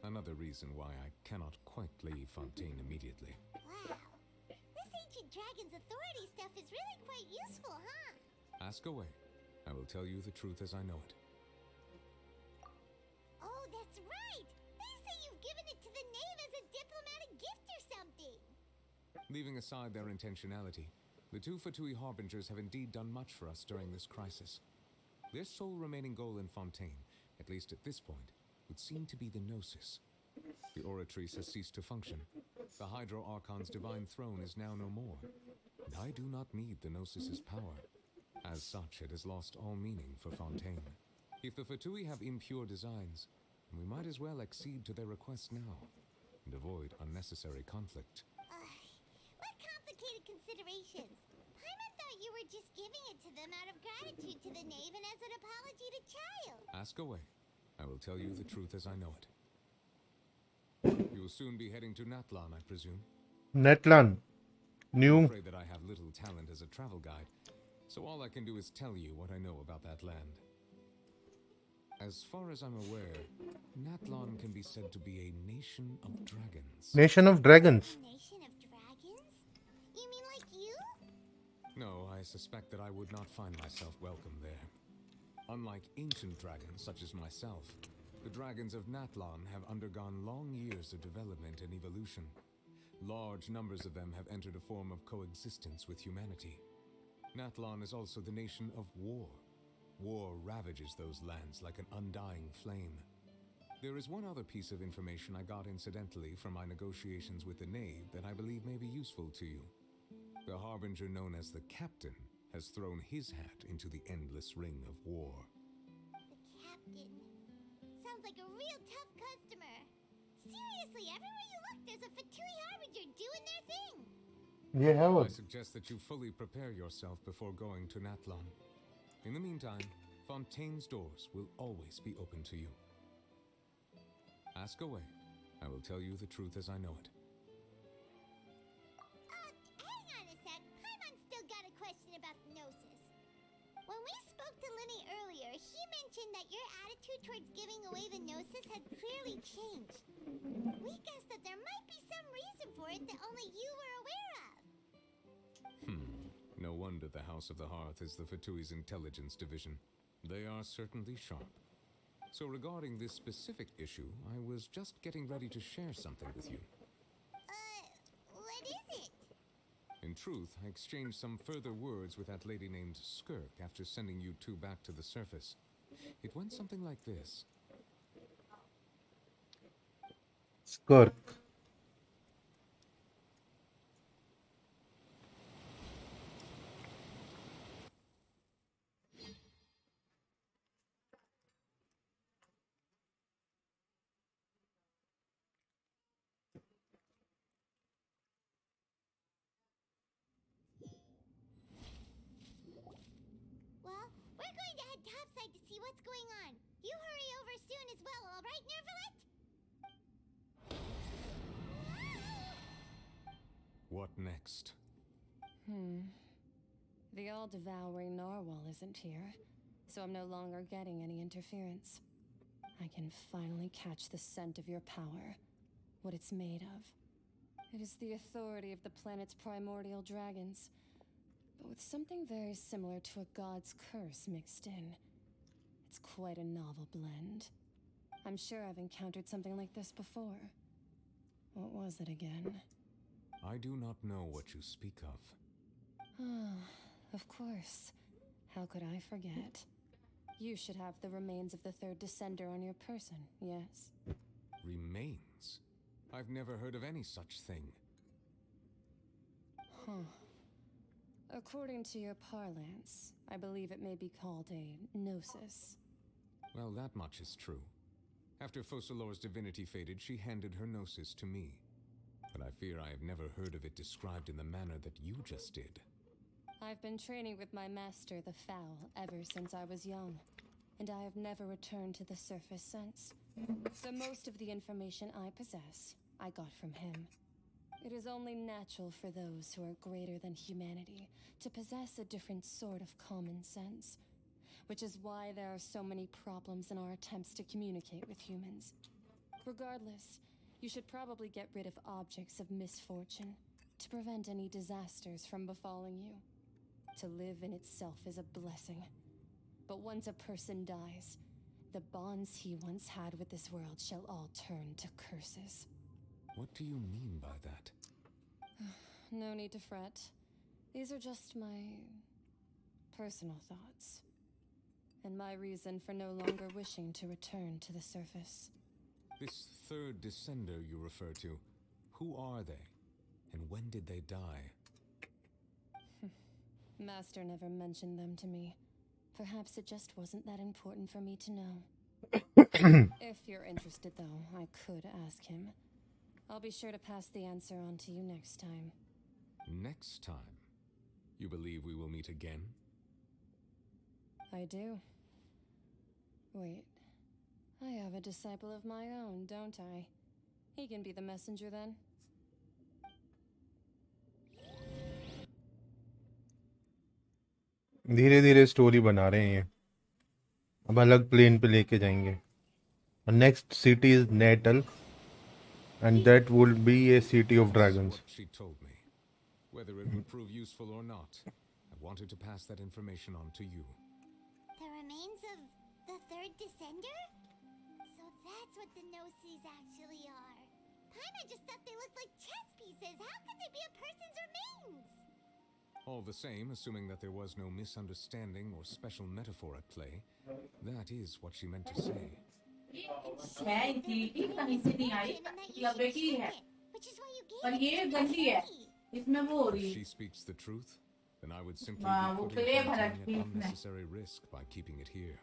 Speaker 3: Another reason why I cannot quite leave Fontaine immediately.
Speaker 6: Wow. This ancient dragon's authority stuff is really quite useful, huh?
Speaker 3: Ask away. I will tell you the truth as I know it.
Speaker 6: Oh, that's right! They say you've given it to the knave as a diplomatic gift or something!
Speaker 3: Leaving aside their intentionality, the two Fatui Harbingers have indeed done much for us during this crisis. Their sole remaining goal in Fontaine, at least at this point, would seem to be the Gnosis. The Oratrice has ceased to function. The Hydro Archon's divine throne is now no more, and I do not need the Gnosis's power. As such, it has lost all meaning for Fontaine. If the Fatui have impure designs, then we might as well accede to their request now, and avoid unnecessary conflict.
Speaker 6: What complicated considerations! Paimon thought you were just giving it to them out of gratitude to the knave and as an apology to Child.
Speaker 3: Ask away. I will tell you the truth as I know it. You will soon be heading to Natlan, I presume.
Speaker 1: Netlan.
Speaker 3: I'm
Speaker 1: New.
Speaker 3: afraid that I have little talent as a travel guide, so all I can do is tell you what I know about that land. As far as I'm aware, Natlan can be said to be a nation of dragons.
Speaker 1: Nation of Dragons.
Speaker 6: Nation of dragons? You mean like you?
Speaker 3: No, I suspect that I would not find myself welcome there. Unlike ancient dragons such as myself, the dragons of Natlan have undergone long years of development and evolution. Large numbers of them have entered a form of coexistence with humanity. Natlan is also the nation of war. War ravages those lands like an undying flame. There is one other piece of information I got incidentally from my negotiations with the knave that I believe may be useful to you. The harbinger known as the Captain has thrown his hat into the endless ring of war.
Speaker 6: The captain. Sounds like a real tough customer. Seriously, everywhere you look, there's a Fatui Harbinger doing their thing.
Speaker 1: Yeah,
Speaker 3: I suggest that you fully prepare yourself before going to Natlan. In the meantime, Fontaine's doors will always be open to you. Ask away. I will tell you the truth as I know it.
Speaker 6: Hang on a sec. Paimon's still got a question about the Gnosis. When we spoke to Linny earlier, he mentioned that your attitude towards giving away the Gnosis had clearly changed. We guessed that there might be some reason for it that only you were aware of.
Speaker 3: No wonder the House of the Hearth is the Fatui's intelligence division. They are certainly sharp. So regarding this specific issue, I was just getting ready to share something with you.
Speaker 6: What is it?
Speaker 3: In truth, I exchanged some further words with that lady named Skirk after sending you two back to the surface. It went something like this.
Speaker 1: Skirk.
Speaker 6: outside to see what's going on. You hurry over soon as well, all right, neuvillette?
Speaker 3: What next?
Speaker 2: The all-devouring narwhal isn't here, so I'm no longer getting any interference. I can finally catch the scent of your power, what it's made of. It is the authority of the planet's primordial dragons, but with something very similar to a god's curse mixed in. It's quite a novel blend. I'm sure I've encountered something like this before. What was it again?
Speaker 3: I do not know what you speak of.
Speaker 2: Of course. How could I forget? You should have the remains of the third descender on your person, yes?
Speaker 3: Remains? I've never heard of any such thing.
Speaker 2: According to your parlance, I believe it may be called a gnosis.
Speaker 3: Well, that much is true. After Focalor's divinity faded, she handed her gnosis to me. But I fear I have never heard of it described in the manner that you just did.
Speaker 2: I've been training with my master, the Fowl, ever since I was young, and I have never returned to the surface since. So most of the information I possess, I got from him. It is only natural for those who are greater than humanity to possess a different sort of common sense, which is why there are so many problems in our attempts to communicate with humans. Regardless, you should probably get rid of objects of misfortune to prevent any disasters from befalling you. To live in itself is a blessing. But once a person dies, the bonds he once had with this world shall all turn to curses.
Speaker 3: What do you mean by that?
Speaker 2: No need to fret. These are just my personal thoughts, and my reason for no longer wishing to return to the surface.
Speaker 3: This third descender you refer to, who are they? And when did they die?
Speaker 2: Master never mentioned them to me. Perhaps it just wasn't that important for me to know. If you're interested, though, I could ask him. I'll be sure to pass the answer on to you next time.
Speaker 3: Next time? You believe we will meet again?
Speaker 2: I do. Wait. I have a disciple of my own, don't I? He can be the messenger then.
Speaker 1: धीरे धीरे story बना रहे हैं ये. अब अलग plane पे लेके जाएंगे. Next city is Natlan and that will be a city of dragons.
Speaker 3: That's what she told me. Whether it would prove useful or not, I wanted to pass that information on to you.
Speaker 6: The remains of the third descender? So that's what the gnosis actually are. Paimon just thought they looked like chess pieces. How could they be a person's remains?
Speaker 3: All the same, assuming that there was no misunderstanding or special metaphor at play, that is what she meant to say.
Speaker 4: है इनकी कहीं से नहीं आई मतलब बेटी है पर ये गंदी है इसमें वो हो रही है
Speaker 3: If she speaks the truth, then I would simply be putting Fontaine at unnecessary risk by keeping it here.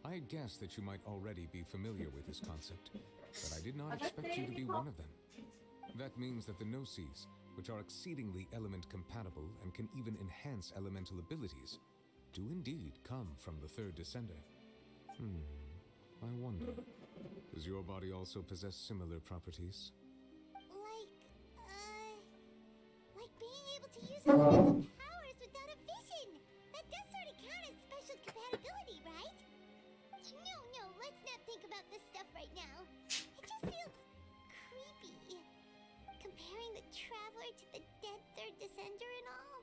Speaker 3: I guessed that you might already be familiar with this concept, but I did not expect you to be one of them. That means that the Gnosis, which are exceedingly element compatible and can even enhance elemental abilities, do indeed come from the third descender. I wonder, does your body also possess similar properties?
Speaker 6: Like being able to use elemental powers without a vision. That does sort of count as special compatibility, right? No, let's not think about this stuff right now. It just feels creepy. Comparing the Traveler to the dead third descender and all.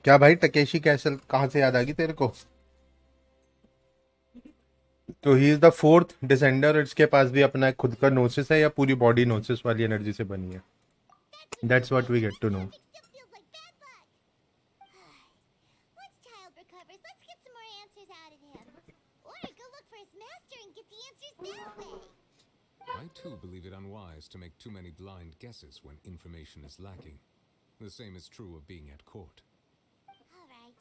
Speaker 1: क्या भाई टकेशी castle कहाँ से याद आ गई तेरे को? तो he is the fourth descender. इसके पास भी अपना खुद का नोसिस है या पूरी बॉडी नोसिस वाली एनर्जी से बनी है? That's what we get to know.
Speaker 6: Still feels like bad luck. Once child recovers, let's get some more answers out of him. Or go look for his master and get the answers that way.
Speaker 3: I too believe it unwise to make too many blind guesses when information is lacking. The same is true of being at court.
Speaker 6: All right.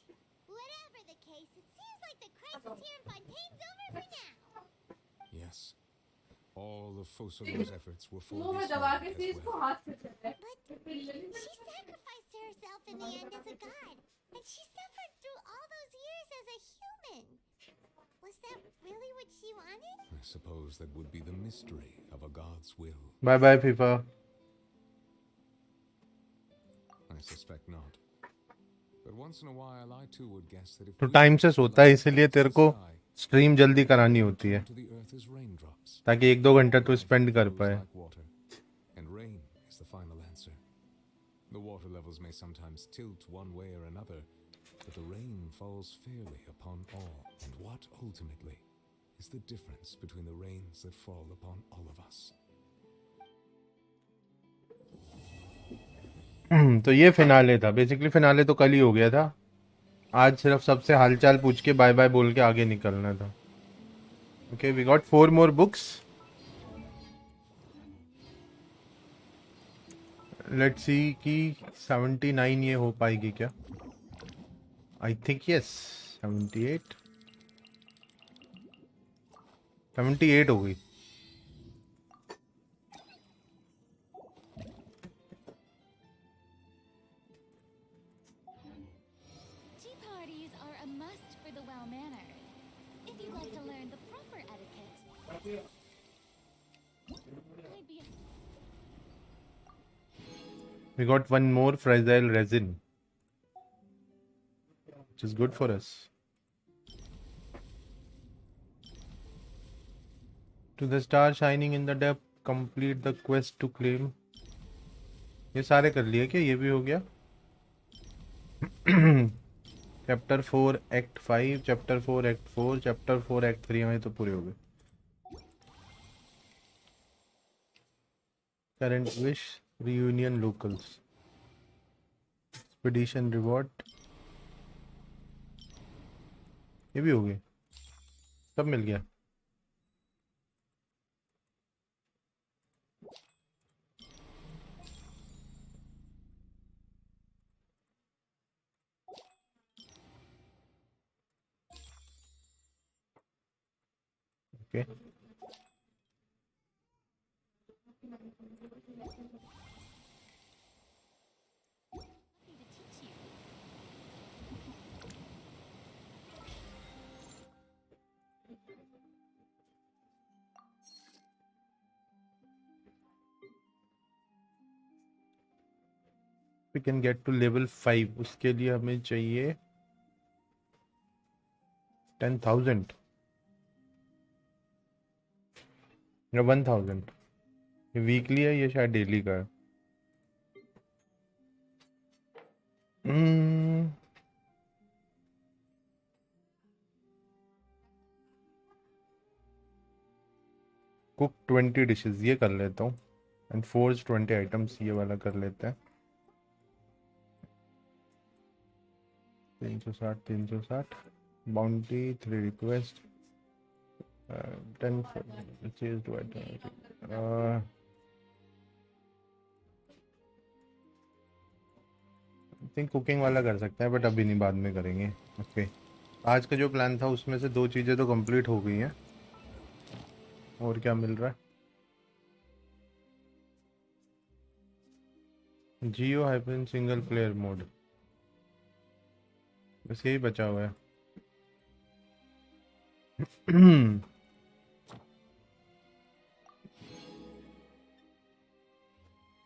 Speaker 6: Whatever the case, it seems like the crisis here in Fontaine's over for now.
Speaker 3: Yes. All of Fosolo's efforts were for
Speaker 4: मुंह में
Speaker 3: this
Speaker 4: दबा
Speaker 3: moment
Speaker 4: के
Speaker 3: as
Speaker 4: चीज को
Speaker 3: well.
Speaker 4: हाथ से चले
Speaker 6: She sacrificed herself in the end as a god, and she suffered through all those years as a human. Was that really what she wanted?
Speaker 3: I suppose that would be the mystery of a god's will.
Speaker 1: Bye bye FIFA.
Speaker 3: I suspect not. But once in a while, I too would guess that if
Speaker 1: तो
Speaker 3: we
Speaker 1: time से
Speaker 3: were
Speaker 1: सोता है,
Speaker 3: like
Speaker 1: इसीलिए
Speaker 3: clouds
Speaker 1: तेरे
Speaker 3: in
Speaker 1: को
Speaker 3: the sky,
Speaker 1: stream जल्दी करानी होती है
Speaker 3: to the earth as raindrops.
Speaker 1: ताकि 1-2 घंटा तो
Speaker 3: Life
Speaker 1: स्पेंड कर
Speaker 3: flows
Speaker 1: पाए।
Speaker 3: like water, and rain is the final answer. The water levels may sometimes tilt one way or another, but the rain falls fairly upon all. And what ultimately is the difference between the rains that fall upon all of us?
Speaker 1: तो ये finale था, basically finale तो कल ही हो गया था। आज सिर्फ सबसे हालचाल पूछ के बाय बाय बोल के आगे निकलना था। Okay, we got 4 more books. Let's see कि 79 ये हो पाएगी क्या। आई थिंक यस, 78 हो गई।
Speaker 2: Tea parties are a must for the well-mannered. If you'd like to learn the proper etiquette, I'd be
Speaker 1: We got one more fragile resin, which is good for us. To the star shining in the depth, complete the quest to claim. ये सारे कर लिए क्या? ये भी हो गया। Chapter 4 act 5, chapter 4 act 4, chapter 4 act 3 में तो पूरे हो गए। Current wish, reunion locals, expedition reward, ये भी हो गए। सब मिल गया। Okay,
Speaker 2: happy to teach you.
Speaker 1: we can get to level 5। उसके लिए हमें चाहिए 10,000 या 1,000। ये वीकली है, ये शायद डेली का है। कुक 20 डिशेस ये कर लेता हूँ, एंड फोर्स 20 आइटम्स ये वाला कर लेते हैं। 360 बाउंटी, 3 रिक्वेस्ट, 10 चीज to item. I think cooking वाला कर सकते हैं, बट अभी नहीं, बाद में करेंगे। ओके, आज का जो प्लान था उसमें से 2 चीज़ें तो कंप्लीट हो गई हैं। और क्या मिल रहा है? जियो हाइपर सिंगल प्लेयर मोड, बस यही बचा हुआ है।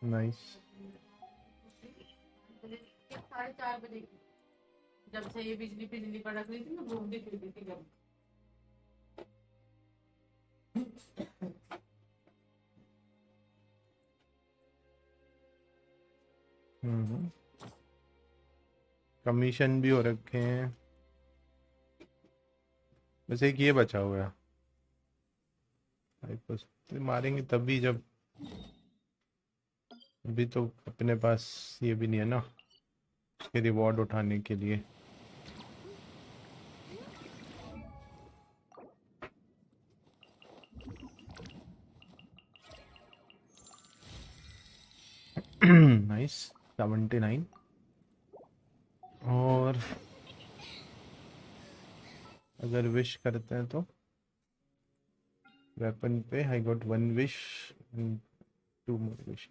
Speaker 1: नाइस।
Speaker 4: 4:30 बजे जब से ये बिजली बिजली कड़क रही थी ना, घूमती फिरती थी घर।
Speaker 1: कमीशन भी हो रखे हैं, बस एक ये बचा हुआ है। बस मारेंगे तभी जब, अभी तो अपने पास ये भी नहीं है ना उसके रिवॉर्ड उठाने के लिए। नाइस 79। और अगर विश करते हैं तो वेपन पे I got 1 wish, 2 more wish.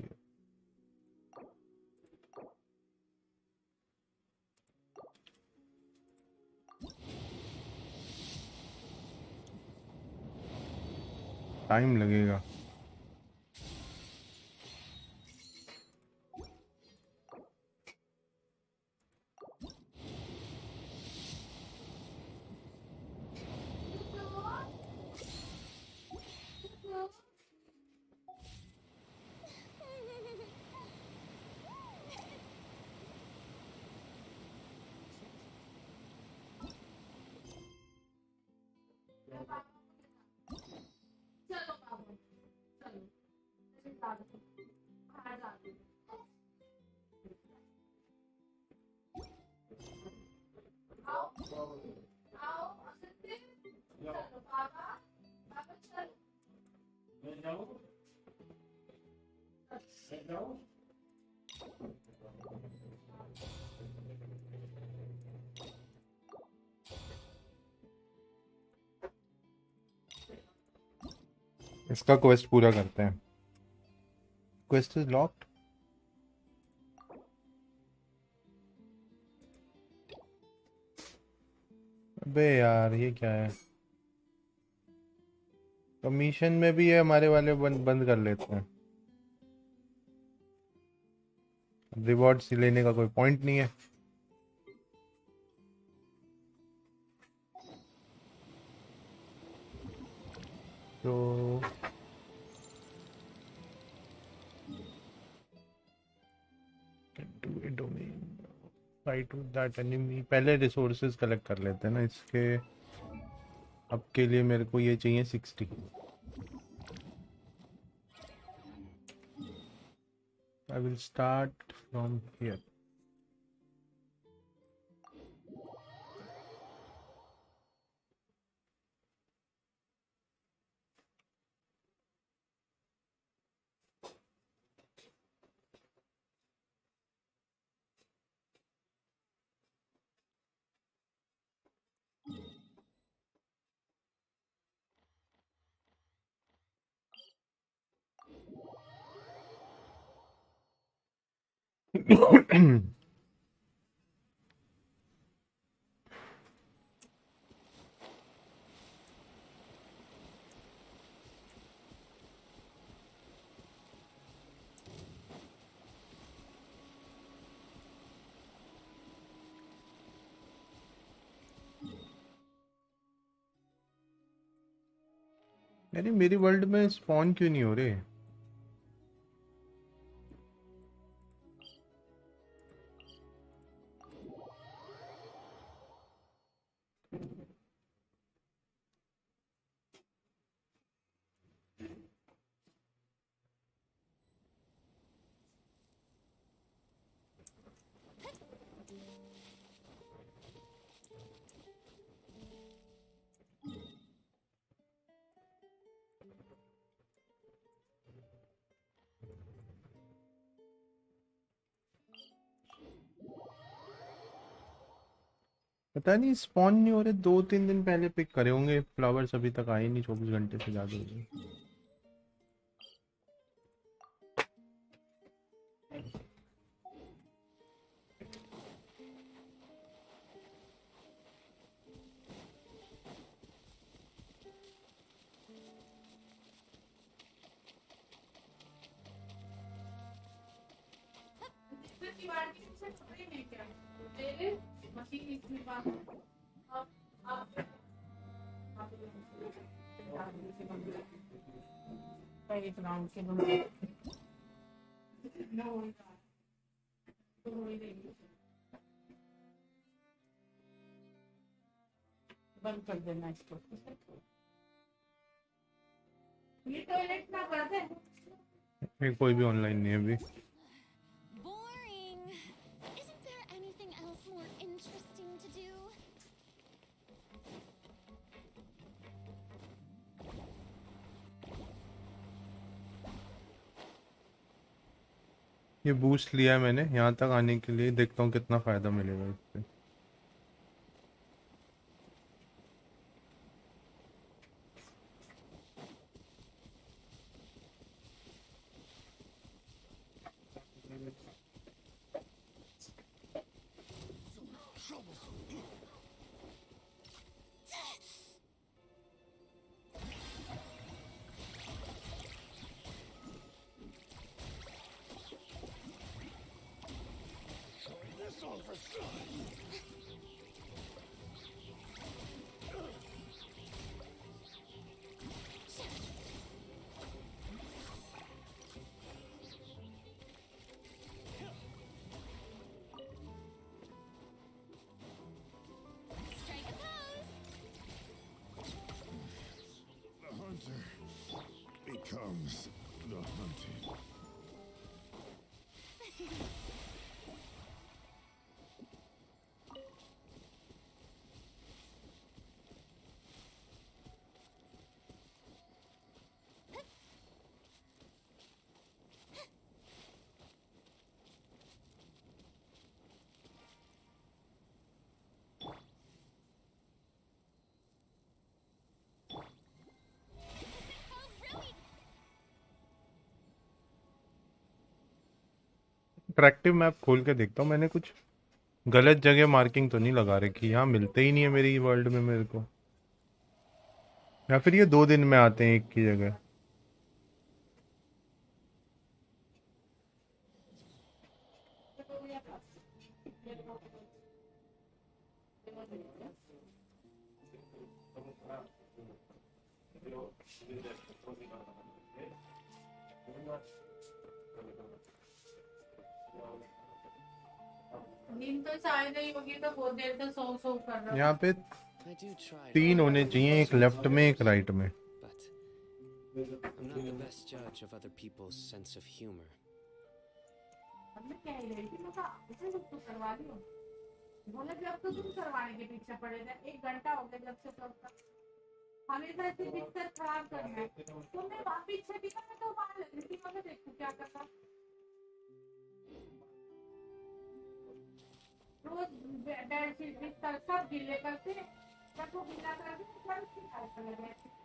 Speaker 1: Time लगेगा। इसका क्वेस्ट पूरा करते हैं। Quest is locked. अबे यार ये क्या है? कमीशन में भी ये हमारे वाले बंद कर लेते हैं। रिवॉर्ड्स लेने का कोई पॉइंट नहीं है। तो फाइट विद दैट एनिमी। पहले रिसोर्सेज कलेक्ट कर लेते हैं ना इसके। अब के लिए मेरे को ये चाहिए 60। I will start from here. अरे मेरी वर्ल्ड में स्पॉन क्यों नहीं हो रहे? पता नहीं स्पॉन नहीं हो रहे। 2-3 दिन पहले पिक करे होंगे। फ्लावर्स अभी तक आए नहीं। 24 घंटे से ज़्यादा हो गए।
Speaker 4: एक राउंड के बाद बंद कर देना इसको। ये टॉयलेट ना कर दे।
Speaker 1: कोई भी ऑनलाइन नहीं है अभी।
Speaker 2: Boring. Isn't there anything else more interesting to do?
Speaker 1: ये बूस्ट लिया है मैंने यहाँ तक आने के लिए, देखता हूँ कितना फ़ायदा मिलेगा इससे।
Speaker 2: Strike a pose.
Speaker 9: The hunter becomes the hunted.
Speaker 1: Interactive map खोल के देखता हूँ, मैंने कुछ गलत जगह मार्किंग तो नहीं लगा रखी, यहाँ मिलते ही नहीं है मेरी वर्ल्ड में मेरे को, या फिर ये 2 दिन में आते हैं एक की जगह।
Speaker 4: नींद तो शायद नहीं होगी तो बहुत देर तक सो कर रहा
Speaker 1: यहाँ पे
Speaker 8: I do try to
Speaker 1: 3 होने चाहिए, एक लेफ्ट में एक राइट में।
Speaker 8: but I'm not the best judge of other people's sense of humor.
Speaker 4: अब मैं कह रही थी मैं इसे सब तो करवा लियो बोले जब तो तुम करवाने के पीछे पड़े थे 1 घंटा हो गया जब से तब तक हमेशा ऐसे बिस्तर खराब करना है तो मैं वहाँ पीछे भी मैं तो वहाँ लग रही थी मैं देखूं क्या करता रोज बेडशीट बिस्तर सब गीले करते जब वो गीला कर दे तो उसकी हालत लग जाती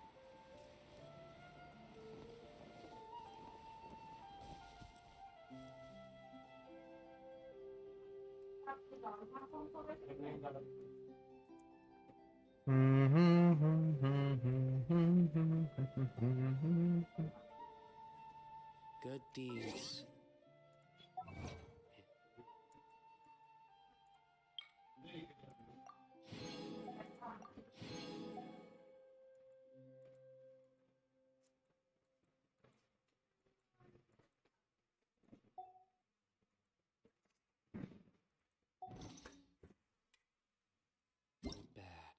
Speaker 8: Good deeds. Bad.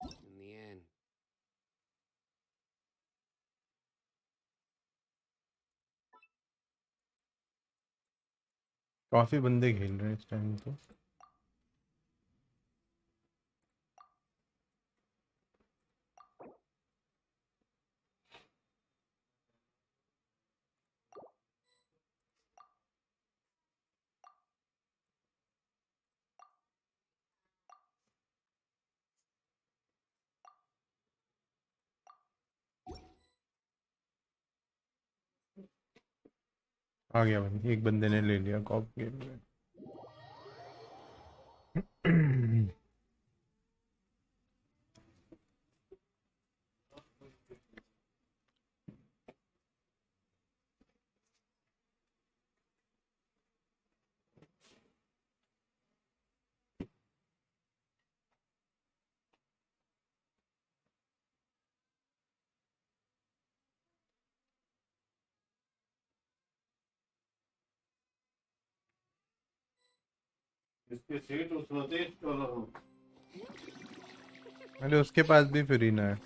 Speaker 8: In the end,
Speaker 1: काफी बंदे खेल रहे हैं इस टाइम तो। आ गया भाई, एक बंदे ने ले लिया कॉप गेम में। इसके सीट उस होते चलो अरे उसके पास भी फिरीना है।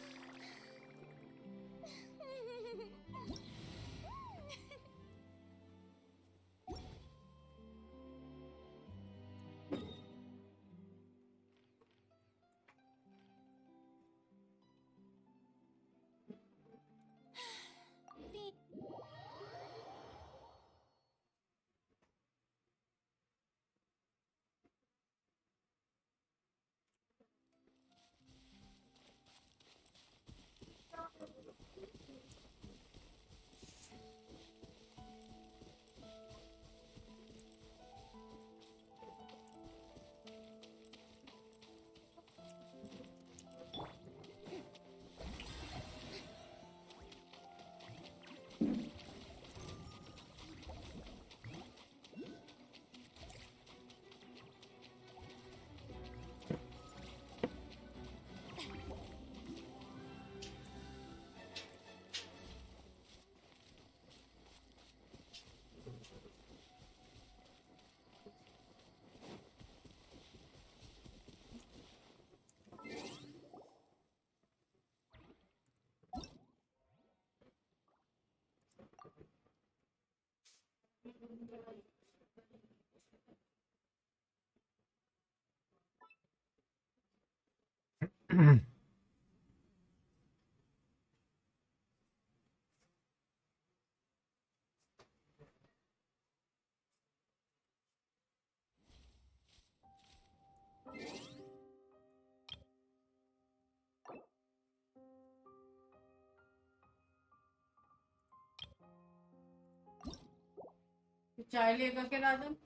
Speaker 4: चाय लेकर के राजन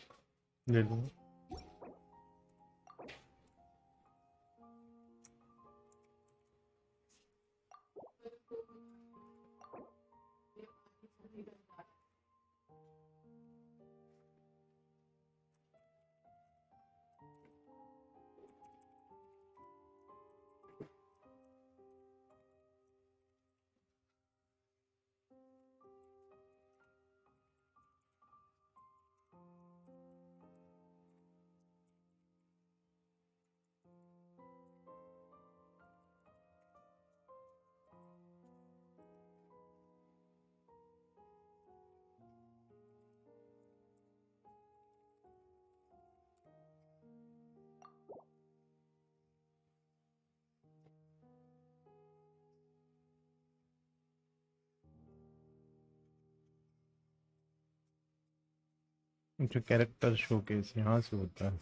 Speaker 1: ले लूंगा। जो कैरेक्टर शोकेस यहाँ से होता है।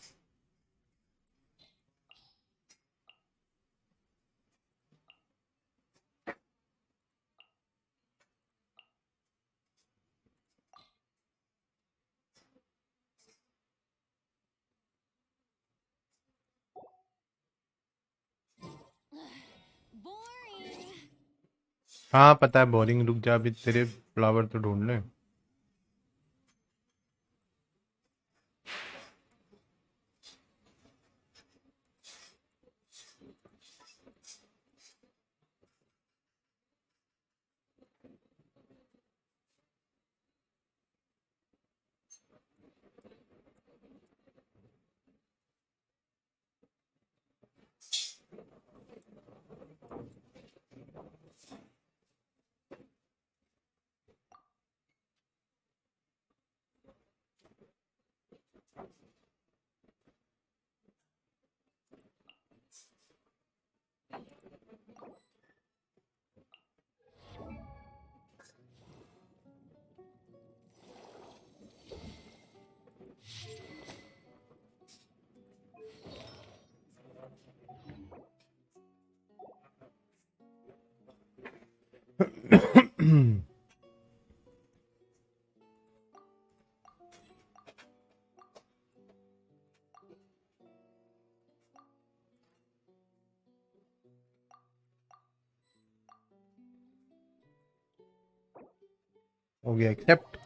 Speaker 2: Boring.
Speaker 1: हाँ पता है बोरिंग, रुक जा अभी तेरे फ्लावर तो ढूंढ ले। हो गया एक्सेप्ट।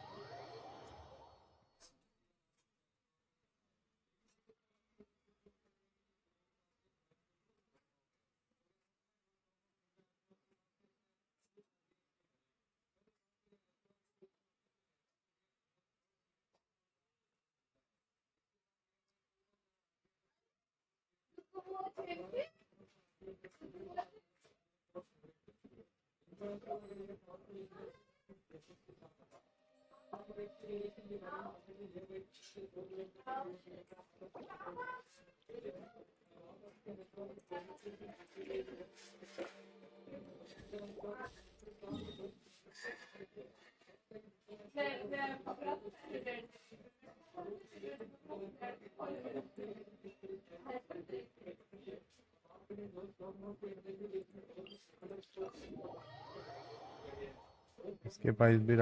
Speaker 1: इसके प्राइस भी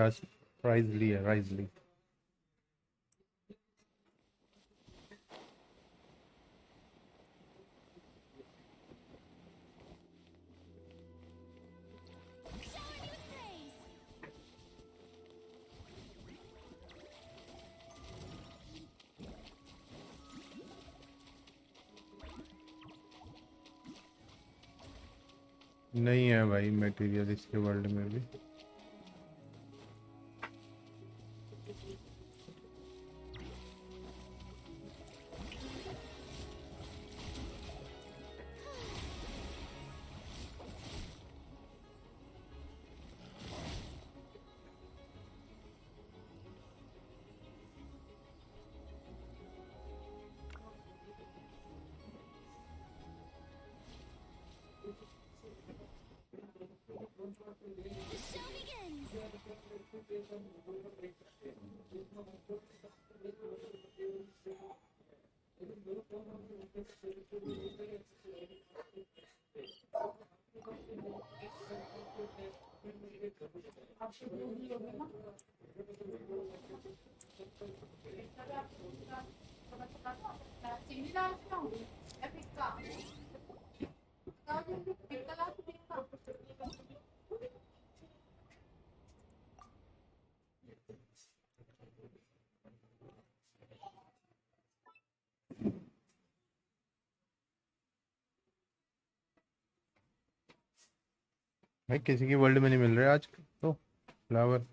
Speaker 1: प्राइजली है, राइजली।
Speaker 2: Shower me with praise.
Speaker 1: नहीं है भाई मटेरियल इसके वर्ल्ड में भी।
Speaker 2: The show begins.
Speaker 1: भाई किसी की वर्ल्ड में नहीं मिल रहे आज तो फ्लावर।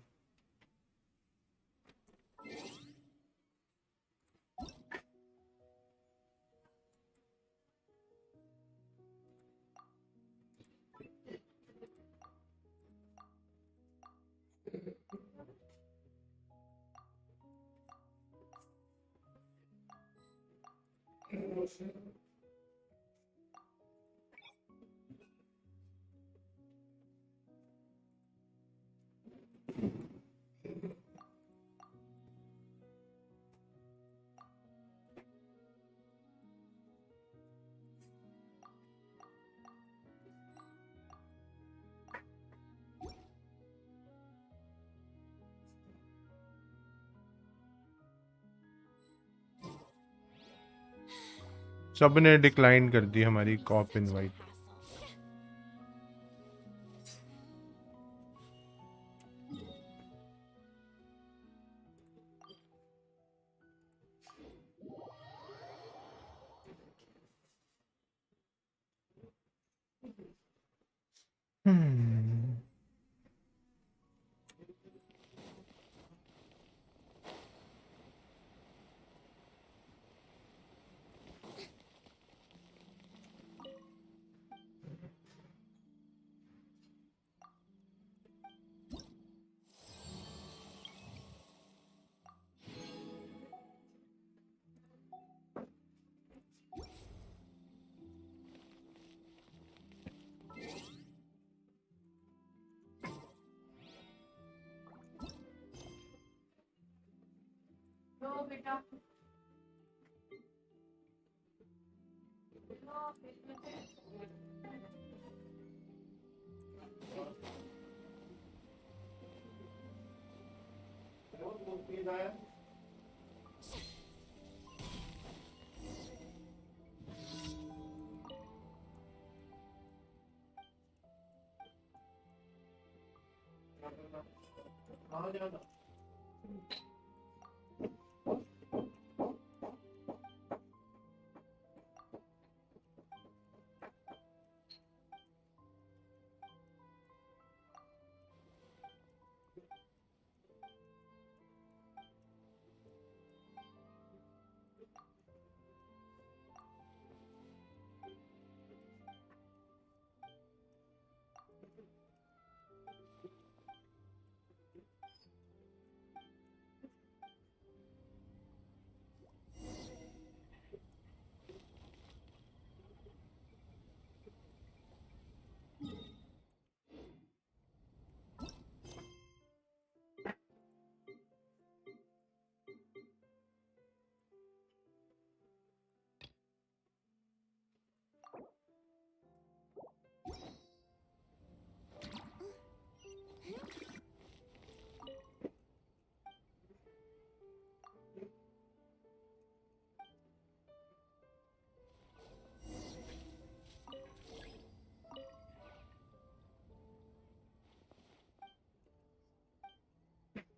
Speaker 1: सबने डिक्लाइन कर दी हमारी कॉप इनवाइट।
Speaker 4: बेटा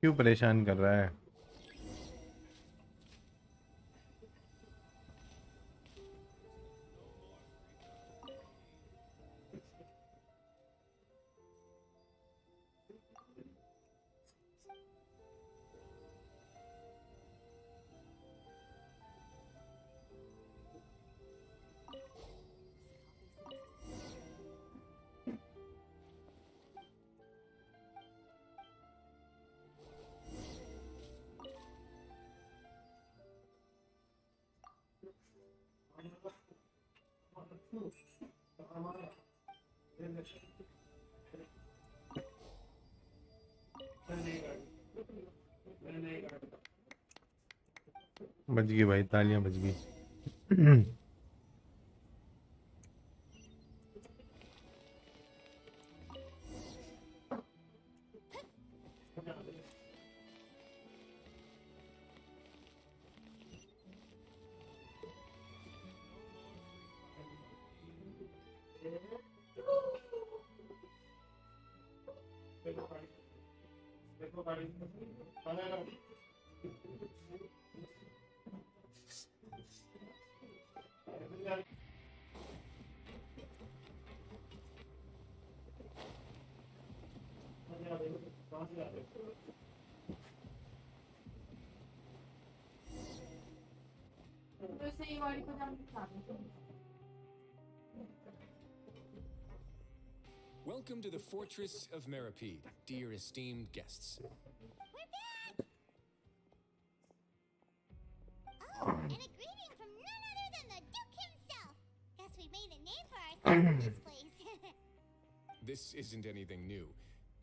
Speaker 1: क्यों परेशान कर रहा है? बज गई भाई, तालियां बज गई।
Speaker 4: तो इससे ये वाली को जाम खा दो।
Speaker 3: Welcome to the Fortress of Meripede, dear esteemed guests.
Speaker 6: We're back! Oh, and a greeting from none other than the Duke himself! Guess we made a name for ourselves in this place.
Speaker 3: This isn't anything new.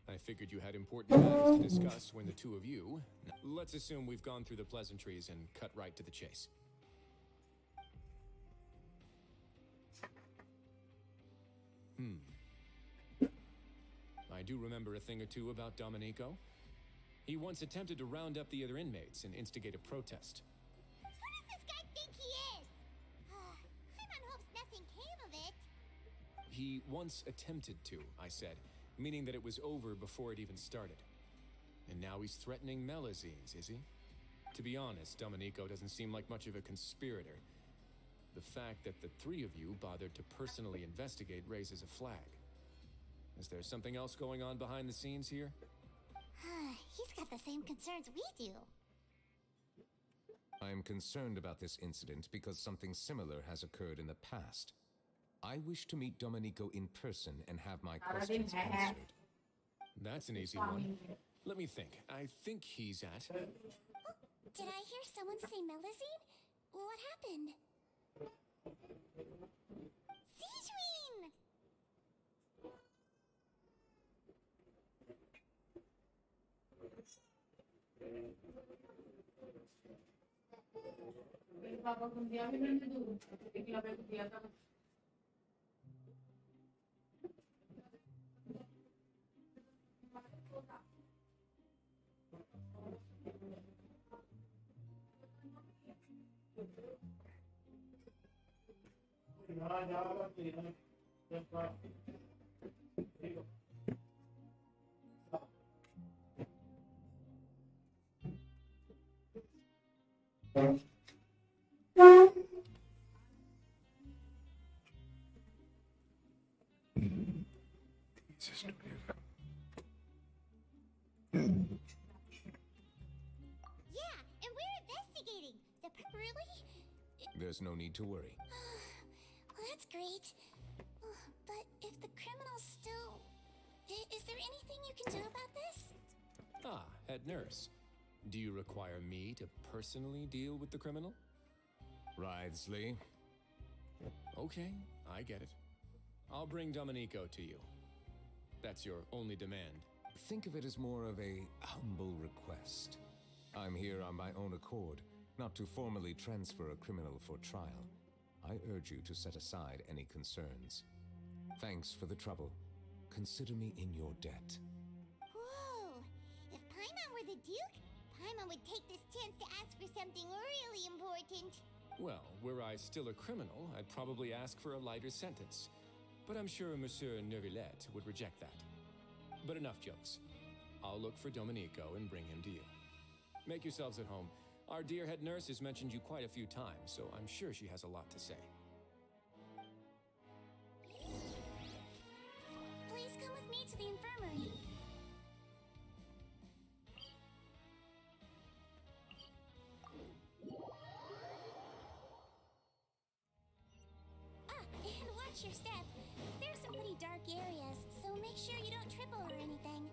Speaker 3: I figured you had important matters to discuss when the two of you... Let's assume we've gone through the pleasantries and cut right to the chase. I do remember a thing or two about Domenico. He once attempted to round up the other inmates and instigate a protest.
Speaker 6: Who does this guy think he is? Paimon hopes nothing came of it.
Speaker 3: He once attempted to, I said, meaning that it was over before it even started. And now he's threatening Melazines, is he? To be honest, Domenico doesn't seem like much of a conspirator. The fact that the three of you bothered to personally investigate raises a flag. Is there something else going on behind the scenes here?
Speaker 6: He's got the same concerns we do.
Speaker 10: I am concerned about this incident because something similar has occurred in the past. I wish to meet Domenico in person and have my questions answered.
Speaker 3: That's an easy one. Let me think. I think he's at...
Speaker 6: Oh, did I hear someone say Melazine? What happened? Sijuin!
Speaker 4: मेरे पापा को दिया भी मैंने दूर एक लबे को दिया था
Speaker 6: Yeah, and we're investigating. Really?
Speaker 10: There's no need to worry.
Speaker 6: Well, that's great. But if the criminal's still... Is there anything you can do about this?
Speaker 3: Ah, head nurse. Do you require me to personally deal with the criminal?
Speaker 10: Writhsley.
Speaker 3: Okay, I get it. I'll bring Domenico to you. That's your only demand.
Speaker 10: Think of it as more of a humble request. I'm here on my own accord, not to formally transfer a criminal for trial. I urge you to set aside any concerns. Thanks for the trouble. Consider me in your debt.
Speaker 6: Whoa! If Paimon were the Duke, Paimon would take this chance to ask for something really important.
Speaker 3: Well, were I still a criminal, I'd probably ask for a lighter sentence. But I'm sure Monsieur Neuvillette would reject that. But enough jokes. I'll look for Domenico and bring him to you. Make yourselves at home. Our dear head nurse has mentioned you quite a few times, so I'm sure she has a lot to say.
Speaker 6: Please come with me to the infirmary. And watch your step. There's some pretty dark areas, so make sure you don't trip over anything.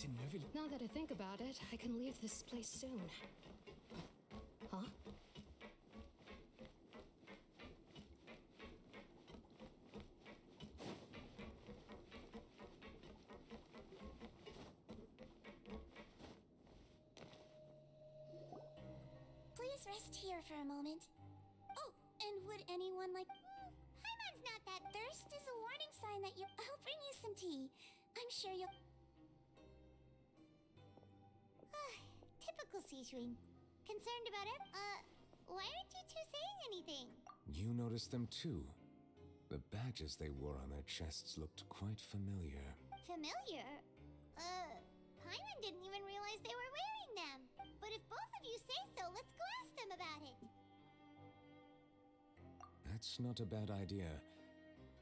Speaker 3: To neuvillette.
Speaker 11: Now that I think about it, I can leave this place soon. Huh?
Speaker 6: Please rest here for a moment. Oh, and would anyone like... Hyman's not that. Thirst is a warning sign that you... I'll bring you some tea. I'm sure you'll... Typical Seishuing. Concerned about it? Why aren't you two saying anything?
Speaker 10: You noticed them too. The badges they wore on their chests looked quite familiar.
Speaker 6: Familiar? Hyman didn't even realize they were wearing them. But if both of you say so, let's go ask them about it.
Speaker 10: That's not a bad idea.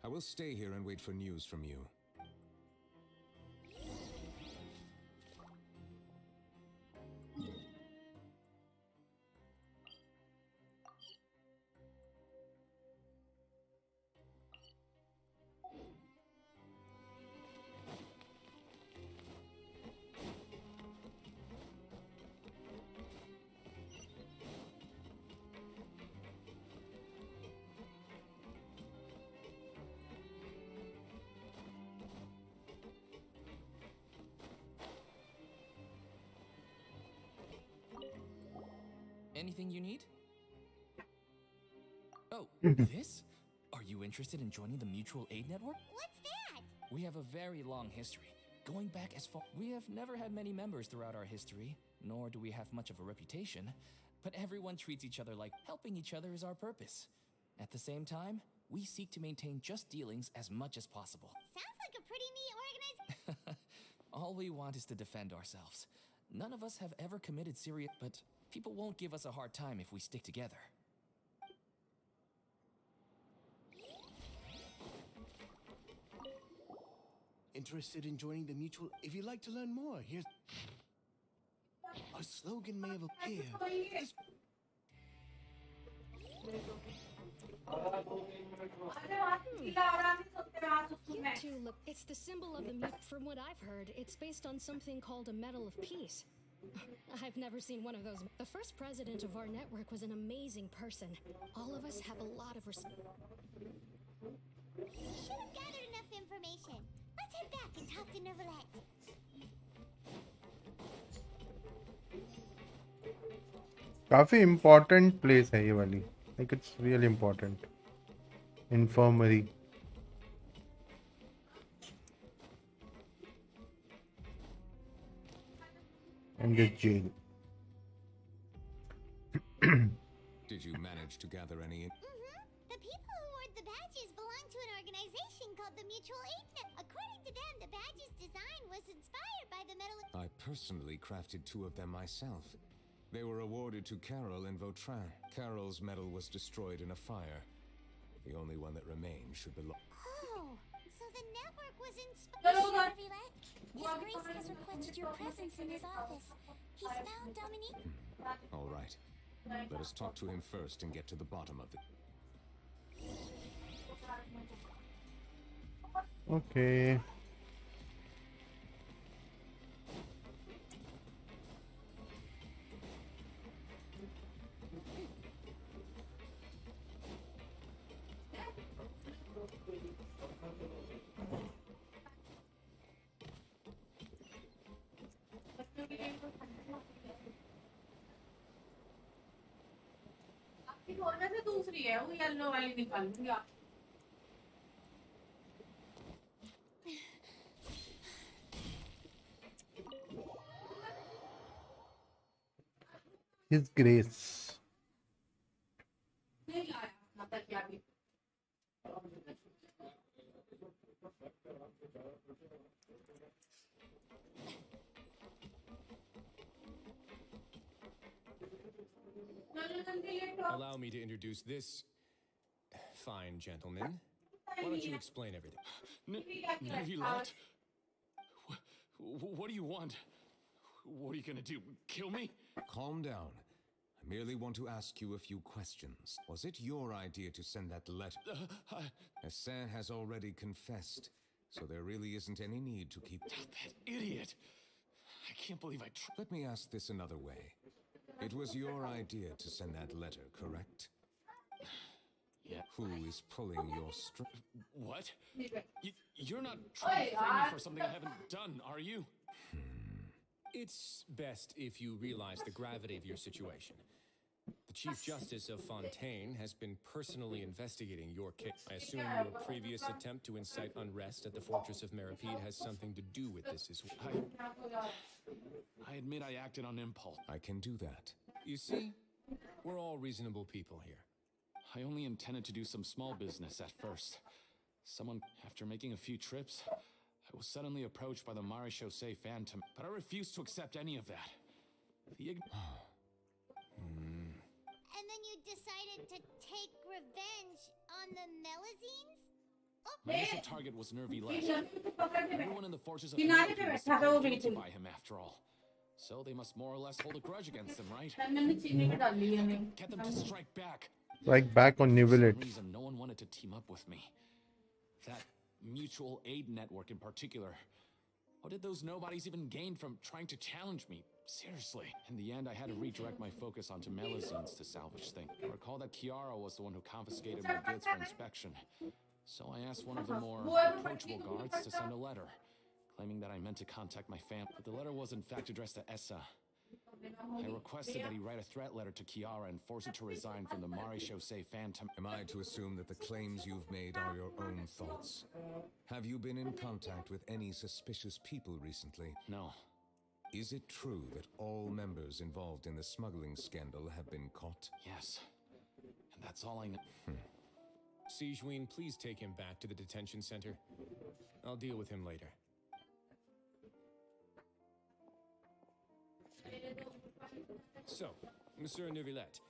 Speaker 10: I will stay here and wait for news from you.
Speaker 12: Anything you need? Oh, this? Are you interested in joining the Mutual Aid Network?
Speaker 6: What's that?
Speaker 12: We have a very long history, going back as far... We have never had many members throughout our history, nor do we have much of a reputation, but everyone treats each other like helping each other is our purpose. At the same time, we seek to maintain just dealings as much as possible.
Speaker 6: Sounds like a pretty neat organization.
Speaker 12: All we want is to defend ourselves. None of us have ever committed serious... But people won't give us a hard time if we stick together.
Speaker 13: Interested in joining the Mutual? If you'd like to learn more, here's... A slogan may have appeared. This...
Speaker 11: You two look... It's the symbol of the... From what I've heard, it's based on something called a Medal of Peace. I've never seen one of those. The first president of our network was an amazing person. All of us have a lot of respect.
Speaker 6: You should have gathered enough information. Let's head back and talk to Neuvillette.
Speaker 1: काफी important place है ये वाली, like it's really important. Infirmary. And the jail.
Speaker 10: Did you manage to gather any...
Speaker 6: The people who wore the badges belong to an organization called the Mutual Aid Net. According to them, the badge's design was inspired by the Medal of...
Speaker 10: I personally crafted 2 of them myself. They were awarded to Carol in Vautrin. Carol's medal was destroyed in a fire. The only one that remained should belong...
Speaker 6: Oh, so the network was inspired. His Grace has requested your presence in his office. He's found Dominique.
Speaker 10: All right. Let us talk to him first and get to the bottom of it.
Speaker 1: Okay.
Speaker 4: से दूसरी है वो yellow वाली निकाल दूंगी.
Speaker 1: His Grace.
Speaker 4: नहीं लाया मतलब क्या भी
Speaker 3: Allow me to introduce this fine gentleman. Why don't you explain everything?
Speaker 5: Neuvillette? What do you want? What are you gonna do? Kill me?
Speaker 10: Calm down. I merely want to ask you a few questions. Was it your idea to send that letter? Ascent has already confessed, so there really isn't any need to keep...
Speaker 5: That idiot! I can't believe I tried.
Speaker 10: Let me ask this another way. It was your idea to send that letter, correct?
Speaker 5: Yeah.
Speaker 10: Who is pulling your string?
Speaker 5: What? You're not trying to frame me for something I haven't done, are you?
Speaker 3: It's best if you realize the gravity of your situation. The Chief Justice of Fontaine has been personally investigating your case. I assume your previous attempt to incite unrest at the Fortress of Meripede has something to do with this as well.
Speaker 5: I admit I acted on impulse.
Speaker 10: I can do that.
Speaker 3: You see, we're all reasonable people here.
Speaker 5: I only intended to do some small business at first. After making a few trips, I was suddenly approached by the Marechaussee Phantom, but I refused to accept any of that.
Speaker 6: And then you decided to take revenge on the Melazines?
Speaker 5: My initial target was Neuvillette. Everyone in the forces of
Speaker 4: किनारे पे
Speaker 5: was
Speaker 4: बैठा था वो
Speaker 5: guilty
Speaker 4: बिल्कुल
Speaker 5: by him after all. So they must more or less hold a grudge against him, right?
Speaker 4: मैंने चीनी में डाल ली है
Speaker 5: Get them to strike back.
Speaker 1: Like back on
Speaker 5: For some
Speaker 1: neuvillette.
Speaker 5: reason, no one wanted to team up with me. That mutual aid network in particular. What did those nobodies even gain from trying to challenge me? Seriously. In the end, I had to redirect my focus onto Melazines to salvage things. I recall that Kiara was the one who confiscated my goods for inspection. So I asked one of the more approachable guards to send a letter, claiming that I meant to contact my family. But the letter was in fact addressed to Essa. I requested that he write a threat letter to Kiara and force her to resign from the Marechaussee Phantom.
Speaker 10: Am I to assume that the claims you've made are your own thoughts? Have you been in contact with any suspicious people recently?
Speaker 5: No.
Speaker 10: Is it true that all members involved in the smuggling scandal have been caught?
Speaker 5: Yes. And that's all I know.
Speaker 3: Sijween, please take him back to the detention center. I'll deal with him later. So, Monsieur Neuvillette,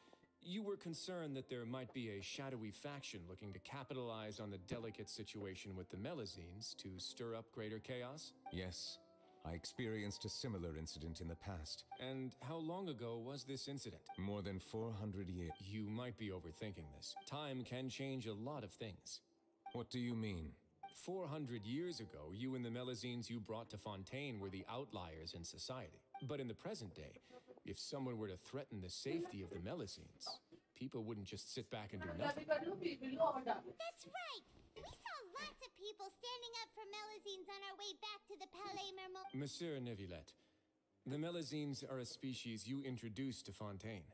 Speaker 3: you were concerned that there might be a shadowy faction looking to capitalize on the delicate situation with the Melazines to stir up greater chaos?
Speaker 10: Yes. I experienced a similar incident in the past.
Speaker 3: And how long ago was this incident?
Speaker 10: More than 400 years.
Speaker 3: You might be overthinking this. Time can change a lot of things.
Speaker 10: What do you mean?
Speaker 3: 400 years ago, you and the Melazines you brought to Fontaine were the outliers in society. But in the present day, if someone were to threaten the safety of the Melazines, people wouldn't just sit back and do nothing.
Speaker 6: That's right! We saw lots of people standing up for Melazines on our way back to the Palais Mermont.
Speaker 3: Monsieur Neuvillette, the Melazines are a species you introduced to Fontaine.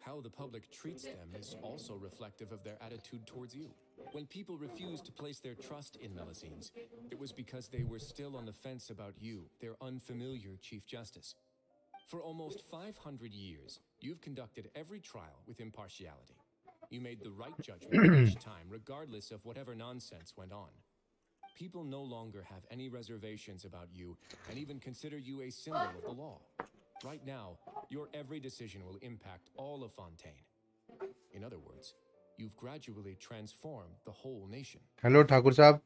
Speaker 3: How the public treats them is also reflective of their attitude towards you. When people refused to place their trust in Melazines, it was because they were still on the fence about you, their unfamiliar Chief Justice. For almost 500 years, you've conducted every trial with impartiality. You made the right judgment each time, regardless of whatever nonsense went on. People no longer have any reservations about you and even consider you a symbol of the law. Right now, your every decision will impact all of Fontaine. In other words, you've gradually transformed the whole nation.
Speaker 1: Hello, Thakur Sahab.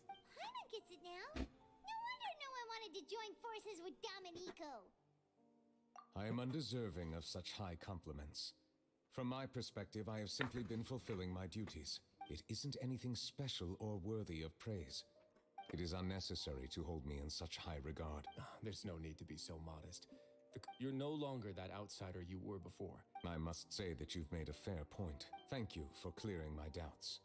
Speaker 6: Hyman gets it now. No wonder no one wanted to join forces with Domenico.
Speaker 10: I am undeserving of such high compliments. From my perspective, I have simply been fulfilling my duties. It isn't anything special or worthy of praise. It is unnecessary to hold me in such high regard.
Speaker 3: There's no need to be so modest. You're no longer that outsider you were before.
Speaker 10: I must say that you've made a fair point. Thank you for clearing my doubts.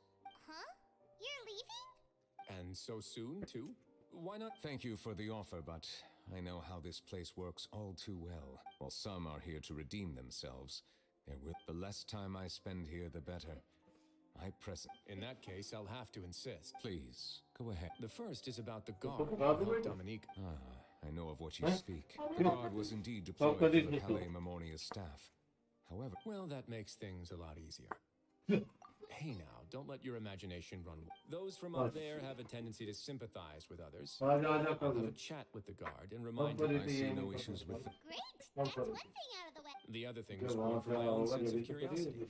Speaker 6: Huh? You're leaving?
Speaker 3: And so soon, too? Why not?
Speaker 10: Thank you for the offer, but I know how this place works all too well. While some are here to redeem themselves, the less time I spend here, the better.
Speaker 3: In that case, I'll have to insist.
Speaker 10: Please, go ahead.
Speaker 3: The first is about the guard who helped Dominique.
Speaker 10: I know of what you speak. The guard was indeed deployed for the Palais Memoria's staff. However...
Speaker 3: Well, that makes things a lot easier. Hey now, don't let your imagination run. Those from up there have a tendency to sympathize with others. I'll have a chat with the guard and remind him
Speaker 10: I see no issues with...
Speaker 6: Great! That's one thing out of the way.
Speaker 3: The other thing was born from my own sense of curiosity.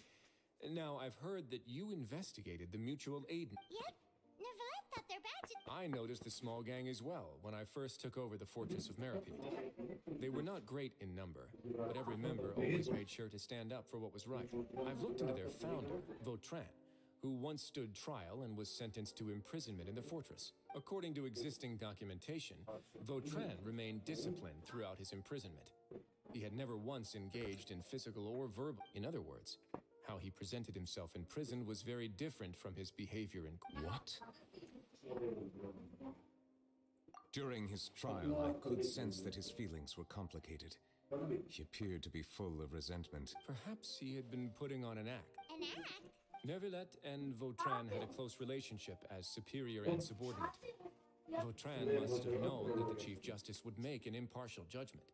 Speaker 3: Now, I've heard that you investigated the mutual aid.
Speaker 6: Yep. Neuvillette thought their badges...
Speaker 3: I noticed the small gang as well when I first took over the Fortress of Meripede. They were not great in number, but every member always made sure to stand up for what was right. I've looked into their founder, Vautrin, who once stood trial and was sentenced to imprisonment in the fortress. According to existing documentation, Vautrin remained disciplined throughout his imprisonment. He had never once engaged in physical or verbal. In other words, how he presented himself in prison was very different from his behavior in...
Speaker 10: What? During his trial, I could sense that his feelings were complicated. He appeared to be full of resentment.
Speaker 3: Perhaps he had been putting on an act.
Speaker 6: An act?
Speaker 3: Neuvillette and Vautrin had a close relationship as superior and subordinate. Vautrin must have known that the Chief Justice would make an impartial judgment.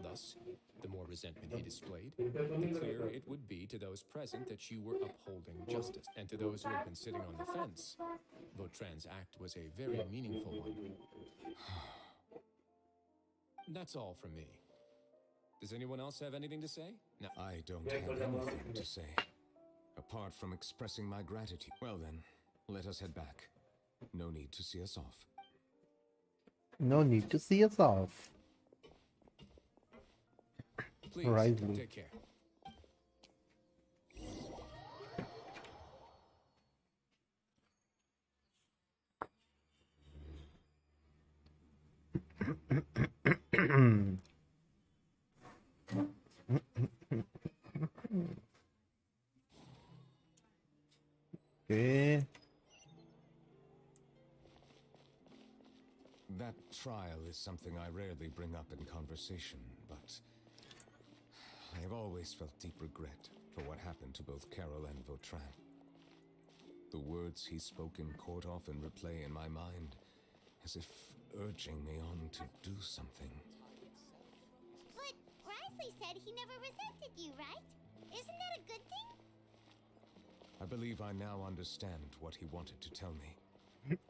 Speaker 3: Thus, the more resentment he displayed, the clearer it would be to those present that you were upholding justice. And to those who had been sitting on the fence, Vautrin's act was a very meaningful one. That's all from me. Does anyone else have anything to say? No.
Speaker 10: I don't have anything to say, apart from expressing my gratitude. Well then, let us head back. No need to see us off.
Speaker 1: No need to see us off.
Speaker 3: Please,
Speaker 1: Rightly.
Speaker 3: take care.
Speaker 1: Okay.
Speaker 10: That trial is something I rarely bring up in conversation, but I have always felt deep regret for what happened to both Carol and Vautrin. The words he spoke in court often replay in my mind, as if urging me on to do something.
Speaker 6: But Risley said he never resented you, right? Isn't that a good thing?
Speaker 10: I believe I now understand what he wanted to tell me.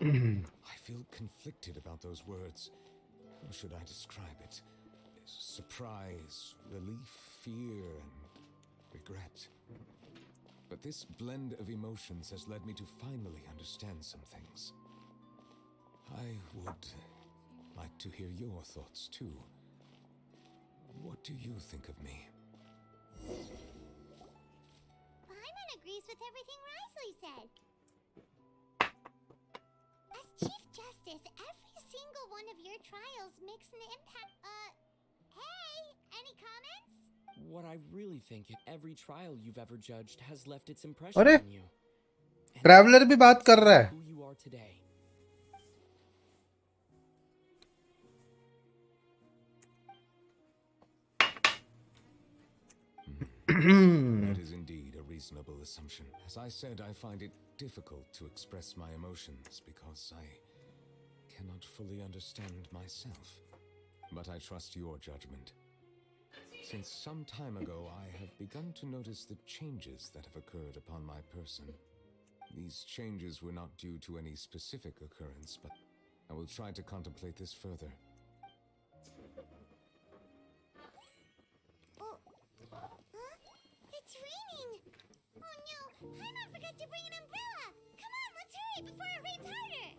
Speaker 10: I feel conflicted about those words. How should I describe it? Surprise, relief, fear, and regret. But this blend of emotions has led me to finally understand some things. I would like to hear your thoughts too. What do you think of me?
Speaker 6: Paimon agrees with everything Risley said. As Chief Justice, every single one of your trials makes an impact. Hey, any comments?
Speaker 8: What I really think is every trial you've ever judged has left its impression
Speaker 1: अरे
Speaker 8: on you. And
Speaker 1: traveller भी बात कर रहा है.
Speaker 8: who you are today.
Speaker 10: That is indeed a reasonable assumption. As I said, I find it difficult to express my emotions because I cannot fully understand myself. But I trust your judgment. Since some time ago, I have begun to notice the changes that have occurred upon my person. These changes were not due to any specific occurrence, but I will try to contemplate this further.
Speaker 6: It's raining! Oh no, Paimon forgot to bring an umbrella! Come on, let's hurry before it rains harder!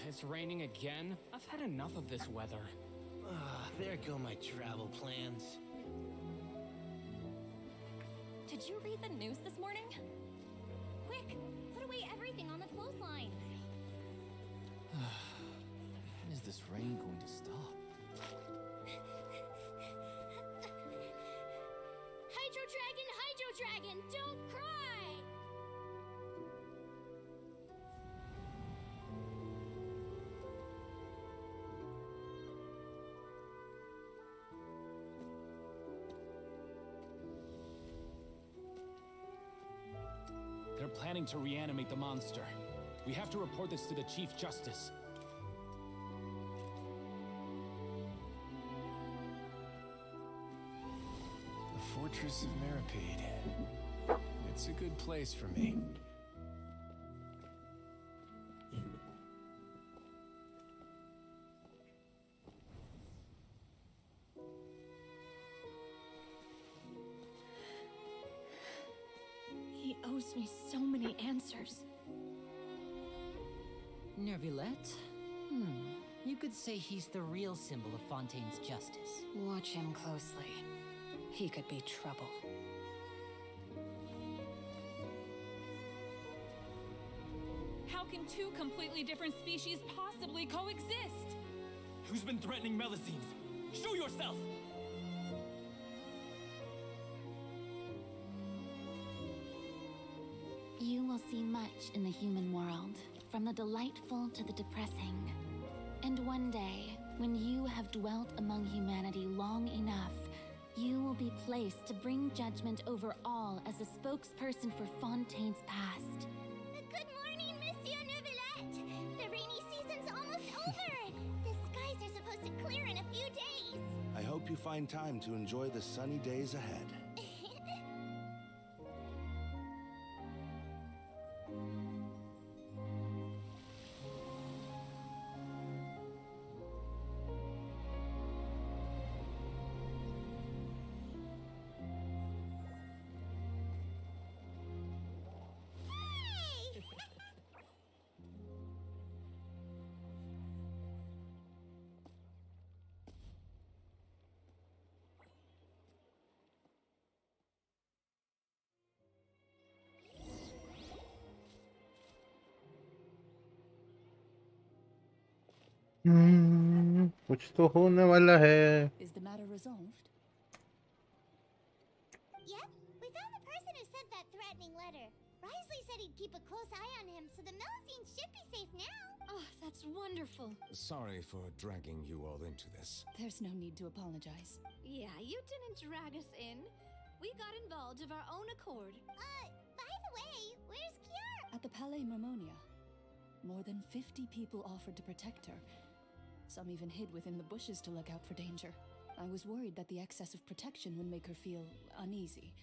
Speaker 12: It's raining again? I've had enough of this weather.
Speaker 13: There go my travel plans.
Speaker 2: Did you read the news this morning? Quick, put away everything on the clothesline.
Speaker 12: When is this rain going to stop?
Speaker 2: Hydro Dragon, don't cry!
Speaker 5: planning to reanimate the monster. We have to report this to the Chief Justice.
Speaker 3: The Fortress of Meripede. It's a good place for me.
Speaker 11: He owes me so many answers.
Speaker 7: Neuvillette? You could say he's the real symbol of Fontaine's justice.
Speaker 11: Watch him closely. He could be trouble.
Speaker 14: How can two completely different species possibly coexist?
Speaker 12: Who's been threatening Melusines? Show yourself!
Speaker 6: You will see much in the human world, from the delightful to the depressing. And one day, when you have dwelt among humanity long enough, you will be placed to bring judgment over all as a spokesperson for Fontaine's past. Good morning, Monsieur Neuvillette! The rainy season's almost over! The skies are supposed to clear in a few days!
Speaker 13: I hope you find time to enjoy the sunny days ahead.
Speaker 1: कुछ तो होने वाला है.
Speaker 15: Is the matter resolved?
Speaker 6: Yep, we found the person who sent that threatening letter. Risley said he'd keep a close eye on him, so the Melusines should be safe now.
Speaker 11: Oh, that's wonderful.
Speaker 10: Sorry for dragging you all into this.
Speaker 15: There's no need to apologize.
Speaker 11: Yeah, you didn't drag us in. We got involved of our own accord.
Speaker 6: By the way, where's Kiara?
Speaker 15: At the Palais Mermonia, more than 50 people offered to protect her. Some even hid within the bushes to look out for danger. I was worried that the excess of protection would make her feel uneasy,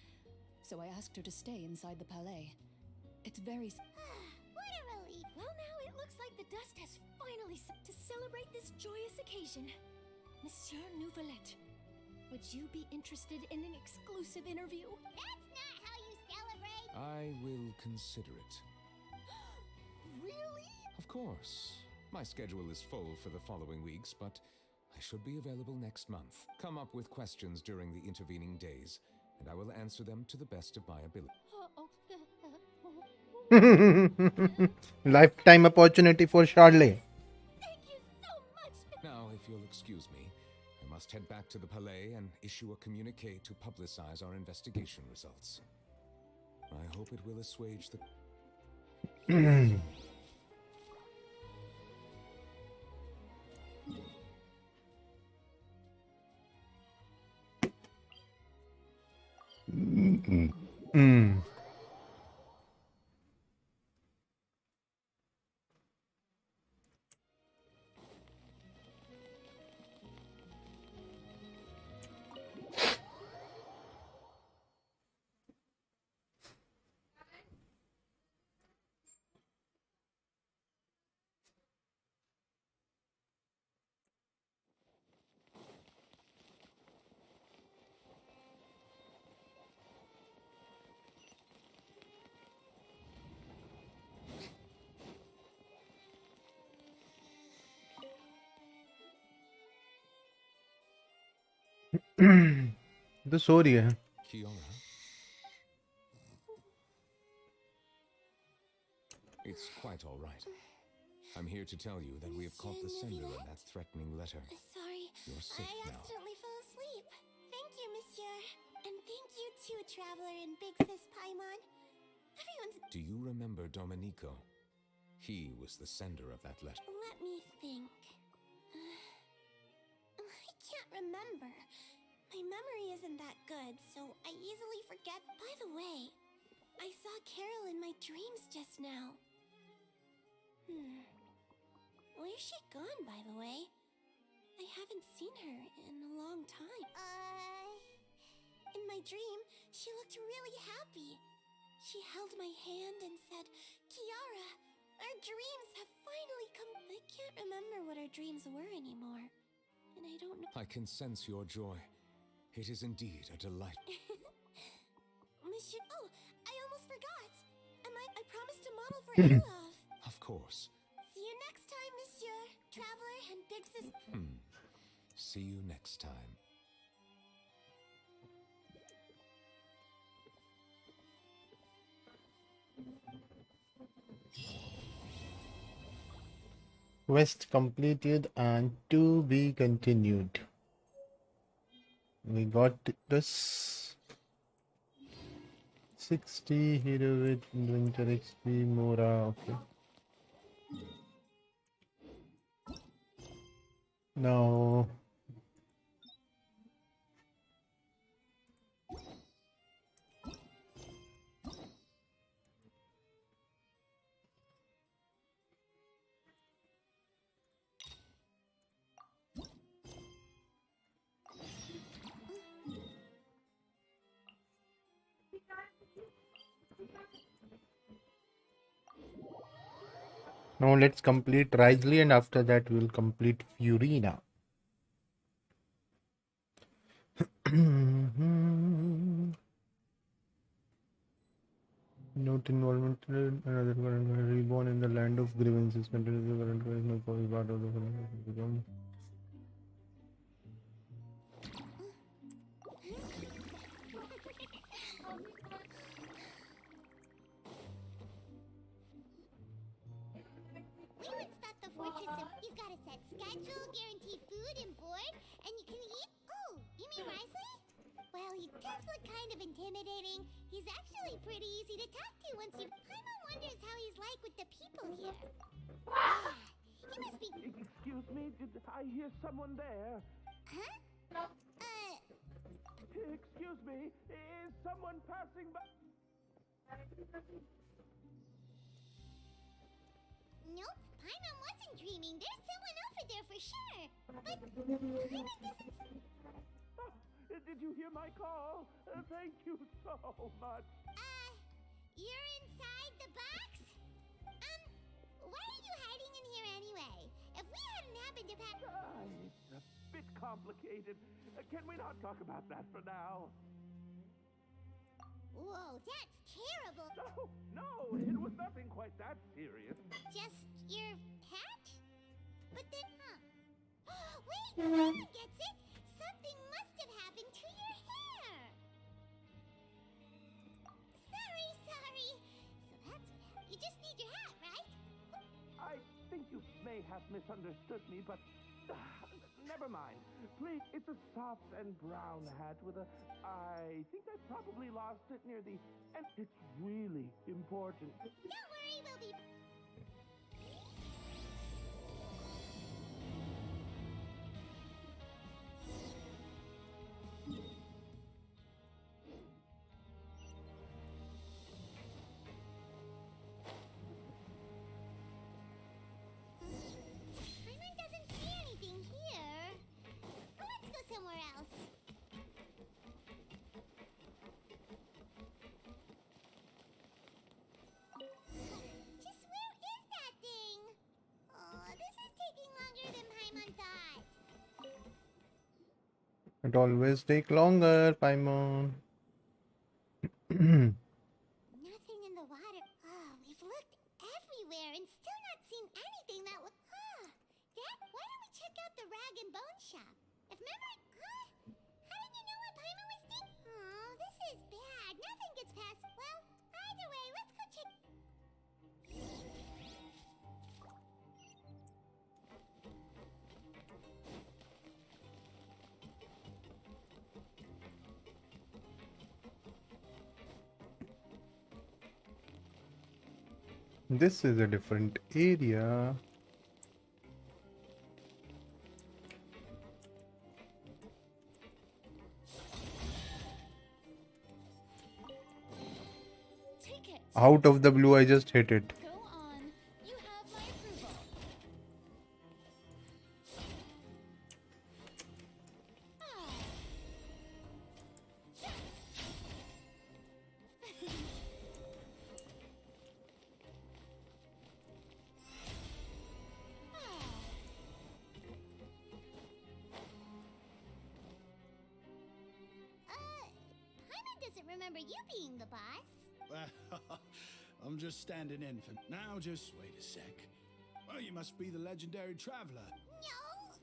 Speaker 15: so I asked her to stay inside the palais. It's very...
Speaker 6: What a relief!
Speaker 11: Well, now it looks like the dust has finally set to celebrate this joyous occasion. Monsieur Neuvillette, would you be interested in an exclusive interview?
Speaker 6: That's not how you celebrate!
Speaker 10: I will consider it.
Speaker 11: Really?
Speaker 10: Of course. My schedule is full for the following weeks, but I should be available next month. Come up with questions during the intervening days, and I will answer them to the best of my ability.
Speaker 1: Lifetime opportunity for Charlie.
Speaker 6: Thank you so much!
Speaker 10: Now, if you'll excuse me, I must head back to the Palais and issue a communique to publicize our investigation results. I hope it will assuage the...
Speaker 1: तो सो रही है.
Speaker 10: Kiora? It's quite all right. I'm here to tell you that we have caught the sender of that threatening letter.
Speaker 6: Sorry,
Speaker 10: You're safe
Speaker 6: I
Speaker 10: now.
Speaker 6: accidentally fell asleep. Thank you, Monsieur. And thank you too, Traveler and Big Sis Paimon. Everyone's...
Speaker 10: Do you remember Domenico? He was the sender of that letter.
Speaker 6: Let me think. I can't remember. My memory isn't that good, so I easily forget. By the way,
Speaker 2: I saw Carol in my dreams just now. Where's she gone, by the way? I haven't seen her in a long time. In my dream, she looked really happy. She held my hand and said, "Kiara, our dreams have finally come." I can't remember what our dreams were anymore. And I don't know.
Speaker 10: I can sense your joy. It is indeed a delight.
Speaker 2: Monsieur, oh, I almost forgot. I promised to model for Olaf.
Speaker 10: Of course.
Speaker 2: See you next time, Monsieur. Traveler and big sis.
Speaker 10: See you next time.
Speaker 1: Quest completed and to be continued. We got this 60 hero with winter XP Mora. Okay. Now let's complete Risley and after that we'll complete Furina. Note involvement in another current reborn in the land of grievances. Continue the current is no part of the become.
Speaker 6: We would start the fortress of... You've got a set schedule, guaranteed food and board, and you can eat... Oh, you mean Risley? Well, he does look kind of intimidating. He's actually pretty easy to talk to once you... Paimon wonders how he's like with the people here. Yeah, he must be...
Speaker 16: Excuse me, did I hear someone there?
Speaker 6: Huh?
Speaker 16: Excuse me, is someone passing by?
Speaker 6: Nope, Paimon wasn't dreaming. There's someone over there for sure. But Paimon doesn't...
Speaker 16: Oh, did you hear my call? Thank you so much.
Speaker 6: You're inside the box? Why are you hiding in here anyway? If we hadn't happened to pack...
Speaker 16: It's a bit complicated. Can we not talk about that for now?
Speaker 6: Whoa, that's terrible.
Speaker 16: No, it was nothing quite that serious.
Speaker 6: Just your hat? But then, Wait, Mama gets it. Something must have happened to your hair. Sorry. So that's what happened. You just need your hat, right?
Speaker 16: I think you may have misunderstood me, but never mind. Please, it's a soft and brown hat with a... I think I probably lost it near the... And it's really important.
Speaker 6: Don't worry, we'll be... Paimon doesn't see anything here. Let's go somewhere else. Just where is that thing? Oh, this is taking longer than Paimon thought.
Speaker 1: It always take longer, Paimon.
Speaker 6: Nothing in the water. Oh, we've looked everywhere and still not seen anything that would... Dad, why don't we check out the rag and bone shop? If memory... How did you know what Paimon was doing? Oh, this is bad. Nothing gets past... Well, either way, let's go check...
Speaker 1: This is a different area.
Speaker 11: Take
Speaker 1: Out of the blue, I just hit it.
Speaker 6: Go on. You have my approval. Paimon doesn't remember you being the boss.
Speaker 13: I'm just standing in for now. Just wait a sec. Well, you must be the legendary traveler.
Speaker 6: No.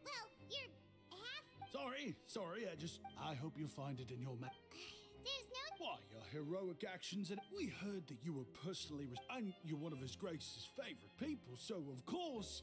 Speaker 6: Well, you're half.
Speaker 13: Sorry. I hope you find it in your map.
Speaker 6: There's no.
Speaker 13: Why, your heroic actions, and we heard that you were personally, and you're one of His Grace's favorite people. So of course,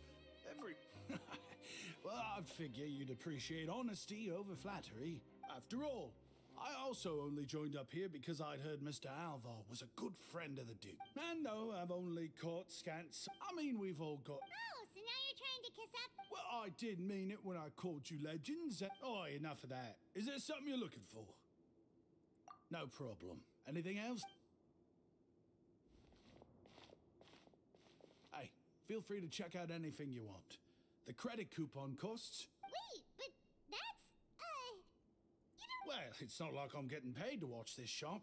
Speaker 13: well, I'd figure you'd appreciate honesty over flattery. After all, I also only joined up here because I'd heard Mr. Alvar was a good friend of the Duke. And though I've only caught scants, I mean, we've all got...
Speaker 6: Oh, so now you're trying to kiss up?
Speaker 13: Well, I did mean it when I called you legends. Oh, enough of that. Is there something you're looking for? No problem. Anything else? Hey, feel free to check out anything you want. The credit coupon costs...
Speaker 6: Wait, but that's...
Speaker 13: Well, it's not like I'm getting paid to watch this shop.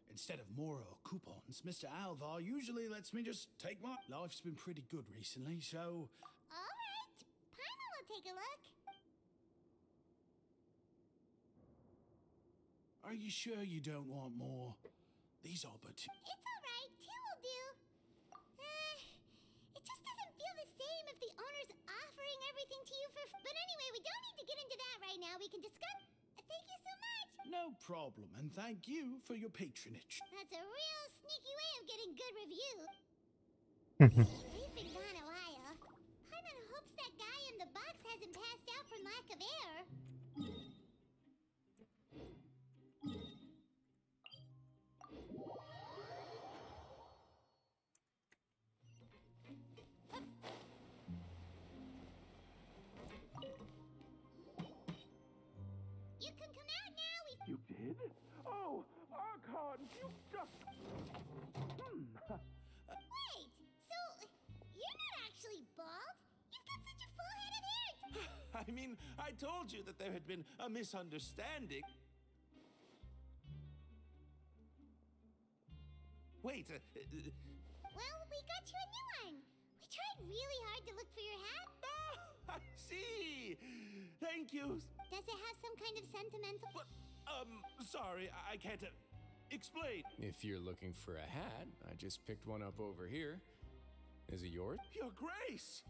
Speaker 13: Instead of more coupons, Mr. Alvar usually lets me just take my... Life's been pretty good recently, so...
Speaker 6: All right. Paimon will take a look.
Speaker 13: Are you sure you don't want more? These are but...
Speaker 6: It's all right. Two will do. It just doesn't feel the same if the owner's offering everything to you for... But anyway, we don't need to get into that right now. We can discuss... Thank you so much.
Speaker 13: No problem, and thank you for your patronage.
Speaker 6: That's a real sneaky way of getting good reviews. We've been gone a while. Paimon hopes that guy in the box hasn't passed out from lack of air. You can come out now.
Speaker 16: You did? Oh, Archon, you just...
Speaker 6: Wait, so you're not actually bald? You've got such a full head of hair.
Speaker 16: I mean, I told you that there had been a misunderstanding. Wait,
Speaker 6: Well, we got you a new one. We tried really hard to look for your hat.
Speaker 16: I see. Thank you.
Speaker 6: Does it have some kind of sentimental...
Speaker 16: But, sorry, I can't explain.
Speaker 3: If you're looking for a hat, I just picked one up over here. Is it yours?
Speaker 16: Your Grace.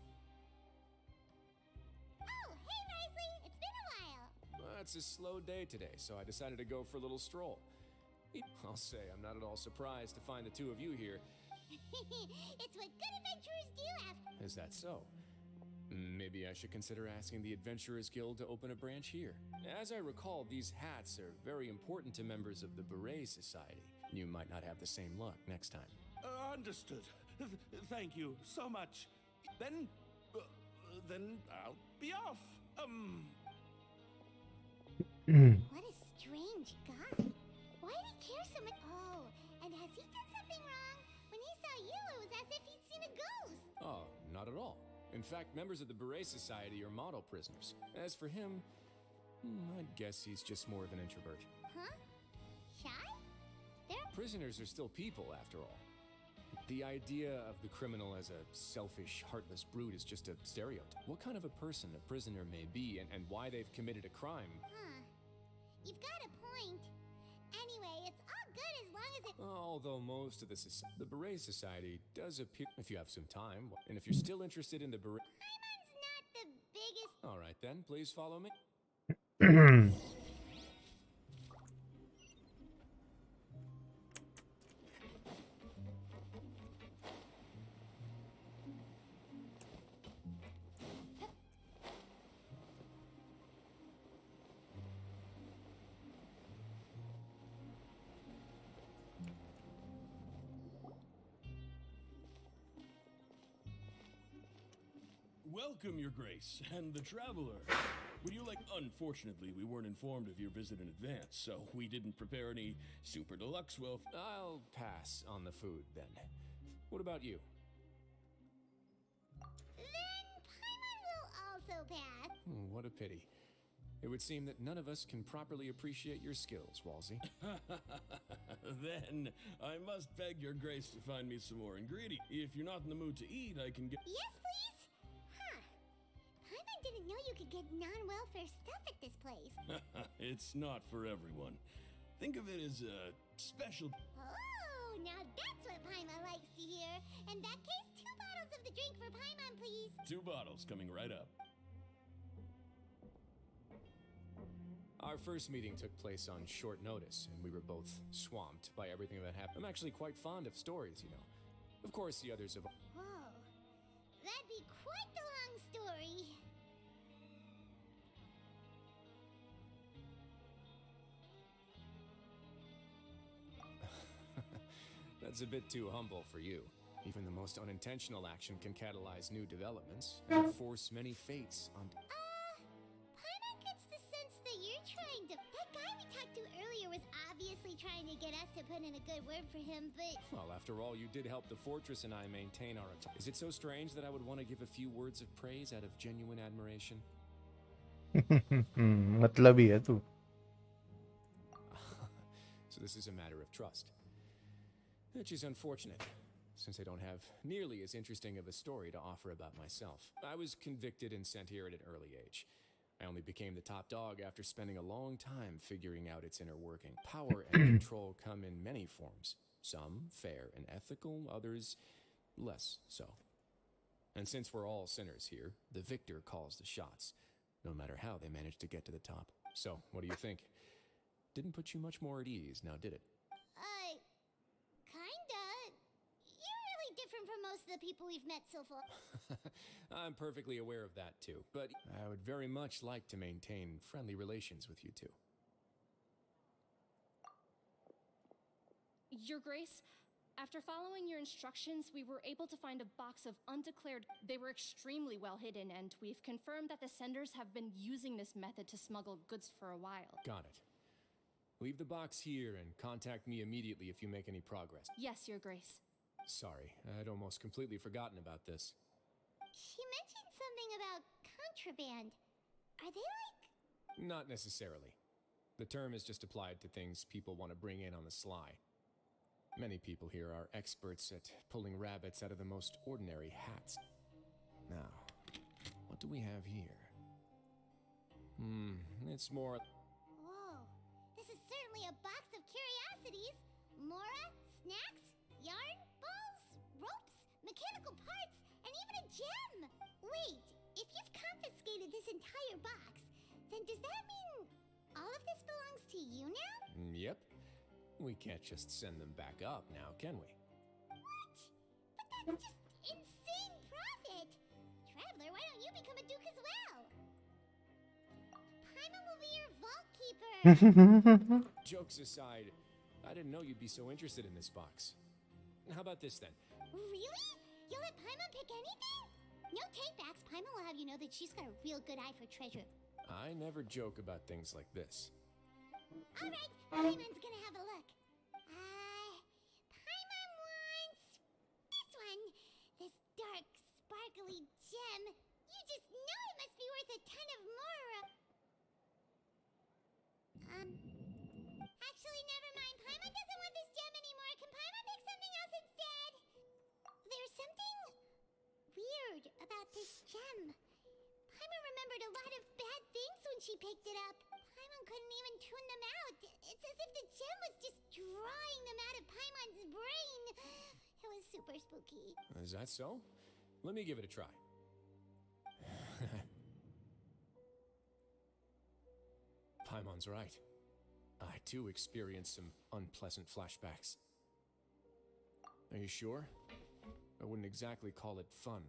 Speaker 6: Oh, hey, Risley. It's been a while.
Speaker 3: Well, it's a slow day today, so I decided to go for a little stroll. I'll say I'm not at all surprised to find the two of you here.
Speaker 6: It's what good adventurers do after...
Speaker 3: Is that so? Maybe I should consider asking the Adventurers Guild to open a branch here. As I recall, these hats are very important to members of the Beret Society. You might not have the same luck next time.
Speaker 16: Understood. Thank you so much. Then I'll be off.
Speaker 6: What a strange guy. Why did he care so much? Oh, and has he done something wrong? When he saw you, it was as if he'd seen a ghost.
Speaker 3: Oh, not at all. In fact, members of the Beret Society are model prisoners. As for him, I'd guess he's just more of an introvert.
Speaker 6: Huh? Shy?
Speaker 3: Prisoners are still people, after all. The idea of the criminal as a selfish, heartless brute is just a stereotype. What kind of a person a prisoner may be and why they've committed a crime...
Speaker 6: Huh. You've got a point. Anyway, it's all good as long as it...
Speaker 3: Although most of the Beret Society does appear... If you have some time, and if you're still interested in the Beret...
Speaker 6: Paimon's not the biggest...
Speaker 3: All right then, please follow me.
Speaker 17: Welcome, Your Grace, and the Traveler. Would you like... Unfortunately, we weren't informed of your visit in advance, so we didn't prepare any super deluxe
Speaker 3: I'll pass on the food, then. What about you?
Speaker 6: Then Paimon will also pass.
Speaker 3: What a pity. It would seem that none of us can properly appreciate your skills, Walsey.
Speaker 17: Then, I must beg Your Grace to find me some more ingredients. If you're not in the mood to eat, I can get...
Speaker 6: Yes, please? Huh. Paimon didn't know you could get non-welfare stuff at this place.
Speaker 17: It's not for everyone. Think of it as a special...
Speaker 6: Oh, now that's what Paimon likes to hear. In that case, 2 bottles of the drink for Paimon, please.
Speaker 17: 2 bottles coming right up.
Speaker 3: Our first meeting took place on short notice, and we were both swamped by everything that happened. I'm actually quite fond of stories, you know. Of course, the others have...
Speaker 6: Whoa. That'd be quite the long story.
Speaker 3: That's a bit too humble for you. Even the most unintentional action can catalyze new developments and force many fates on...
Speaker 6: Paimon gets the sense that you're trying to... That guy we talked to earlier was obviously trying to get us to put in a good word for him, but...
Speaker 3: Well, after all, you did help the fortress and I maintain our... Is it so strange that I would want to give a few words of praise out of genuine admiration?
Speaker 1: मतलबी है तू.
Speaker 3: So this is a matter of trust. Which is unfortunate, since I don't have nearly as interesting of a story to offer about myself. I was convicted and sent here at an early age. I only became the top dog after spending a long time figuring out its inner working. Power and control come in many forms. Some fair and ethical, others less so. And since we're all sinners here, the victor calls the shots, no matter how they manage to get to the top. So, what do you think? Didn't put you much more at ease, now did it?
Speaker 6: Kinda. You're really different from most of the people we've met so far.
Speaker 3: I'm perfectly aware of that too, but I would very much like to maintain friendly relations with you two.
Speaker 11: Your Grace, after following your instructions, we were able to find a box of undeclared... They were extremely well hidden, and we've confirmed that the senders have been using this method to smuggle goods for a while.
Speaker 3: Got it. Leave the box here and contact me immediately if you make any progress.
Speaker 11: Yes, Your Grace.
Speaker 3: Sorry, I'd almost completely forgotten about this.
Speaker 6: She mentioned something about contraband. Are they like...
Speaker 3: Not necessarily. The term is just applied to things people want to bring in on the sly. Many people here are experts at pulling rabbits out of the most ordinary hats. Now, what do we have here? It's more...
Speaker 6: Whoa, this is certainly a box of curiosities. Mora, snacks, yarn, balls, ropes, mechanical parts, and even a gem. Wait, if you've confiscated this entire box, then does that mean all of this belongs to you now?
Speaker 3: Yep. We can't just send them back up now, can we?
Speaker 6: What? But that's just insane profit! Traveler, why don't you become a duke as well? Paimon will be your vault keeper!
Speaker 3: Jokes aside, I didn't know you'd be so interested in this box. How about this then?
Speaker 6: Really? You'll let Paimon pick anything? No takebacks. Paimon will have you know that she's got a real good eye for treasure.
Speaker 3: I never joke about things like this.
Speaker 6: Alright, Paimon's gonna have a look. Paimon wants... this one. This dark, sparkly gem. You just know it must be worth a ton of more. Actually, never mind. Paimon doesn't want this gem anymore. Can Paimon pick something else instead? There's something weird about this gem. Paimon remembered a lot of bad things when she picked it up. Paimon couldn't even tune them out. It's as if the gem was just drawing them out of Paimon's brain. It was super spooky.
Speaker 3: Is that so? Let me give it a try. Paimon's right. I too experienced some unpleasant flashbacks. Are you sure? I wouldn't exactly call it fun.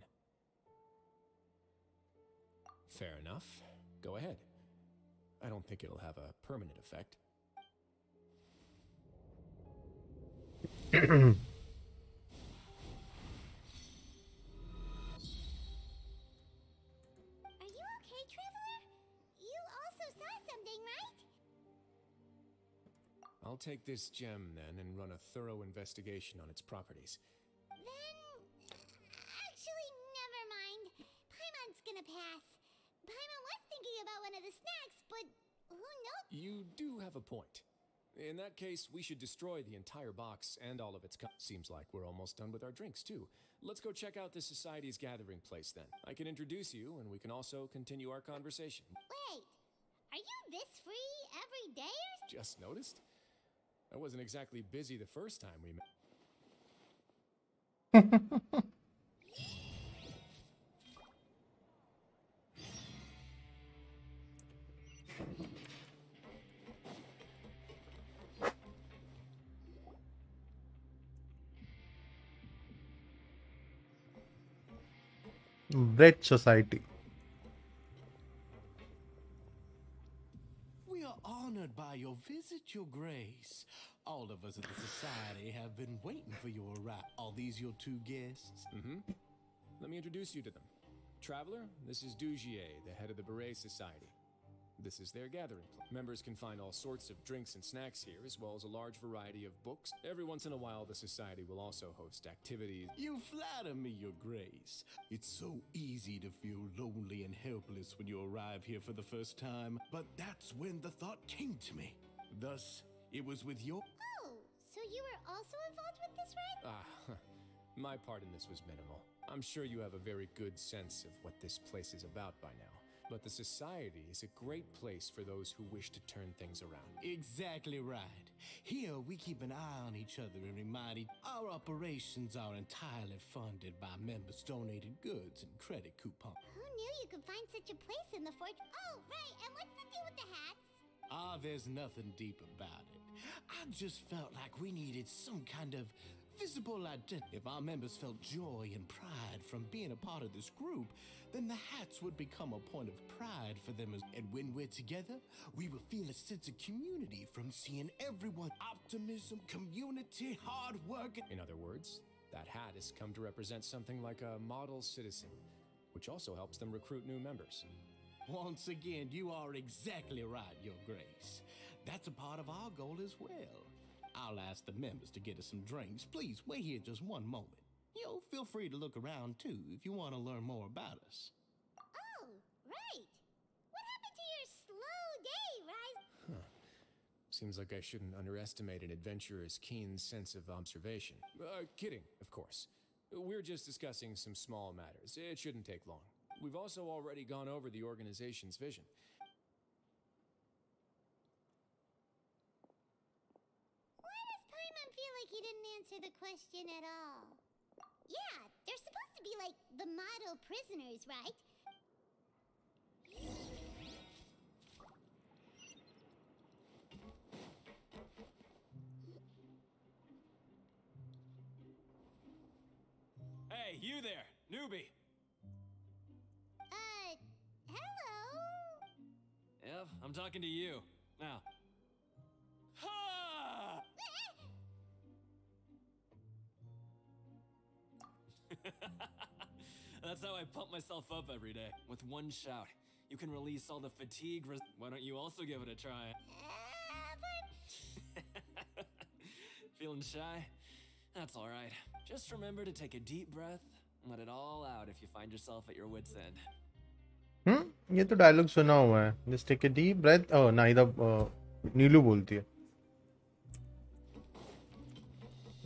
Speaker 3: Fair enough. Go ahead. I don't think it'll have a permanent effect.
Speaker 6: saying, right?
Speaker 3: I'll take this gem then and run a thorough investigation on its properties.
Speaker 6: Then, actually, never mind. Paimon's gonna pass. Paimon was thinking about one of the snacks, but who knows?
Speaker 3: You do have a point. In that case, we should destroy the entire box and all of its Seems like we're almost done with our drinks, too. Let's go check out the Society's gathering place, then. I can introduce you, and we can also continue our conversation.
Speaker 6: Wait, are you this free every day or
Speaker 3: Just noticed? I wasn't exactly busy the first time we met.
Speaker 1: Bread Society.
Speaker 18: We are honored by your visit, Your Grace. All of us at the Society have been waiting for your arrival. Are these your two guests?
Speaker 3: Mm-hmm. Let me introduce you to them. Traveler, this is Dugier, the head of the Beret Society. This is their gathering place. Members can find all sorts of drinks and snacks here, as well as a large variety of books. Every once in a while, the Society will also host activities.
Speaker 18: You flatter me, Your Grace. It's so easy to feel lonely and helpless when you arrive here for the first time, but that's when the thought came to me. Thus, it was with your...
Speaker 6: Oh, so you were also involved with this, right?
Speaker 3: My part in this was minimal. I'm sure you have a very good sense of what this place is about by now. But the Society is a great place for those who wish to turn things around.
Speaker 18: Exactly right. Here, we keep an eye on each other and remind each our operations are entirely funded by members' donated goods and credit coupons.
Speaker 6: Who knew you could find such a place in the fort? Oh, right, and what's the deal with the hats?
Speaker 18: There's nothing deep about it. I just felt like we needed some kind of visible identity. If our members felt joy and pride from being a part of this group, then the hats would become a point of pride for them. And when we're together, we will feel a sense of community from seeing everyone. Optimism, community, hard work.
Speaker 3: In other words, that hat has come to represent something like a model citizen, which also helps them recruit new members.
Speaker 18: Once again, you are exactly right, Your Grace. That's a part of our goal as well. I'll ask the members to get us some drinks. Please, wait here just one moment. Feel free to look around, too, if you want to learn more about us.
Speaker 6: Oh, right. What happened to your slow day, Rise?
Speaker 3: Seems like I shouldn't underestimate an adventurer's keen sense of observation. Kidding, of course. We're just discussing some small matters. It shouldn't take long. We've also already gone over the organization's vision.
Speaker 6: Why does Paimon feel like he didn't answer the question at all? Yeah, they're supposed to be like the model prisoners, right?
Speaker 12: Hey, you there, newbie.
Speaker 6: Hello?
Speaker 12: Yep, I'm talking to you. Now. Ha! That's how I pump myself up every day. With one shout, you can release all the fatigue. Why don't you also give it a try? Feeling shy? That's all right. Just remember to take a deep breath and let it all out if you find yourself at your wit's end.
Speaker 1: ये तो dialogue सुना हुआ है. Just take a deep breath. Oh, नाइदा नीलू बोलती है.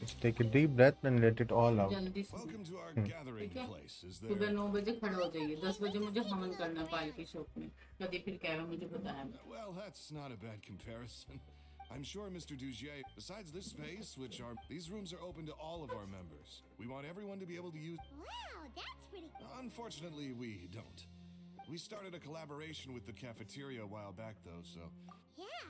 Speaker 1: Just take a deep breath and let it all out.
Speaker 9: Welcome to our gathering place. Is there?
Speaker 4: सुबह 9 बजे खड़े हो जाइए. 10 बजे मुझे हवन करना है पाल की शॉप में. कभी फिर क्या है मुझे बताया.
Speaker 9: Well, that's not a bad comparison. I'm sure, Mr. Dugier, besides this space, these rooms are open to all of our members. We want everyone to be able to use...
Speaker 6: Wow, that's pretty...
Speaker 9: Unfortunately, we don't. We started a collaboration with the cafeteria a while back, though, so...
Speaker 6: Yeah,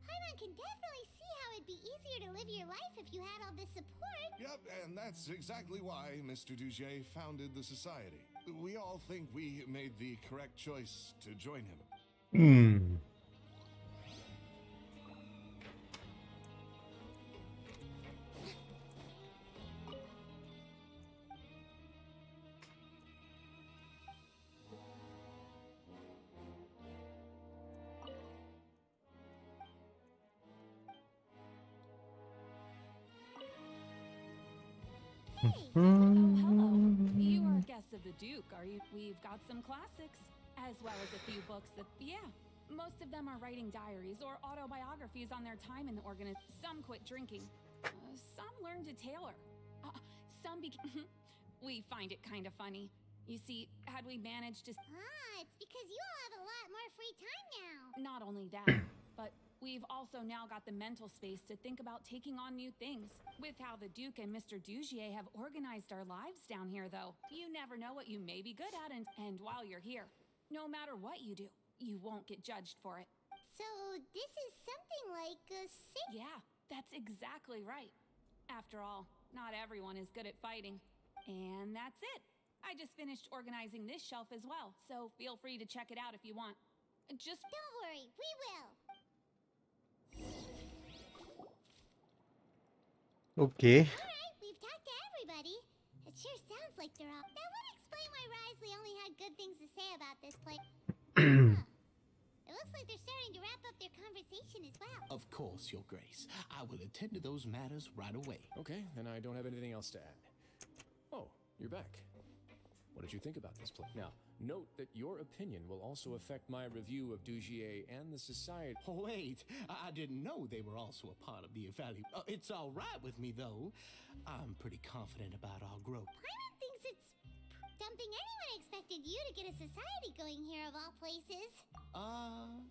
Speaker 6: Paimon can definitely see how it'd be easier to live your life if you had all this support.
Speaker 9: Yep, and that's exactly why Mr. Dugier founded the society. We all think we made the correct choice to join him.
Speaker 14: Hello. You are guests of the Duke, are you? We've got some classics, as well as a few books that, yeah. Most of them are writing diaries or autobiographies on their time in the Some quit drinking. Some learned to tailor. Some we find it kind of funny. You see, had we managed to...
Speaker 6: it's because you all have a lot more free time now.
Speaker 14: Not only that, but we've also now got the mental space to think about taking on new things. With how the Duke and Mr. Dugier have organized our lives down here, though, you never know what you may be good at, and while you're here, no matter what you do, you won't get judged for it.
Speaker 6: So this is something like a
Speaker 14: Yeah, that's exactly right. After all, not everyone is good at fighting. And that's it. I just finished organizing this shelf as well, so feel free to check it out if you want. Just...
Speaker 6: Don't worry, we will.
Speaker 1: Okay.
Speaker 6: Alright, we've talked to everybody. It sure sounds like they're all... That would explain why Risley only had good things to say about this place. It looks like they're starting to wrap up their conversation as well.
Speaker 18: Of course, Your Grace. I will attend to those matters right away.
Speaker 3: Okay, then I don't have anything else to add. Oh, you're back. What did you think about this place? Now, note that your opinion will also affect my review of Dugier and the Society.
Speaker 18: Wait, I didn't know they were also a part of the evaluation. It's all right with me, though. I'm pretty confident about our growth.
Speaker 6: Paimon thinks it's dumping. Anyone expected you to get a society going here of all places.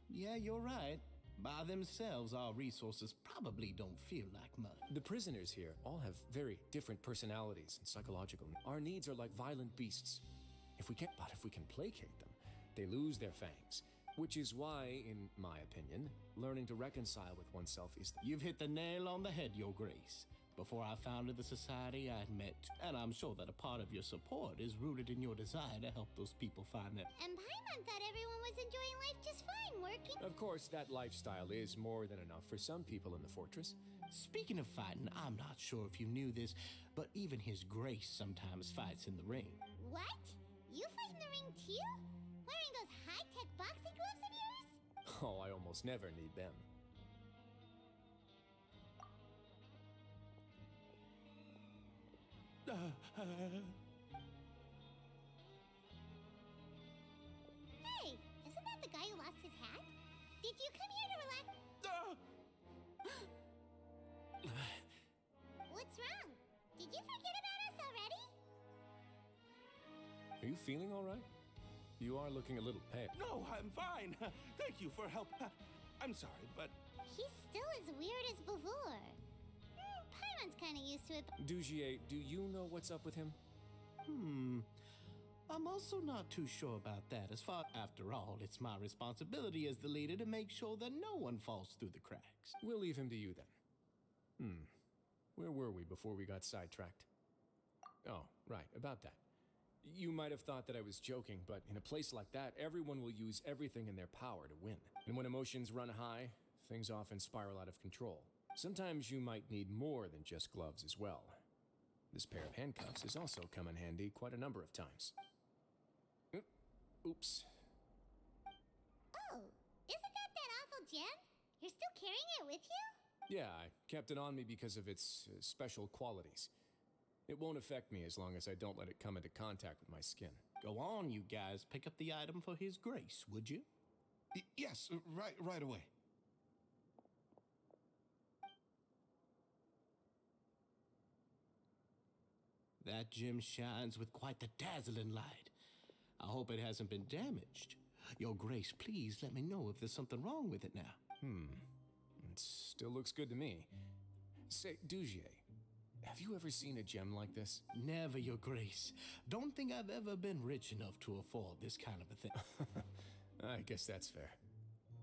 Speaker 18: Yeah, you're right. By themselves, our resources probably don't feel like much.
Speaker 3: The prisoners here all have very different personalities and psychological. Our needs are like violent beasts. If we can placate them, they lose their fangs. Which is why, in my opinion, learning to reconcile with oneself is...
Speaker 18: You've hit the nail on the head, Your Grace. Before I founded the society, I had met, and I'm sure that a part of your support is rooted in your desire to help those people find their...
Speaker 6: And Paimon thought everyone was enjoying life just fine, working...
Speaker 3: Of course, that lifestyle is more than enough for some people in the fortress.
Speaker 18: Speaking of fighting, I'm not sure if you knew this, but even His Grace sometimes fights in the ring.
Speaker 6: What? You fight in the ring too? Wearing those high-tech boxing gloves of yours?
Speaker 3: Oh, I almost never need them.
Speaker 6: Hey, isn't that the guy who lost his hat? Did you come here to relax? What's wrong? Did you forget about us already?
Speaker 3: Are you feeling all right? You are looking a little pale.
Speaker 16: No, I'm fine. Thank you for help. I'm sorry, but...
Speaker 6: He's still as weird as before. Paimon's kind of used to it.
Speaker 3: Dugier, do you know what's up with him?
Speaker 18: I'm also not too sure about that. After all, it's my responsibility as the leader to make sure that no one falls through the cracks.
Speaker 3: We'll leave him to you then. Where were we before we got sidetracked? Oh, right, about that. You might have thought that I was joking, but in a place like that, everyone will use everything in their power to win. And when emotions run high, things often spiral out of control. Sometimes you might need more than just gloves as well. This pair of handcuffs has also come in handy quite a number of times. Oops.
Speaker 6: Oh, isn't that awful gem? You're still carrying it with you?
Speaker 3: Yeah, I kept it on me because of its special qualities. It won't affect me as long as I don't let it come into contact with my skin.
Speaker 18: Go on, you guys. Pick up the item for His Grace, would you?
Speaker 9: Yes, right away.
Speaker 18: That gem shines with quite the dazzling light. I hope it hasn't been damaged. Your Grace, please let me know if there's something wrong with it now.
Speaker 3: It still looks good to me. Say, Dugier, have you ever seen a gem like this?
Speaker 18: Never, Your Grace. Don't think I've ever been rich enough to afford this kind of a thing.
Speaker 3: I guess that's fair.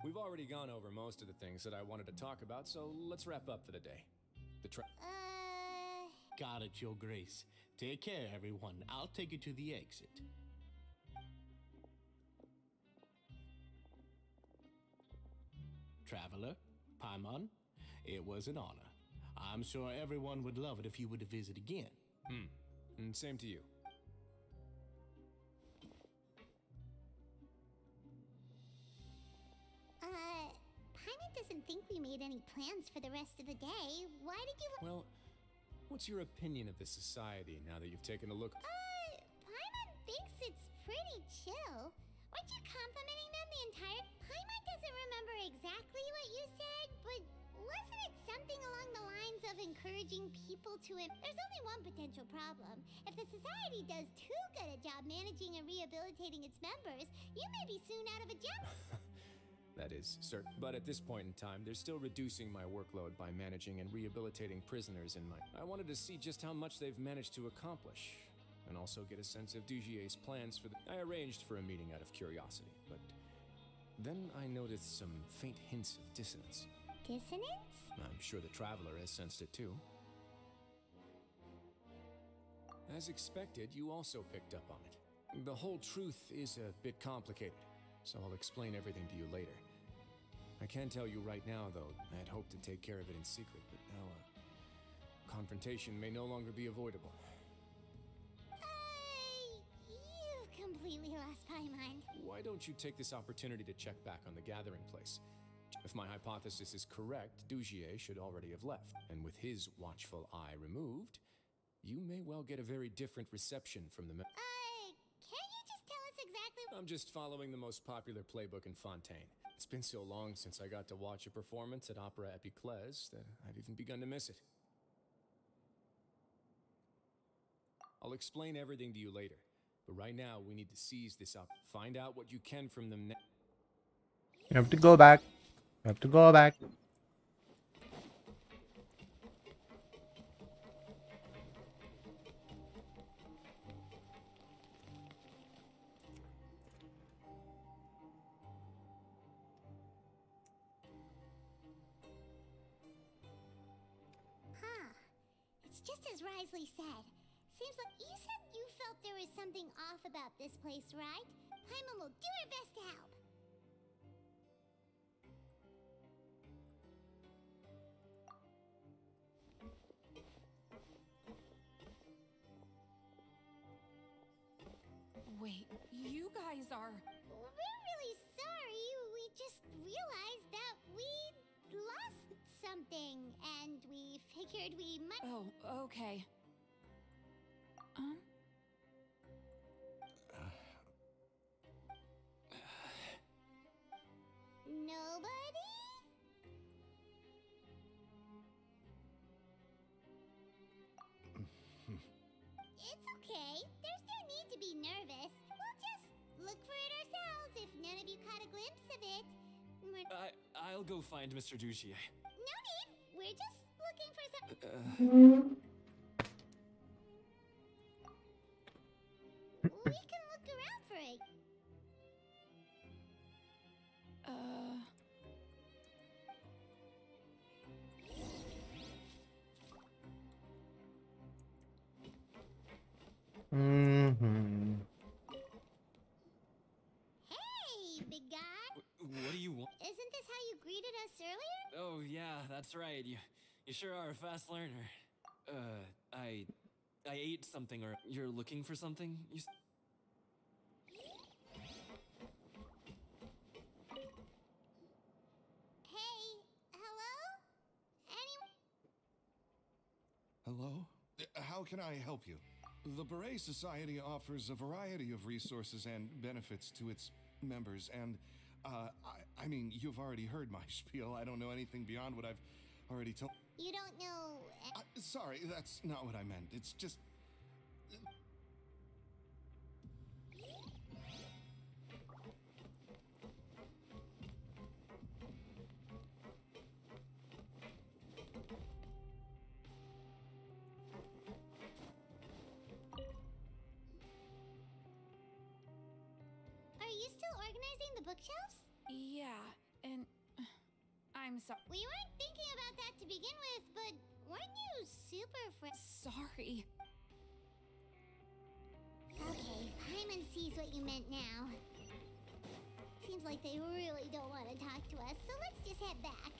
Speaker 3: We've already gone over most of the things that I wanted to talk about, so let's wrap up for the day.
Speaker 18: Got it, Your Grace. Take care, everyone. I'll take you to the exit. Traveler, Paimon, it was an honor. I'm sure everyone would love it if you were to visit again.
Speaker 3: And same to you.
Speaker 6: Paimon doesn't think we made any plans for the rest of the day. Why did you...
Speaker 3: Well, What's your opinion of the society now that you've taken a look?
Speaker 6: Paimon thinks it's pretty chill. Weren't you complimenting them the entire... Paimon doesn't remember exactly what you said, but wasn't it something along the lines of encouraging people to... There's only one potential problem. If the society does too good a job managing and rehabilitating its members, you may be soon out of a job.
Speaker 3: That is certain. But at this point in time, they're still reducing my workload by managing and rehabilitating prisoners in my... I wanted to see just how much they've managed to accomplish, and also get a sense of Dugier's plans for the... I arranged for a meeting out of curiosity, but then I noticed some faint hints of dissonance.
Speaker 6: Dissonance?
Speaker 3: I'm sure the Traveler has sensed it too. As expected, you also picked up on it. The whole truth is a bit complicated, so I'll explain everything to you later. I can tell you right now, though, I had hoped to take care of it in secret, but now, confrontation may no longer be avoidable.
Speaker 6: You've completely lost my mind.
Speaker 3: Why don't you take this opportunity to check back on the gathering place? If my hypothesis is correct, Dugier should already have left, and with his watchful eye removed, you may well get a very different reception from the...
Speaker 6: Can't you just tell us exactly...
Speaker 3: I'm just following the most popular playbook in Fontaine. It's been so long since I got to watch a performance at Opera Epiclese that I've even begun to miss it. I'll explain everything to you later, but right now we need to seize this up. Find out what you can from them.
Speaker 1: You have to go back. You have to go back.
Speaker 6: It's just as Risley said. Seems like you said you felt there was something off about this place, right? Paimon will do her best to help.
Speaker 14: Wait, you guys are...
Speaker 6: We're really sorry. We just realized that we lost something, and we figured we might...
Speaker 14: Oh, okay.
Speaker 6: Nobody? It's okay. There's no need to be nervous. We'll just look for it ourselves if none of you caught a glimpse of it.
Speaker 12: I'll go find Mr. Dugier.
Speaker 6: No need. We're just looking for some... We can look around for it. Hey, big guy.
Speaker 12: What do you want?
Speaker 6: Isn't this how you greeted us earlier?
Speaker 12: Oh, yeah, that's right. You sure are a fast learner. I ate something, or you're looking for something?
Speaker 6: Hey, hello? Anyone?
Speaker 9: Hello? How can I help you? The Beret Society offers a variety of resources and benefits to its members, and I mean, you've already heard my spiel. I don't know anything beyond what I've already told.
Speaker 6: You don't know...
Speaker 9: Sorry, that's not what I meant. It's just...
Speaker 6: Are you still organizing the bookshelves?
Speaker 14: Yeah, and... I'm sorry.
Speaker 6: We weren't thinking about that to begin with, but weren't you super
Speaker 14: sorry.
Speaker 6: Okay, Paimon sees what you meant now. Seems like they really don't want to talk to us, so let's just head back.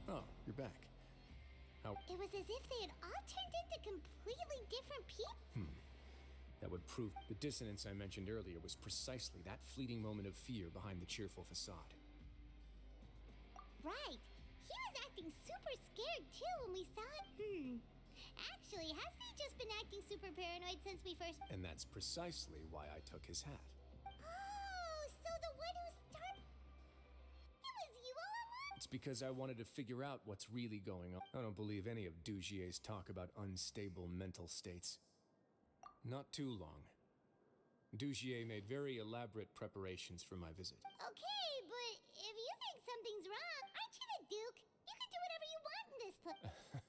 Speaker 3: Oh, you're back. How?
Speaker 6: It was as if they had all turned into completely different people.
Speaker 3: That would prove the dissonance I mentioned earlier was precisely that fleeting moment of fear behind the cheerful facade.
Speaker 6: Right. He was acting super scared too when we saw it. Actually, hasn't he just been acting super paranoid since we first...
Speaker 3: And that's precisely why I took his hat.
Speaker 6: Oh, so the one who started... It was you all along?
Speaker 3: It's because I wanted to figure out what's really going on. I don't believe any of Dugier's talk about unstable mental states. Not too long. Dugier made very elaborate preparations for my visit.
Speaker 6: Okay, but if you think something's wrong, aren't you the Duke? You can do whatever you want in this place.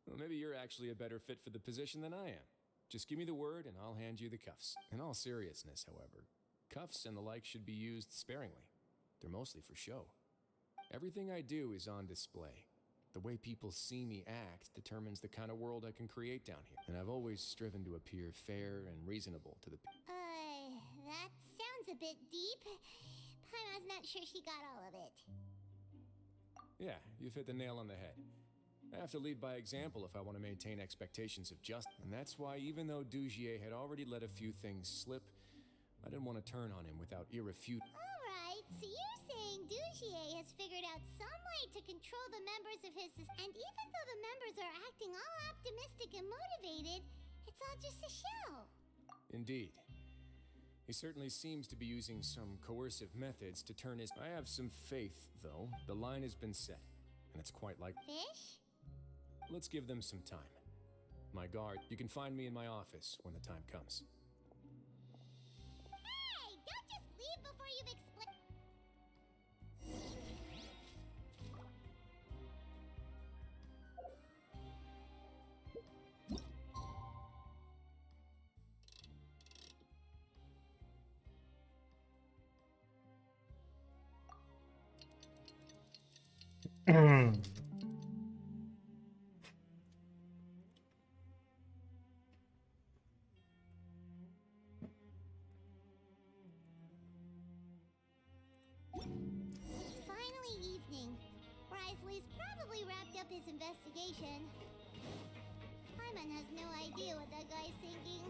Speaker 3: Well, maybe you're actually a better fit for the position than I am. Just give me the word and I'll hand you the cuffs. In all seriousness, however, cuffs and the like should be used sparingly. They're mostly for show. Everything I do is on display. The way people see me act determines the kind of world I can create down here. And I've always striven to appear fair and reasonable to the people.
Speaker 6: That sounds a bit deep. Paimon's not sure she got all of it.
Speaker 3: Yeah, you've hit the nail on the head. I have to lead by example if I want to maintain expectations of justice. And that's why even though Dugier had already let a few things slip, I didn't want to turn on him without irrefutable.
Speaker 6: Alright, so you're saying Dugier has figured out some way to control the members of his... And even though the members are acting all optimistic and motivated, it's all just a show.
Speaker 3: Indeed. He certainly seems to be using some coercive methods to turn his... I have some faith, though. The line has been set, and it's quite like...
Speaker 6: Fish?
Speaker 3: Let's give them some time. My guard, you can find me in my office when the time comes.
Speaker 6: Hey, don't just leave before you've explained... It's finally evening. Risley's probably wrapped up his investigation. Paimon has no idea what that guy's thinking.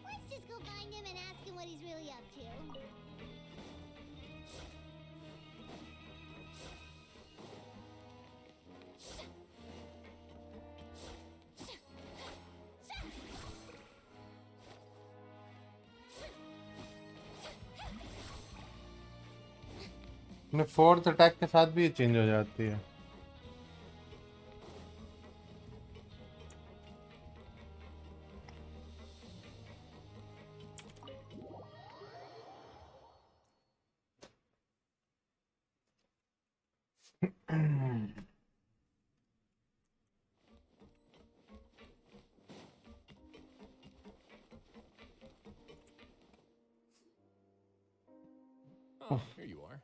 Speaker 6: Let's just go find him and ask him what he's really up to.
Speaker 1: अपने fourth attack के साथ भी ये change हो जाती है.
Speaker 3: Oh, here you are.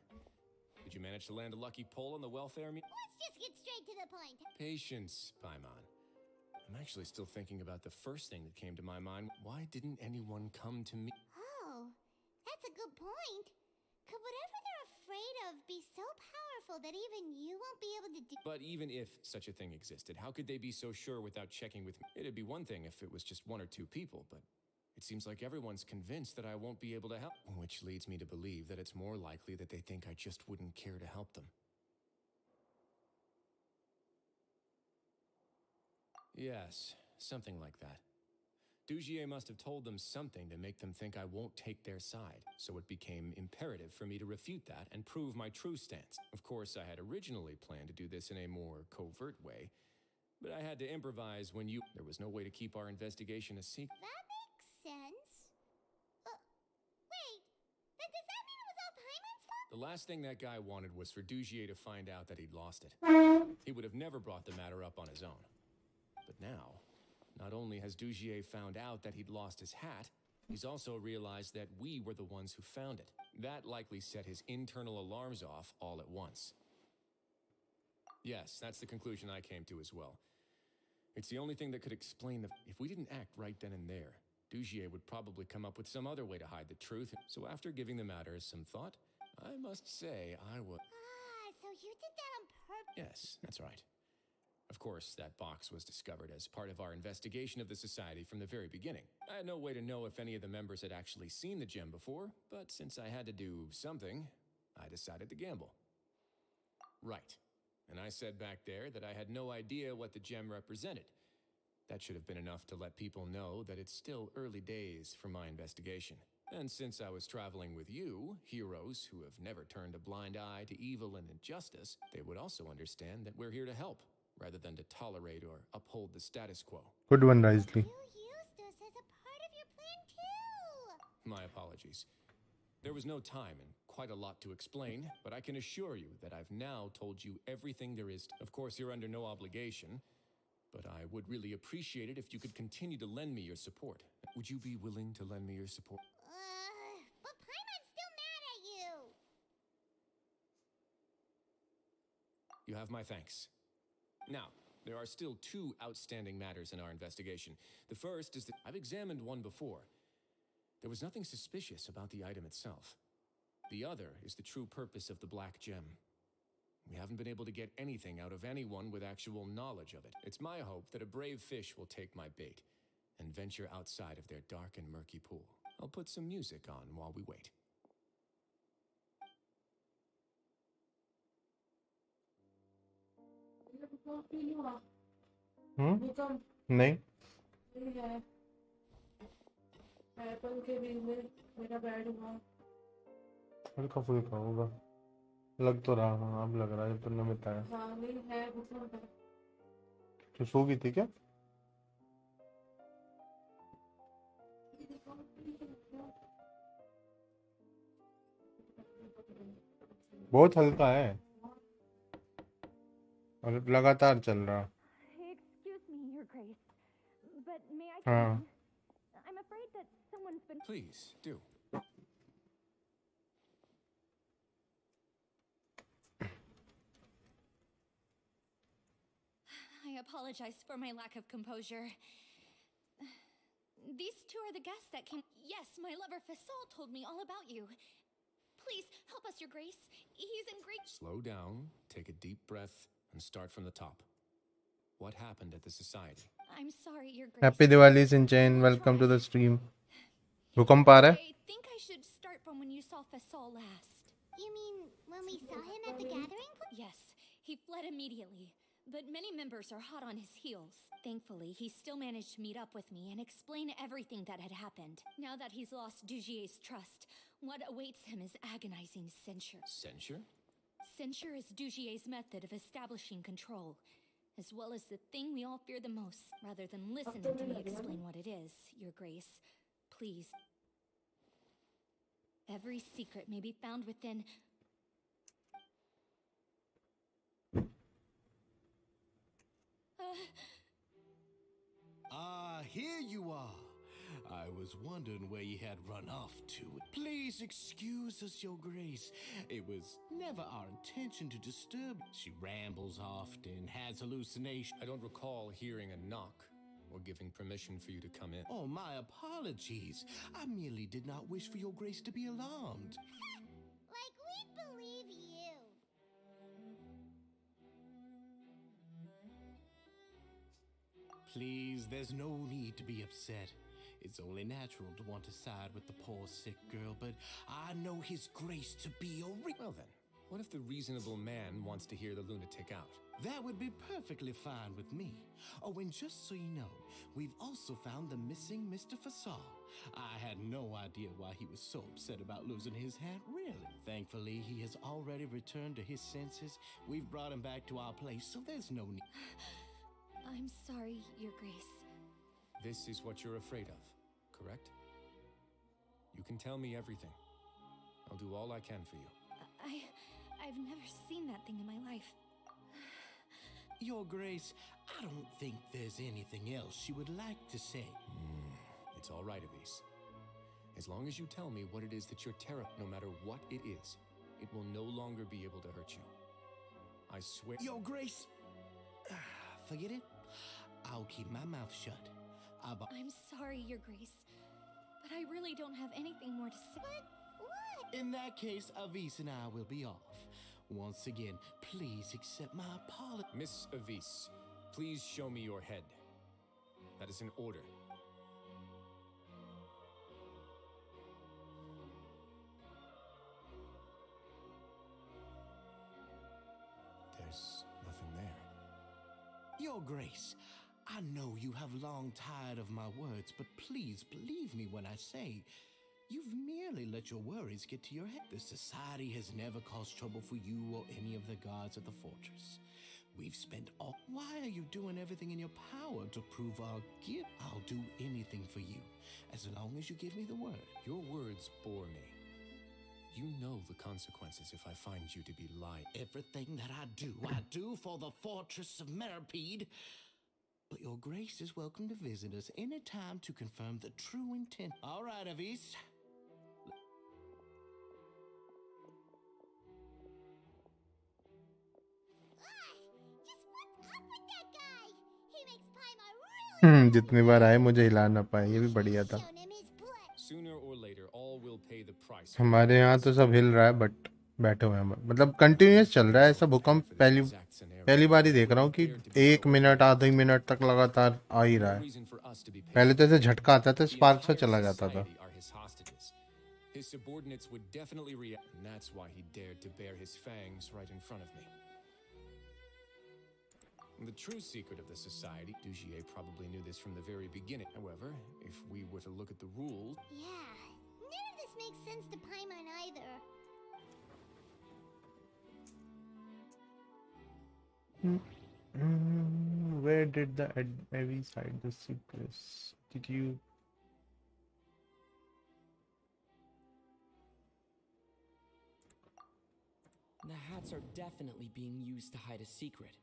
Speaker 3: Did you manage to land a lucky pull on the welfare meet?
Speaker 6: Let's just get straight to the point.
Speaker 3: Patience, Paimon. I'm actually still thinking about the first thing that came to my mind. Why didn't anyone come to me?
Speaker 6: Oh, that's a good point. Could whatever they're afraid of be so powerful that even you won't be able to do...
Speaker 3: But even if such a thing existed, how could they be so sure without checking with me? It'd be one thing if it was just one or two people, but it seems like everyone's convinced that I won't be able to help. Which leads me to believe that it's more likely that they think I just wouldn't care to help them. Yes, something like that. Dugier must have told them something to make them think I won't take their side, so it became imperative for me to refute that and prove my true stance. Of course, I had originally planned to do this in a more covert way, but I had to improvise when you... There was no way to keep our investigation a secret.
Speaker 6: That makes sense. Wait, then does that mean it was all Paimon's fault?
Speaker 3: The last thing that guy wanted was for Dugier to find out that he'd lost it. He would have never brought the matter up on his own. But now, not only has Dugier found out that he'd lost his hat, he's also realized that we were the ones who found it. That likely set his internal alarms off all at once. Yes, that's the conclusion I came to as well. It's the only thing that could explain the... If we didn't act right then and there, Dugier would probably come up with some other way to hide the truth. So after giving the matter some thought, I must say I would...
Speaker 6: Ah, so you did that on purpose?
Speaker 3: Yes, that's right. Of course, that box was discovered as part of our investigation of the society from the very beginning. I had no way to know if any of the members had actually seen the gem before, but since I had to do something, I decided to gamble. Right. And I said back there that I had no idea what the gem represented. That should have been enough to let people know that it's still early days for my investigation. And since I was traveling with you, heroes who have never turned a blind eye to evil and injustice, they would also understand that we're here to help, rather than to tolerate or uphold the status quo.
Speaker 1: Good one, Risley.
Speaker 6: Used us as a part of your plan too.
Speaker 3: My apologies. There was no time and quite a lot to explain, but I can assure you that I've now told you everything there is. Of course, you're under no obligation, but I would really appreciate it if you could continue to lend me your support. Would you be willing to lend me your support?
Speaker 6: But Paimon's still mad at you.
Speaker 3: You have my thanks. Now, there are still two outstanding matters in our investigation. The first is that I've examined one before. There was nothing suspicious about the item itself. The other is the true purpose of the black gem. We haven't been able to get anything out of anyone with actual knowledge of it. It's my hope that a brave fish will take my bait and venture outside of their dark and murky pool. I'll put some music on while we wait.
Speaker 1: नहीं
Speaker 4: Apple के बीच में मेरा bad हुआ
Speaker 1: हल्का फुल्का होगा लग तो रहा हाँ अब लग रहा है तुमने बताया
Speaker 4: हाँ नहीं है उसमें
Speaker 1: तो सो गई थी क्या बहुत हल्का है और लगातार चल रहा
Speaker 19: Excuse me, Your Grace, but may I
Speaker 1: हाँ
Speaker 19: come in? I'm afraid that someone's been...
Speaker 3: Please, do.
Speaker 20: I apologize for my lack of composure. These two are the guests that came. Yes, my lover Fasol told me all about you. Please, help us, Your Grace. He's in great...
Speaker 3: Slow down, take a deep breath, and start from the top. What happened at the society?
Speaker 20: I'm sorry, Your Grace.
Speaker 1: Happy Diwali Shinchan welcome to the stream भूकंप आ रहा है
Speaker 20: I think I should start from when you saw Fasol last.
Speaker 6: You mean when we saw him at the gathering?
Speaker 20: Yes, he fled immediately. But many members are hot on his heels. Thankfully, he still managed to meet up with me and explain everything that had happened. Now that he's lost Dugier's trust, what awaits him is agonizing censure.
Speaker 3: Censure?
Speaker 20: Censure is Dugier's method of establishing control, as well as the thing we all fear the most. Rather than listening to me explain what it is, Your Grace, please. Every secret may be found within...
Speaker 18: Here you are. I was wondering where you had run off to. Please excuse us, Your Grace. It was never our intention to disturb. She rambles often, has hallucinations.
Speaker 3: I don't recall hearing a knock or giving permission for you to come in.
Speaker 18: Oh, my apologies. I merely did not wish for Your Grace to be alarmed.
Speaker 6: Like we believe you.
Speaker 18: Please, there's no need to be upset. It's only natural to want to side with the poor sick girl, but I know His Grace to be a
Speaker 3: Well then, what if the reasonable man wants to hear the lunatic out?
Speaker 18: That would be perfectly fine with me. Oh, and just so you know, we've also found the missing Mr. Fasal. I had no idea why he was so upset about losing his hat, really. Thankfully, he has already returned to his senses. We've brought him back to our place, so there's no need.
Speaker 20: I'm sorry, Your Grace.
Speaker 3: This is what you're afraid of, correct? You can tell me everything. I'll do all I can for you.
Speaker 20: I've never seen that thing in my life.
Speaker 18: Your Grace, I don't think there's anything else she would like to say.
Speaker 3: It's all right, Avise. As long as you tell me what it is that you're terrified, no matter what it is, it will no longer be able to hurt you. I swear.
Speaker 18: Your Grace, forget it. I'll keep my mouth shut.
Speaker 20: I'm sorry, Your Grace, but I really don't have anything more to say.
Speaker 6: What?
Speaker 18: In that case, Avise and I will be off. Once again, please accept my apology.
Speaker 3: Miss Avise, Please show me your head. That is an order. There's nothing there.
Speaker 18: Your Grace, I know you have long tired of my words, but please believe me when I say you've merely let your worries get to your head. The Society has never caused trouble for you or any of the guards at the fortress. We've spent all... Why are you doing everything in your power to prove our gift? I'll do anything for you, as long as you give me the word.
Speaker 3: Your words bore me. You know the consequences if I find you to be lying.
Speaker 18: Everything that I do for the fortress of Meripede. But your Grace is welcome to visit us anytime to confirm the true intent. All right, Avis.
Speaker 1: जितनी बार आए मुझे हिला ना पाए, ये भी बढ़िया था।
Speaker 3: Sooner or later, all will pay the price.
Speaker 1: हमारे यहाँ तो सब हिल रहा है, बट बैठे हुए हैं, मतलब कंटिन्यूस चल रहा है ऐसा भूकंप। पहली बार ही देख रहा हूँ कि 1 मिनट आधे मिनट तक लगातार आ ही रहा है। पहले तो ऐसे झटका आता था, स्पार्क सा चला जाता था।
Speaker 3: His subordinates would definitely react, and that's why he dared to bare his fangs right in front of me. The true secret of the society, Dugier probably knew this from the very beginning. However, if we were to look at the rules...
Speaker 6: Yeah, none of this makes sense to Paimon either.
Speaker 1: Where did the Avis hide the secrets? Did you...
Speaker 21: The hats are definitely being used to hide a secret.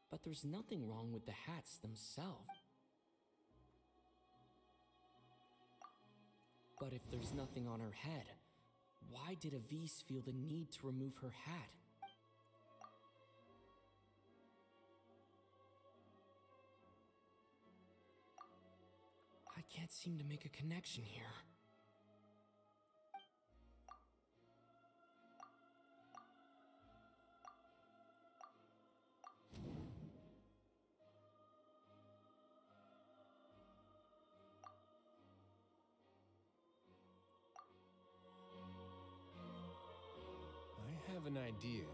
Speaker 21: But there's nothing wrong with the hats themselves. But if there's nothing on her head, why did Avis feel the need to remove her hat? I can't seem to make a connection here.
Speaker 3: I have an idea,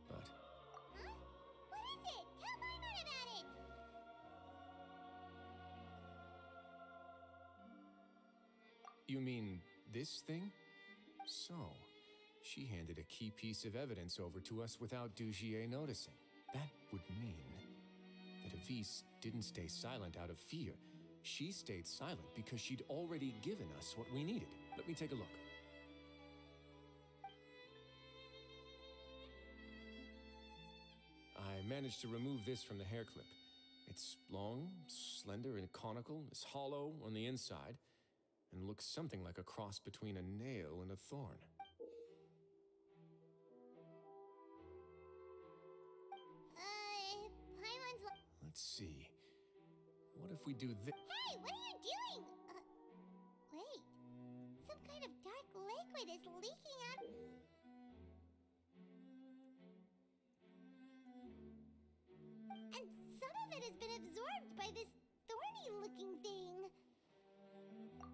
Speaker 3: but...
Speaker 6: Huh? What is it? Tell Paimon about it!
Speaker 3: You mean this thing? So, she handed a key piece of evidence over to us without Dugier noticing. That would mean that Avis didn't stay silent out of fear. She stayed silent because she'd already given us what we needed. Let me take a look. I managed to remove this from the hair clip. It's long, slender, and conical. It's hollow on the inside, and looks something like a cross between a nail and a thorn.
Speaker 6: Paimon's...
Speaker 3: Let's see. What if we do this?
Speaker 6: Hey, what are you doing? Wait. Some kind of dark liquid is leaking out... And some of it has been absorbed by this thorny-looking thing.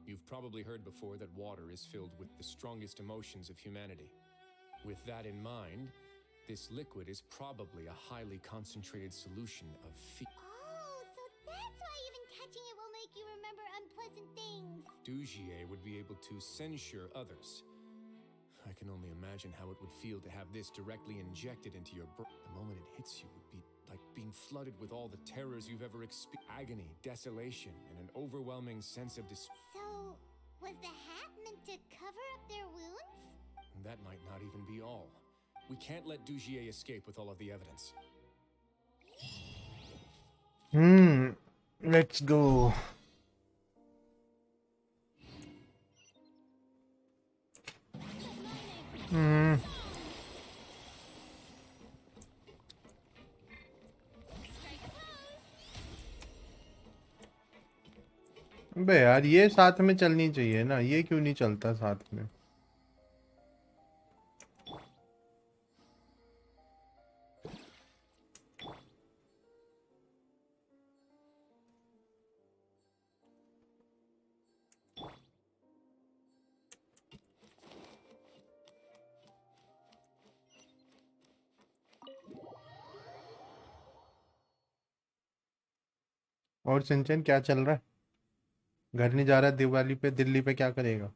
Speaker 3: You've probably heard before that water is filled with the strongest emotions of humanity. With that in mind, this liquid is probably a highly concentrated solution of fear.
Speaker 6: Oh, so that's why even touching it will make you remember unpleasant things.
Speaker 3: Dugier would be able to censure others. I can only imagine how it would feel to have this directly injected into your brain. The moment it hits you would be like being flooded with all the terrors you've ever experienced. Agony, desolation, and an overwhelming sense of despair.
Speaker 6: So, was the hat meant to cover up their wounds?
Speaker 3: That might not even be all. We can't let Dugier escape with all of the evidence.
Speaker 1: Let's go. बे यार ये साथ में चलनी चाहिए ना, ये क्यों नहीं चलता साथ में? और सिंचन क्या चल रहा है? घर नहीं जा रहा दिवाली पे? दिल्ली पे क्या करेगा?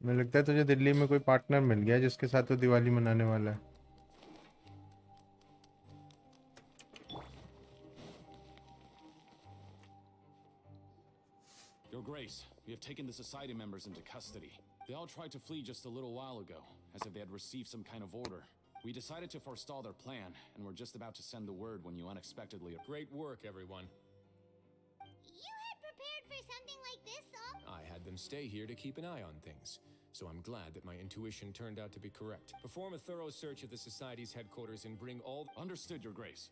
Speaker 1: मुझे लगता है तुझे दिल्ली में कोई पार्टनर मिल गया जिसके साथ तो दिवाली मनाने वाला है।
Speaker 5: Your Grace, we have taken the Society members into custody. They all tried to flee just a little while ago, as if they had received some kind of order. We decided to forestall their plan, and we're just about to send the word when you unexpectedly...
Speaker 3: Great work, everyone.
Speaker 6: You had prepared for something like this, all?
Speaker 3: I had them stay here to keep an eye on things, so I'm glad that my intuition turned out to be correct. Perform a thorough search of the Society's headquarters and bring all...
Speaker 5: Understood, Your Grace.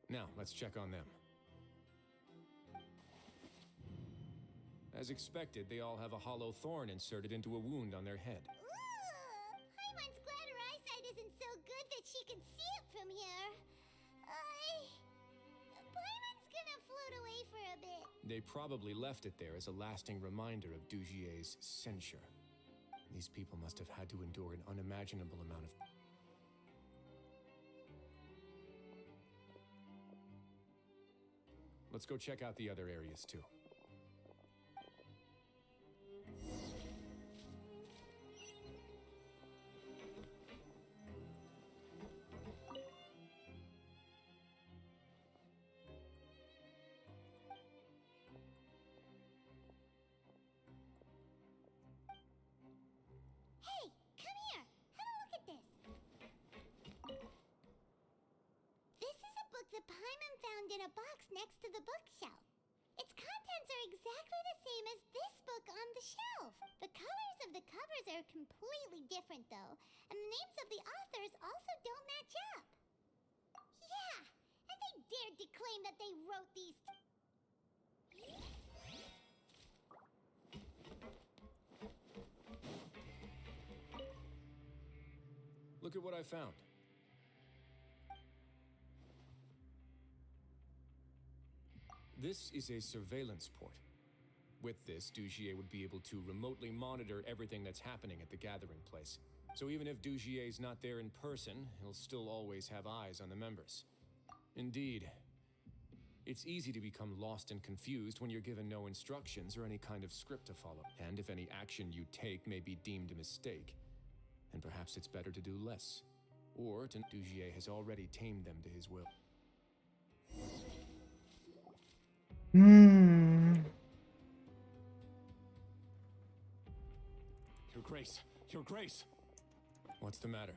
Speaker 3: Now, let's check on them. As expected, they all have a hollow thorn inserted into a wound on their head.
Speaker 6: Ooh, Paimon's glad her eyesight isn't so good that she can see it from here. Paimon's gonna float away for a bit.
Speaker 3: They probably left it there as a lasting reminder of Dugier's censure. These people must have had to endure an unimaginable amount of... Let's go check out the other areas too.
Speaker 6: Hey, come here. Have a look at this. This is a book that Paimon found in a box next to the bookshelf. Its contents are exactly the same as this book on the shelf. The colors of the covers are completely different, though, and the names of the authors also don't match up. Yeah, and they dared to claim that they wrote these...
Speaker 3: Look at what I found. This is a surveillance port. With this, Dugier would be able to remotely monitor everything that's happening at the gathering place. So even if Dugier's not there in person, he'll still always have eyes on the members. Indeed. It's easy to become lost and confused when you're given no instructions or any kind of script to follow. And if any action you take may be deemed a mistake, then perhaps it's better to do less. Or Dugier has already tamed them to his will.
Speaker 5: Your Grace, Your Grace!
Speaker 3: What's the matter?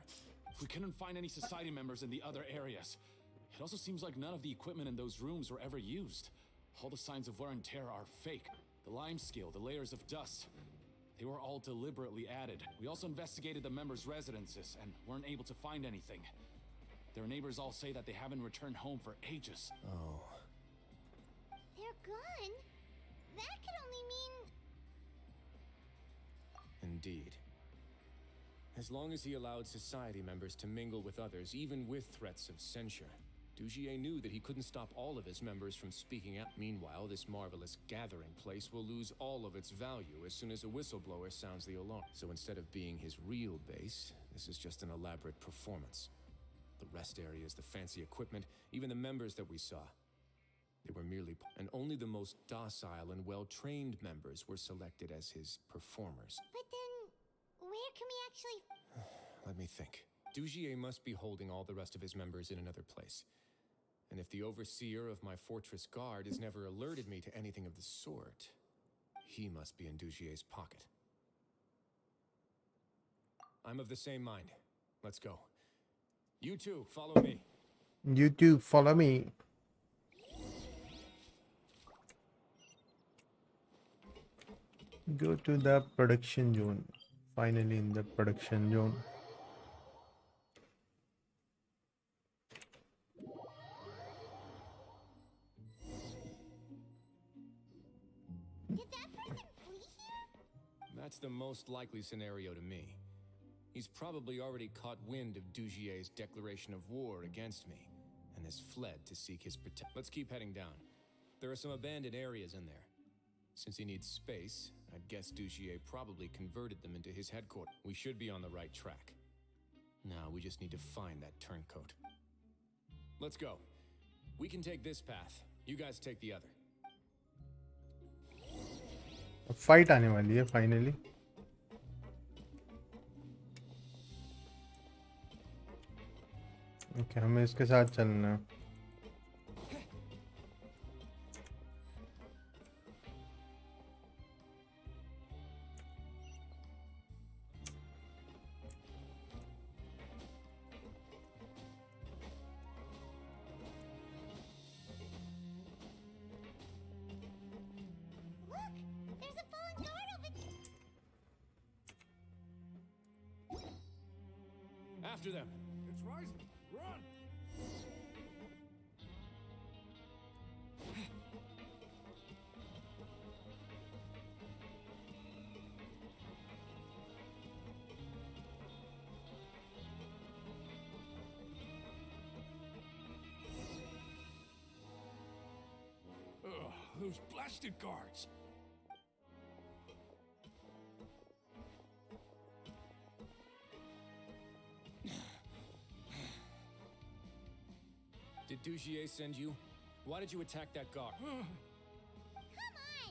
Speaker 5: We couldn't find any Society members in the other areas. It also seems like none of the equipment in those rooms were ever used. All the signs of wear and tear are fake. The lime scale, the layers of dust, they were all deliberately added. We also investigated the members' residences and weren't able to find anything. Their neighbors all say that they haven't returned home for ages.
Speaker 3: Oh.
Speaker 6: They're gone? That could only mean...
Speaker 3: Indeed. As long as he allowed Society members to mingle with others, even with threats of censure, Dugier knew that he couldn't stop all of his members from speaking out. Meanwhile, this marvelous gathering place will lose all of its value as soon as a whistleblower sounds the alarm. So instead of being his real base, this is just an elaborate performance. The rest areas, the fancy equipment, even the members that we saw. They were merely... And only the most docile and well-trained members were selected as his performers.
Speaker 6: But then, where can we actually...
Speaker 3: Let me think. Dugier must be holding all the rest of his members in another place. And if the overseer of my fortress guard has never alerted me to anything of the sort, he must be in Dugier's pocket. I'm of the same mind. Let's go. You two, follow me.
Speaker 1: You two, follow me. Go to the production zone. Finally in the production zone.
Speaker 6: Did that person flee here?
Speaker 3: That's the most likely scenario to me. He's probably already caught wind of Dugier's declaration of war against me and has fled to seek his protection. Let's keep heading down. There are some abandoned areas in there. Since he needs space, I'd guess Dugier probably converted them into his headquarters. We should be on the right track. Now we just need to find that turncoat. Let's go. We can take this path. You guys take the other.
Speaker 1: Fight आने वाली है finally. Okay, हमें इसके साथ चलना है.
Speaker 6: There's a fallen guard over
Speaker 3: After them.
Speaker 17: It's rising. Run! Ugh, those blasted guards.
Speaker 3: Did Dugier send you? Why did you attack that guard?
Speaker 6: Come on,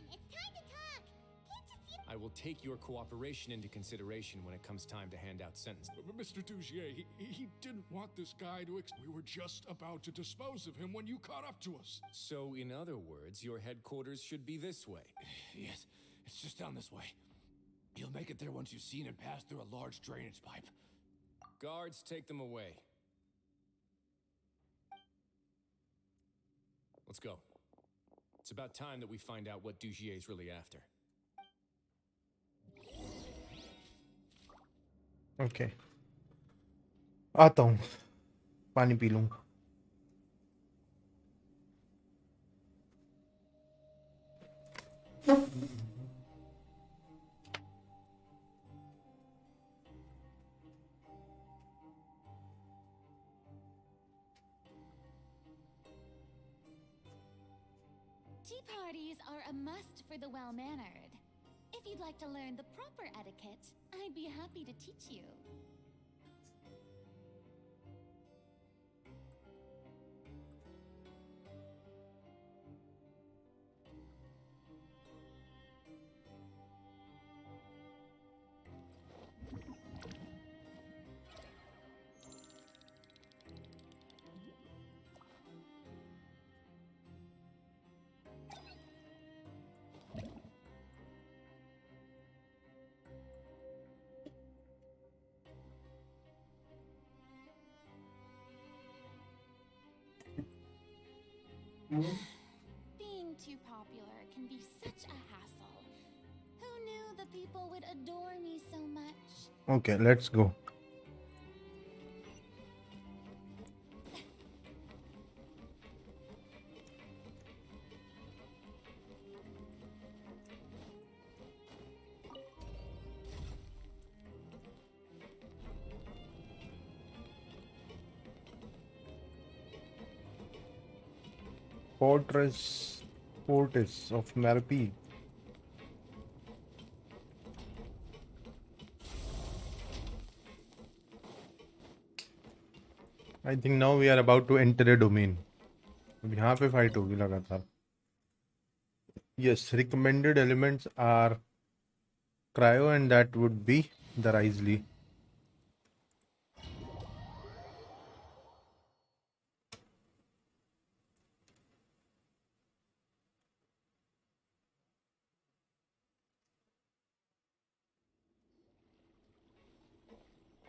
Speaker 6: it's time to talk. Can't you see?
Speaker 3: I will take your cooperation into consideration when it comes time to hand out sentences.
Speaker 17: Mr. Dugier, he didn't want this guy to we were just about to dispose of him when you caught up to us.
Speaker 3: So, in other words, your headquarters should be this way.
Speaker 8: Yes, it's just down this way. You'll make it there once you've seen it pass through a large drainage pipe.
Speaker 3: Guards, take them away. Let's go. It's about time that we find out what Dugier is really after.
Speaker 1: Okay, आता हूँ, पानी P लूँ.
Speaker 6: Tea parties are a must for the well-mannered. If you'd like to learn the proper etiquette, I'd be happy to teach you. Being too popular can be such a hassle. Who knew the people would adore me so much?
Speaker 1: Okay, let's go. Fortress of Marpi. I think now we are about to enter a domain. अब यहाँ पे fight होगी लगातार. Yes, recommended elements are cryo and that would be the Risley.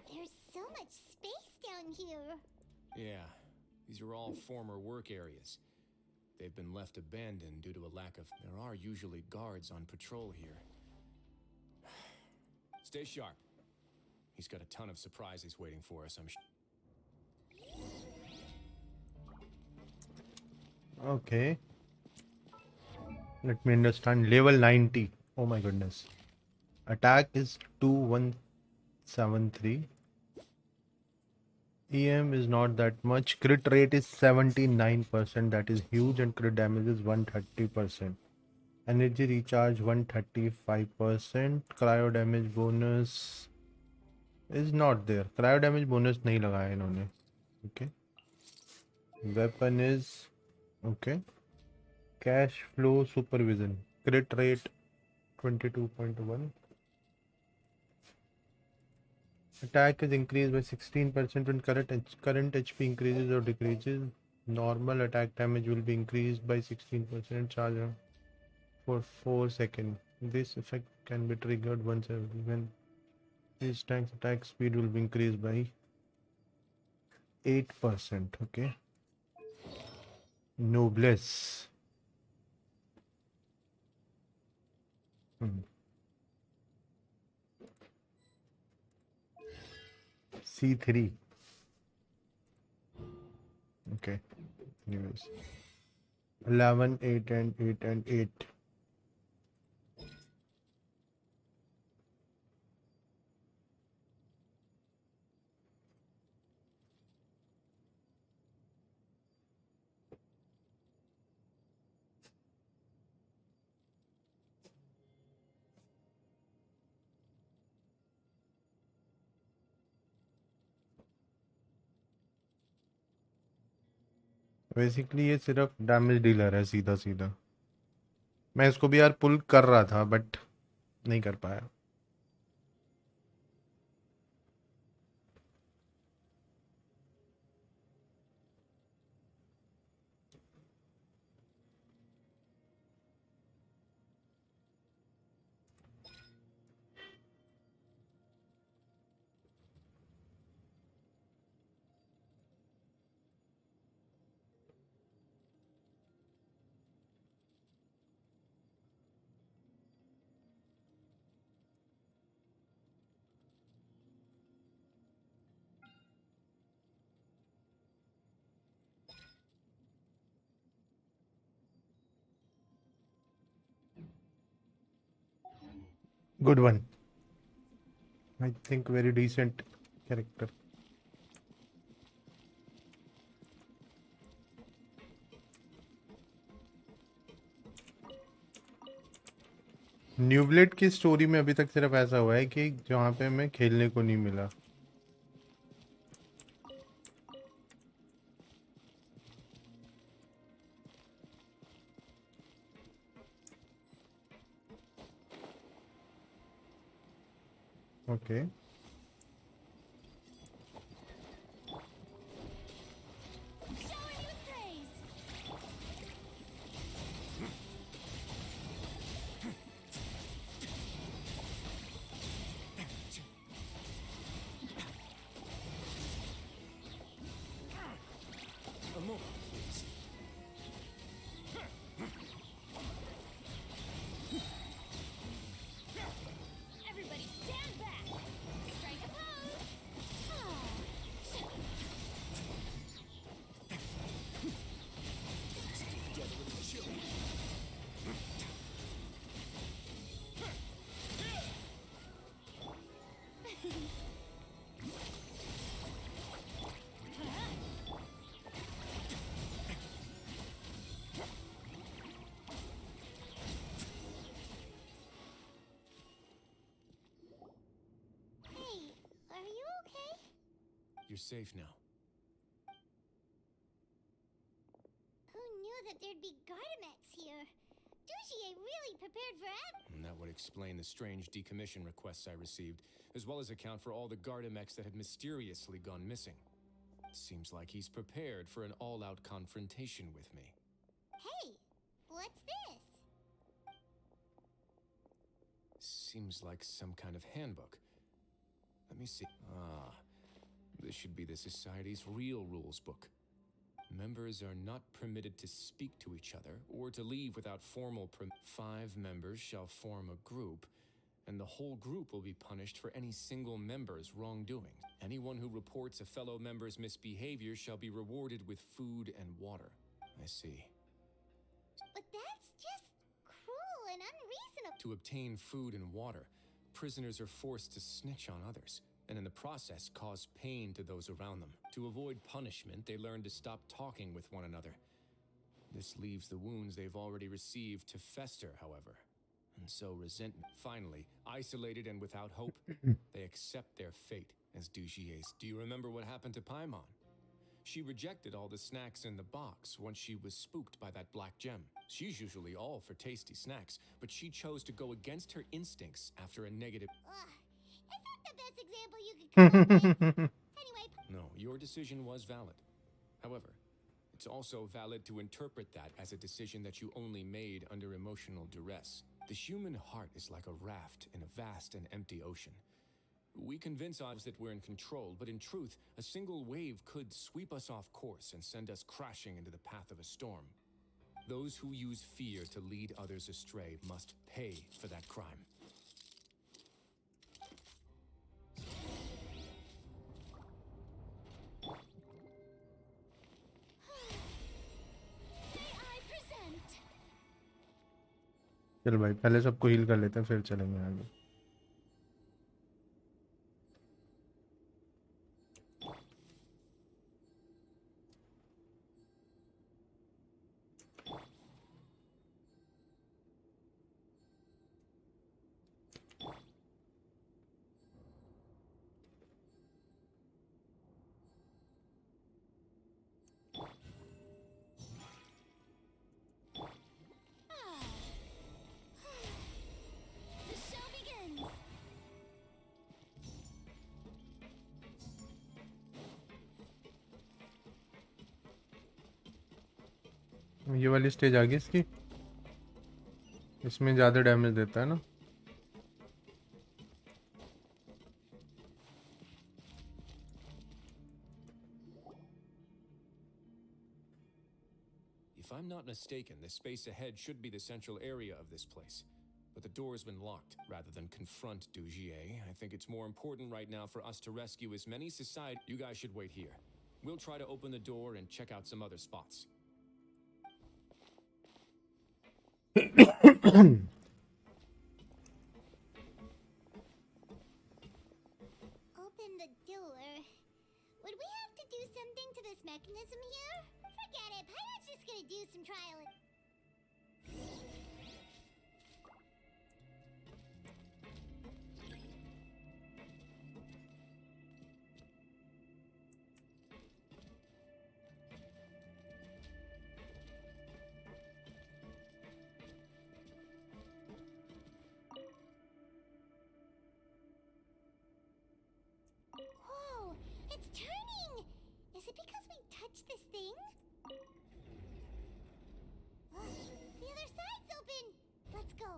Speaker 6: There's so much space down here.
Speaker 3: Yeah, these are all former work areas. They've been left abandoned due to a lack of... There are usually guards on patrol here. Stay sharp. He's got a ton of surprises waiting for us, I'm sure.
Speaker 1: Okay. Let me understand. Level 90. Oh my goodness. Attack is 2173. EM is not that much. Crit rate is 79%. That is huge. And crit damage is 130%. Energy recharge 135%. Cryo damage bonus is not there. Cryo damage bonus नहीं लगाया इन्होंने. Okay. Weapon is okay. Cash flow supervision. Crit rate 22.1. Attack is increased by 16% when current HP increases or decreases. Normal attack damage will be increased by 16% charge for 4 seconds. This effect can be triggered once every when this tank's attack speed will be increased by 8%. Okay. Noblesse. C3. Okay. Anyways. 11, 8 and 8 and 8. Basically ये सिर्फ damage dealer है सीधा सीधा. मैं इसको भी यार पुल कर रहा था बट नहीं कर पाया. Good one. I think very decent character. न्यूवलेट की स्टोरी में अभी तक सिर्फ ऐसा हुआ है कि जहाँ पे हमें खेलने को नहीं मिला. Okay.
Speaker 6: Everybody stand back! Strike a pose! Hey, are you okay?
Speaker 3: You're safe now.
Speaker 6: Who knew that there'd be Gardamex here? Douchier really prepared for
Speaker 3: And that would explain the strange decommission requests I received, as well as account for all the Gardamex that had mysteriously gone missing. Seems like he's prepared for an all-out confrontation with me.
Speaker 6: Hey, what's this?
Speaker 3: Seems like some kind of handbook. Let me see. Ah, this should be the Society's real rules book. Members are not permitted to speak to each other or to leave without formal 5 members shall form a group, and the whole group will be punished for any single member's wrongdoing. Anyone who reports a fellow member's misbehavior shall be rewarded with food and water. I see.
Speaker 6: But that's just cruel and unreasonable.
Speaker 3: To obtain food and water, prisoners are forced to snitch on others, and in the process cause pain to those around them. To avoid punishment, they learn to stop talking with one another. This leaves the wounds they've already received to fester, however. and sow resentment. Finally, isolated and without hope, they accept their fate as Dugier's. Do you remember what happened to Paimon? She rejected all the snacks in the box once she was spooked by that black gem. She's usually all for tasty snacks, but she chose to go against her instincts after a negative...
Speaker 6: Is that the best example you could come up with? Anyway...
Speaker 3: No, your decision was valid. However, it's also valid to interpret that as a decision that you only made under emotional duress. The human heart is like a raft in a vast and empty ocean. We convince ourselves that we're in control, but in truth, a single wave could sweep us off course and send us crashing into the path of a storm. Those who use fear to lead others astray must pay for that crime.
Speaker 1: चल भाई पहले सबको heal कर लेते हैं फिर चलेंगे आगे.
Speaker 6: The show begins!
Speaker 1: ये वाली स्टेज आ गई इसकी. इसमें ज़्यादा डैमेज देता है ना.
Speaker 3: If I'm not mistaken, the space ahead should be the central area of this place. But the door has been locked. Rather than confront Dugier, I think it's more important right now for us to rescue as many society... You guys should wait here. We'll try to open the door and check out some other spots.
Speaker 6: Open the door. Would we have to do something to this mechanism here? Forget it. Pirate's just gonna do some trial. Whoa! It's turning! Is it because we touched this thing? The other side's open! Let's go.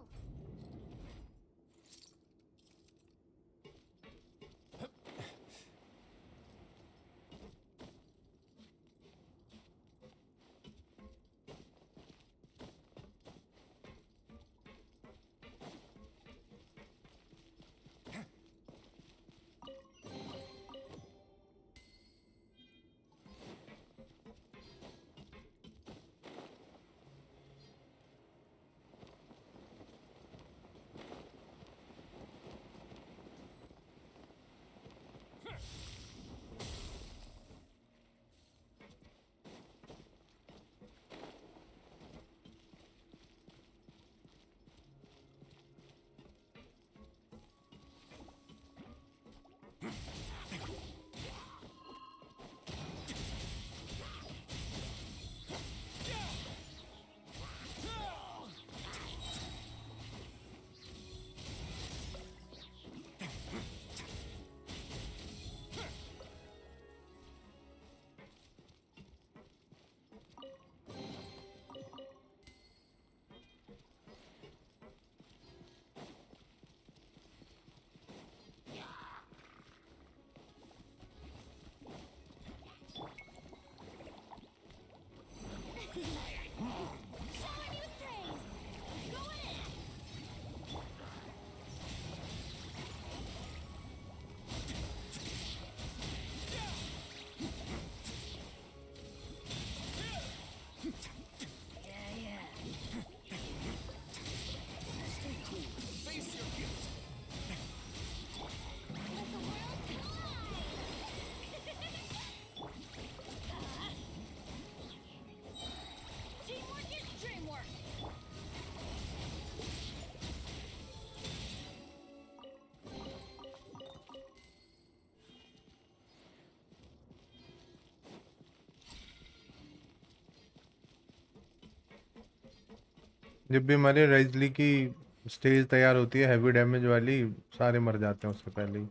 Speaker 1: जब भी हमारे राइजली की stage तैयार होती है heavy damage वाली, सारे मर जाते हैं उससे पहले ही।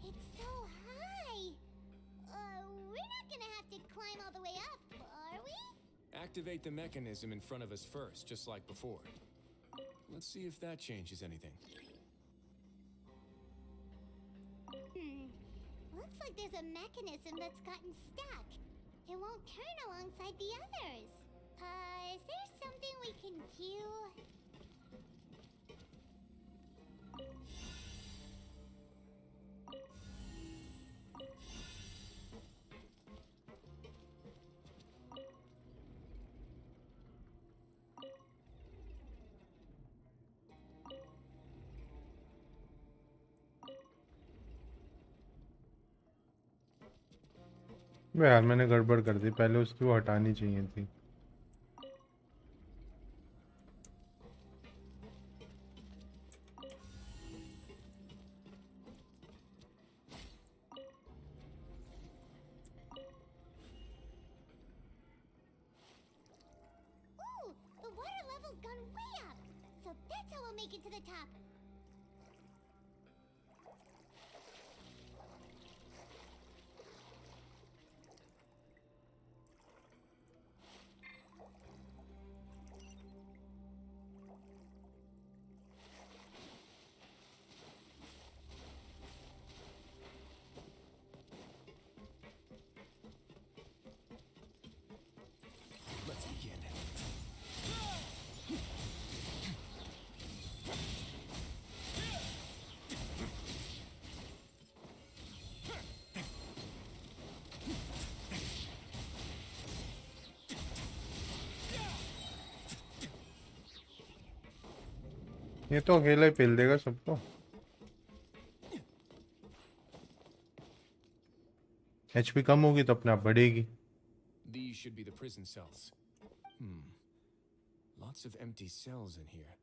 Speaker 6: It's so high. We're not gonna have to climb all the way up, are we?
Speaker 3: Activate the mechanism in front of us first, just like before. Let's see if that changes anything.
Speaker 6: Looks like there's a mechanism that's gotten stuck. It won't turn alongside the others. Is there something we can do?
Speaker 1: यार मैंने गड़बड़ कर दी, पहले उसकी वो हटानी चाहिए थी।
Speaker 6: Ooh, the water level's gone way up. So that's how we'll make it to the top.
Speaker 3: Let's begin.
Speaker 1: ये तो अकेला ही पेल देगा सबको। एचपी कम होगी तो अपने आप बढ़ेगी।
Speaker 3: These should be the prison cells. Lots of empty cells in here.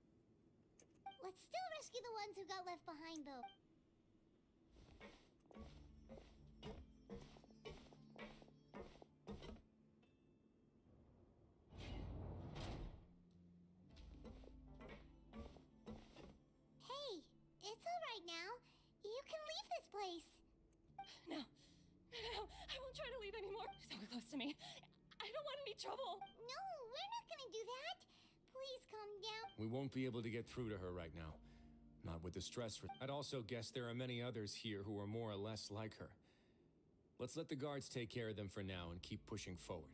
Speaker 6: Let's still rescue the ones who got left behind, though. Hey, it's all right now. You can leave this place.
Speaker 11: No, I won't try to leave anymore. So close to me. I don't want any trouble.
Speaker 6: No, we're not gonna do that. Please calm down.
Speaker 3: We won't be able to get through to her right now. Not with the stress. I'd also guess there are many others here who are more or less like her. Let's let the guards take care of them for now and keep pushing forward.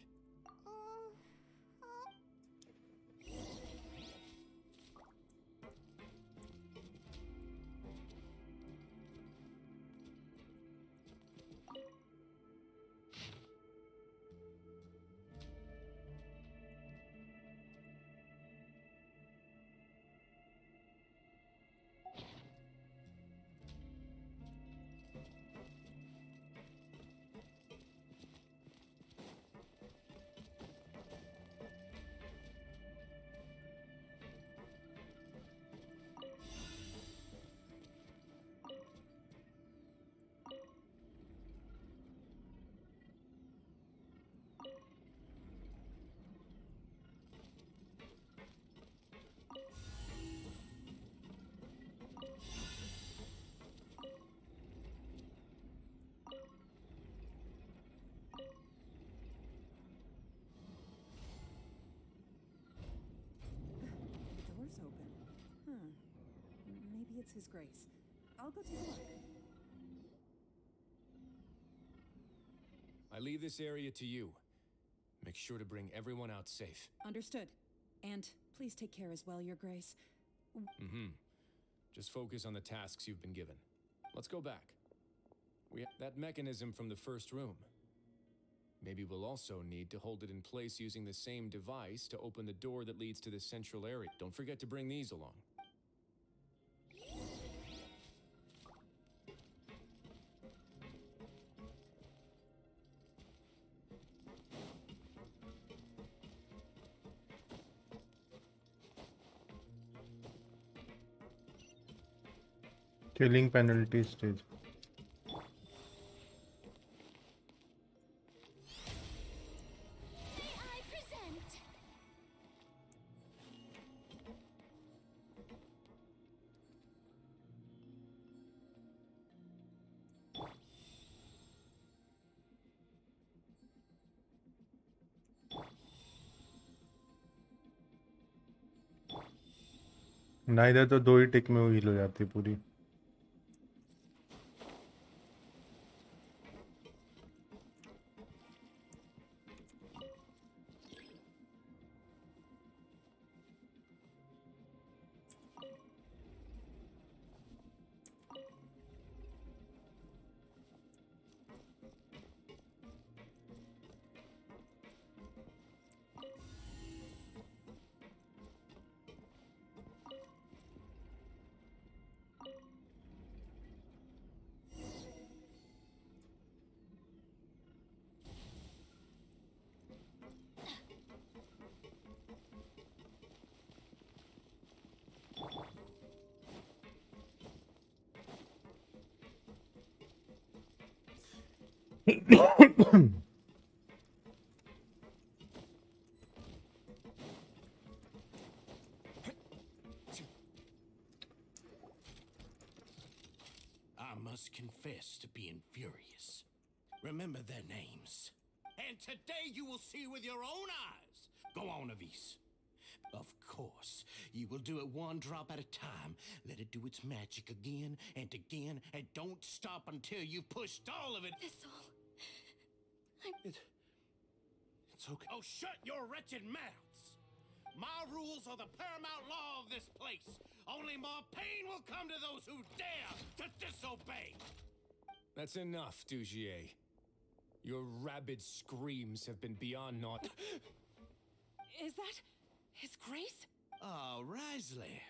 Speaker 7: Door's open. Maybe it's His Grace. I'll go take a look.
Speaker 3: I leave this area to you. Make sure to bring everyone out safe.
Speaker 7: Understood. And please take care as well, Your Grace.
Speaker 3: Just focus on the tasks you've been given. Let's go back. We have that mechanism from the first room. Maybe we'll also need to hold it in place using the same device to open the door that leads to the central area. Don't forget to bring these along.
Speaker 1: Killing penalty stage.
Speaker 6: I present.
Speaker 1: ना इधर तो 2 ही टिक में heal हो जाती है पूरी.
Speaker 18: I must confess to being furious. Remember their names. And today you will see with your own eyes. Go on, Avis. Of course, you will do it one drop at a time. Let it do its magic again and again, and don't stop until you've pushed all of it.
Speaker 20: That's all.
Speaker 18: It's okay. Oh, shut your wretched mouths! My rules are the paramount law of this place. Only more pain will come to those who dare to disobey.
Speaker 3: That's enough, Dugier. Your rabid screams have been beyond naught.
Speaker 7: Is that His Grace?
Speaker 18: Oh, Risley.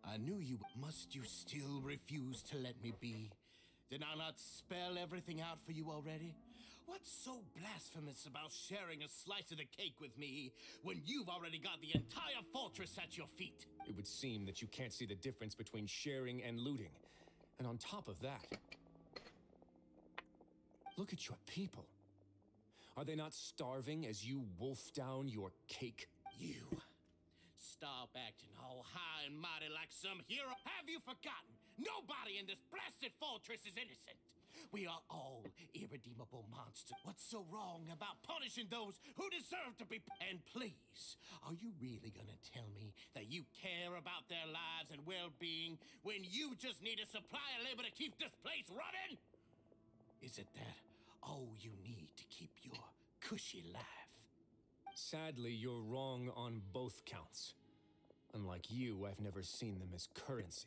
Speaker 18: I knew you. Must you still refuse to let me be? Did I not spell everything out for you already? What's so blasphemous about sharing a slice of the cake with me when you've already got the entire fortress at your feet?
Speaker 3: It would seem that you can't see the difference between sharing and looting. And on top of that, look at your people. Are they not starving as you wolf down your cake?
Speaker 18: You. Stop acting all high and mighty like some hero. Have you forgotten? Nobody in this blasted fortress is innocent. We are all irredeemable monsters. What's so wrong about punishing those who deserve to be? And please, are you really gonna tell me that you care about their lives and well-being when you just need a supply of labor to keep this place running? Is it that all you need to keep your cushy life?
Speaker 3: Sadly, you're wrong on both counts. Unlike you, I've never seen them as currency.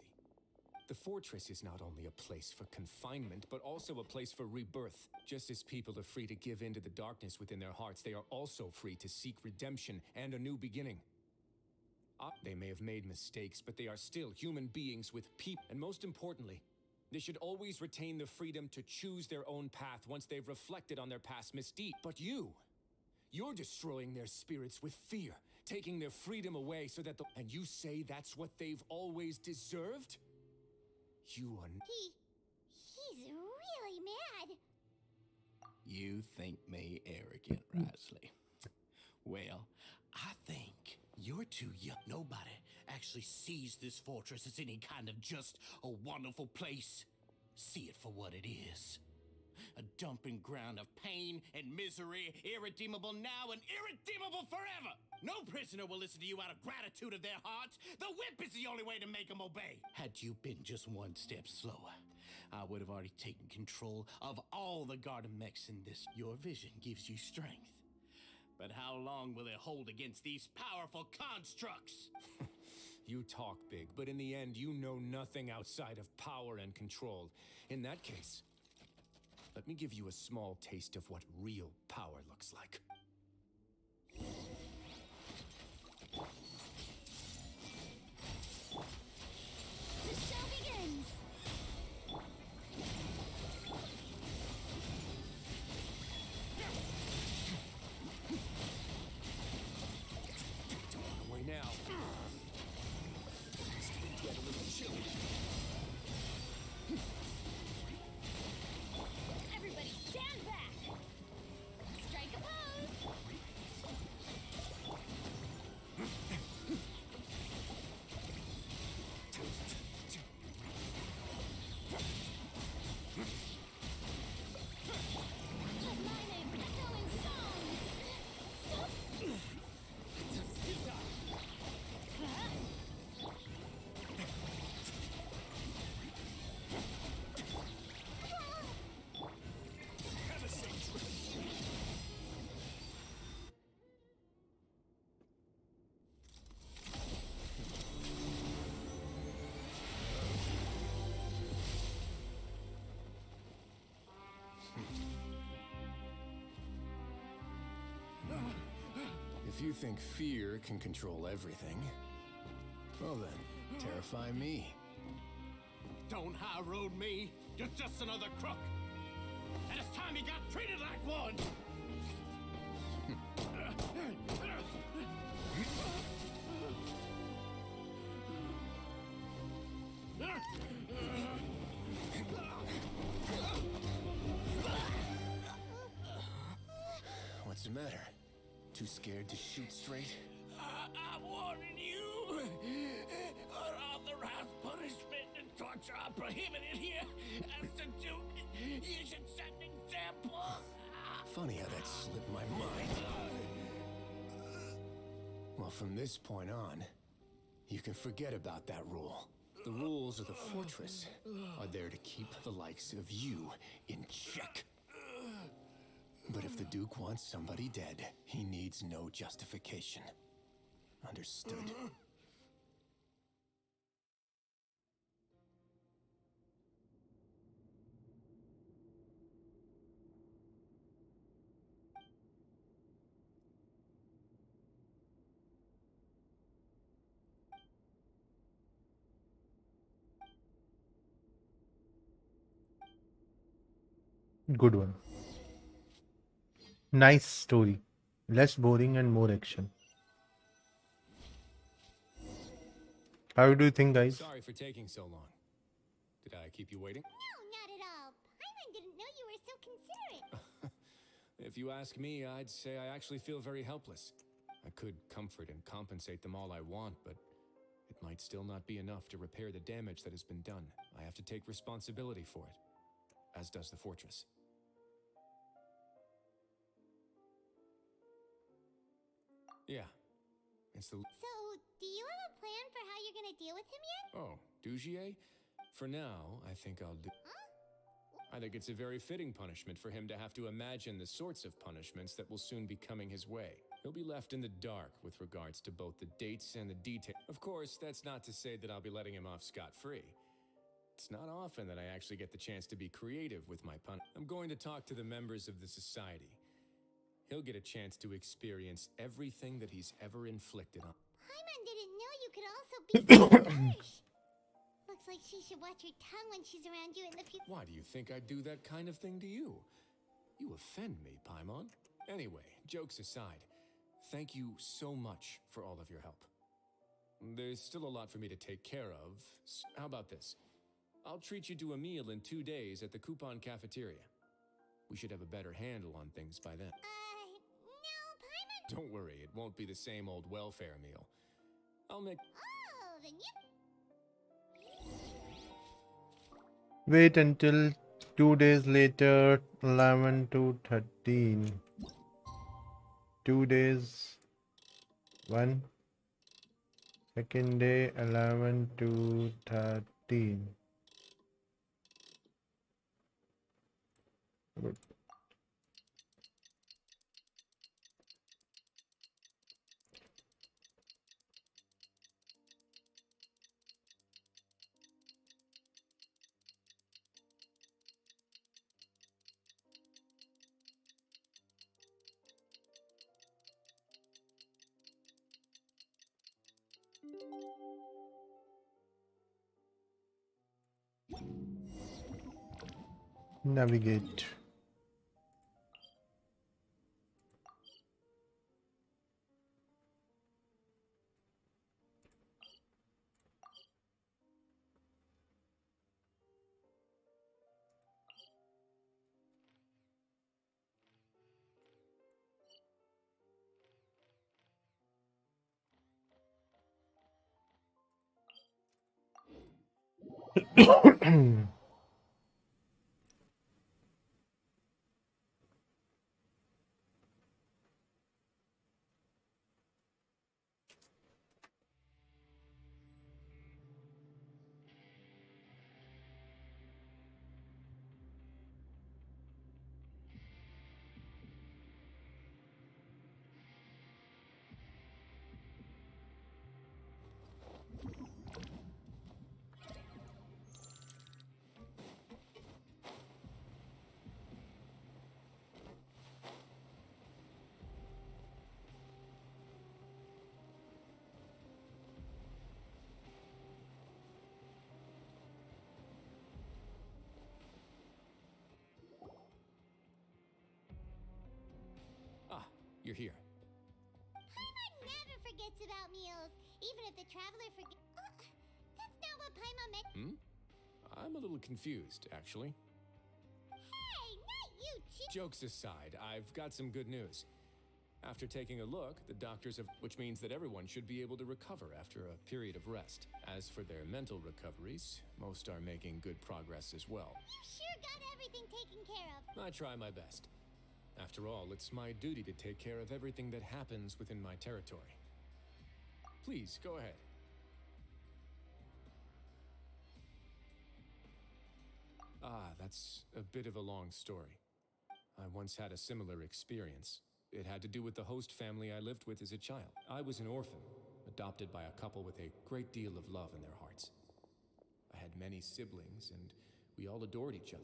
Speaker 3: The fortress is not only a place for confinement, but also a place for rebirth. Just as people are free to give in to the darkness within their hearts, they are also free to seek redemption and a new beginning. They may have made mistakes, but they are still human beings with people. And most importantly, they should always retain the freedom to choose their own path once they've reflected on their past misdeed. But you're destroying their spirits with fear, taking their freedom away so that and you say that's what they've always deserved? You are...
Speaker 6: He's really mad.
Speaker 18: You think me arrogant, Risley? Well, I think you're too young. Nobody actually sees this fortress as any kind of just a wonderful place. See it for what it is. A dumping ground of pain and misery, irredeemable now and irredeemable forever. No prisoner will listen to you out of gratitude of their hearts. The whip is the only way to make them obey. Had you been just one step slower, I would have already taken control of all the garden mechs in this. Your vision gives you strength. But how long will it hold against these powerful constructs?
Speaker 3: You talk big, but in the end, you know nothing outside of power and control. In that case, let me give you a small taste of what real power looks like.
Speaker 6: The show begins.
Speaker 3: Away now. Get a little chilly. If you think fear can control everything, well then, terrify me.
Speaker 18: Don't high road me. You're just another crook. And it's time you got treated like one.
Speaker 3: What's the matter? Too scared to shoot straight?
Speaker 18: I'm warning you. Unauthorized punishment and torture are prohibited here. As the Duke, you should set an example.
Speaker 3: Funny how that slipped my mind. Well, from this point on, you can forget about that rule. The rules of the fortress are there to keep the likes of you in check. But if the Duke wants somebody dead, he needs no justification. Understood?
Speaker 1: Good one. Nice story. Less boring and more action. How do you think, guys?
Speaker 3: Sorry for taking so long. Did I keep you waiting?
Speaker 6: No, not at all. Paimon didn't know you were so considerate.
Speaker 3: If you ask me, I'd say I actually feel very helpless. I could comfort and compensate them all I want, but it might still not be enough to repair the damage that has been done. I have to take responsibility for it, as does the fortress. Yeah, it's the...
Speaker 6: So, do you have a plan for how you're gonna deal with him yet?
Speaker 3: Oh, Dugier? For now, I think I'll do... I think it's a very fitting punishment for him to have to imagine the sorts of punishments that will soon be coming his way. He'll be left in the dark with regards to both the dates and the details. Of course, that's not to say that I'll be letting him off scot-free. It's not often that I actually get the chance to be creative with my pun. I'm going to talk to the members of the society. He'll get a chance to experience everything that he's ever inflicted on.
Speaker 6: Paimon didn't know you could also be so harsh. Looks like she should watch her tongue when she's around you in the future.
Speaker 3: Why do you think I'd do that kind of thing to you? You offend me, Paimon. Anyway, jokes aside, thank you so much for all of your help. There's still a lot for me to take care of. How about this? I'll treat you to a meal in 2 days at the Coupon Cafeteria. We should have a better handle on things by then.
Speaker 6: No, Paimon.
Speaker 3: Don't worry, it won't be the same old welfare meal. I'll make...
Speaker 6: Oh, then you...
Speaker 1: Wait until 2 days later, 11 to 13. 2 days. 1. Second day, 11 to 13. Good. Navigate.
Speaker 3: you're here.
Speaker 6: Paimon never forgets about meals, even if the traveler forgets. That's not what Paimon meant.
Speaker 3: I'm a little confused, actually.
Speaker 6: Hey, not you,
Speaker 3: Jokes aside, I've got some good news. After taking a look, the doctors have, which means that everyone should be able to recover after a period of rest. As for their mental recoveries, most are making good progress as well.
Speaker 6: You sure got everything taken care of.
Speaker 3: I try my best. After all, it's my duty to take care of everything that happens within my territory. Please, go ahead. That's a bit of a long story. I once had a similar experience. It had to do with the host family I lived with as a child. I was an orphan, adopted by a couple with a great deal of love in their hearts. I had many siblings, and we all adored each other.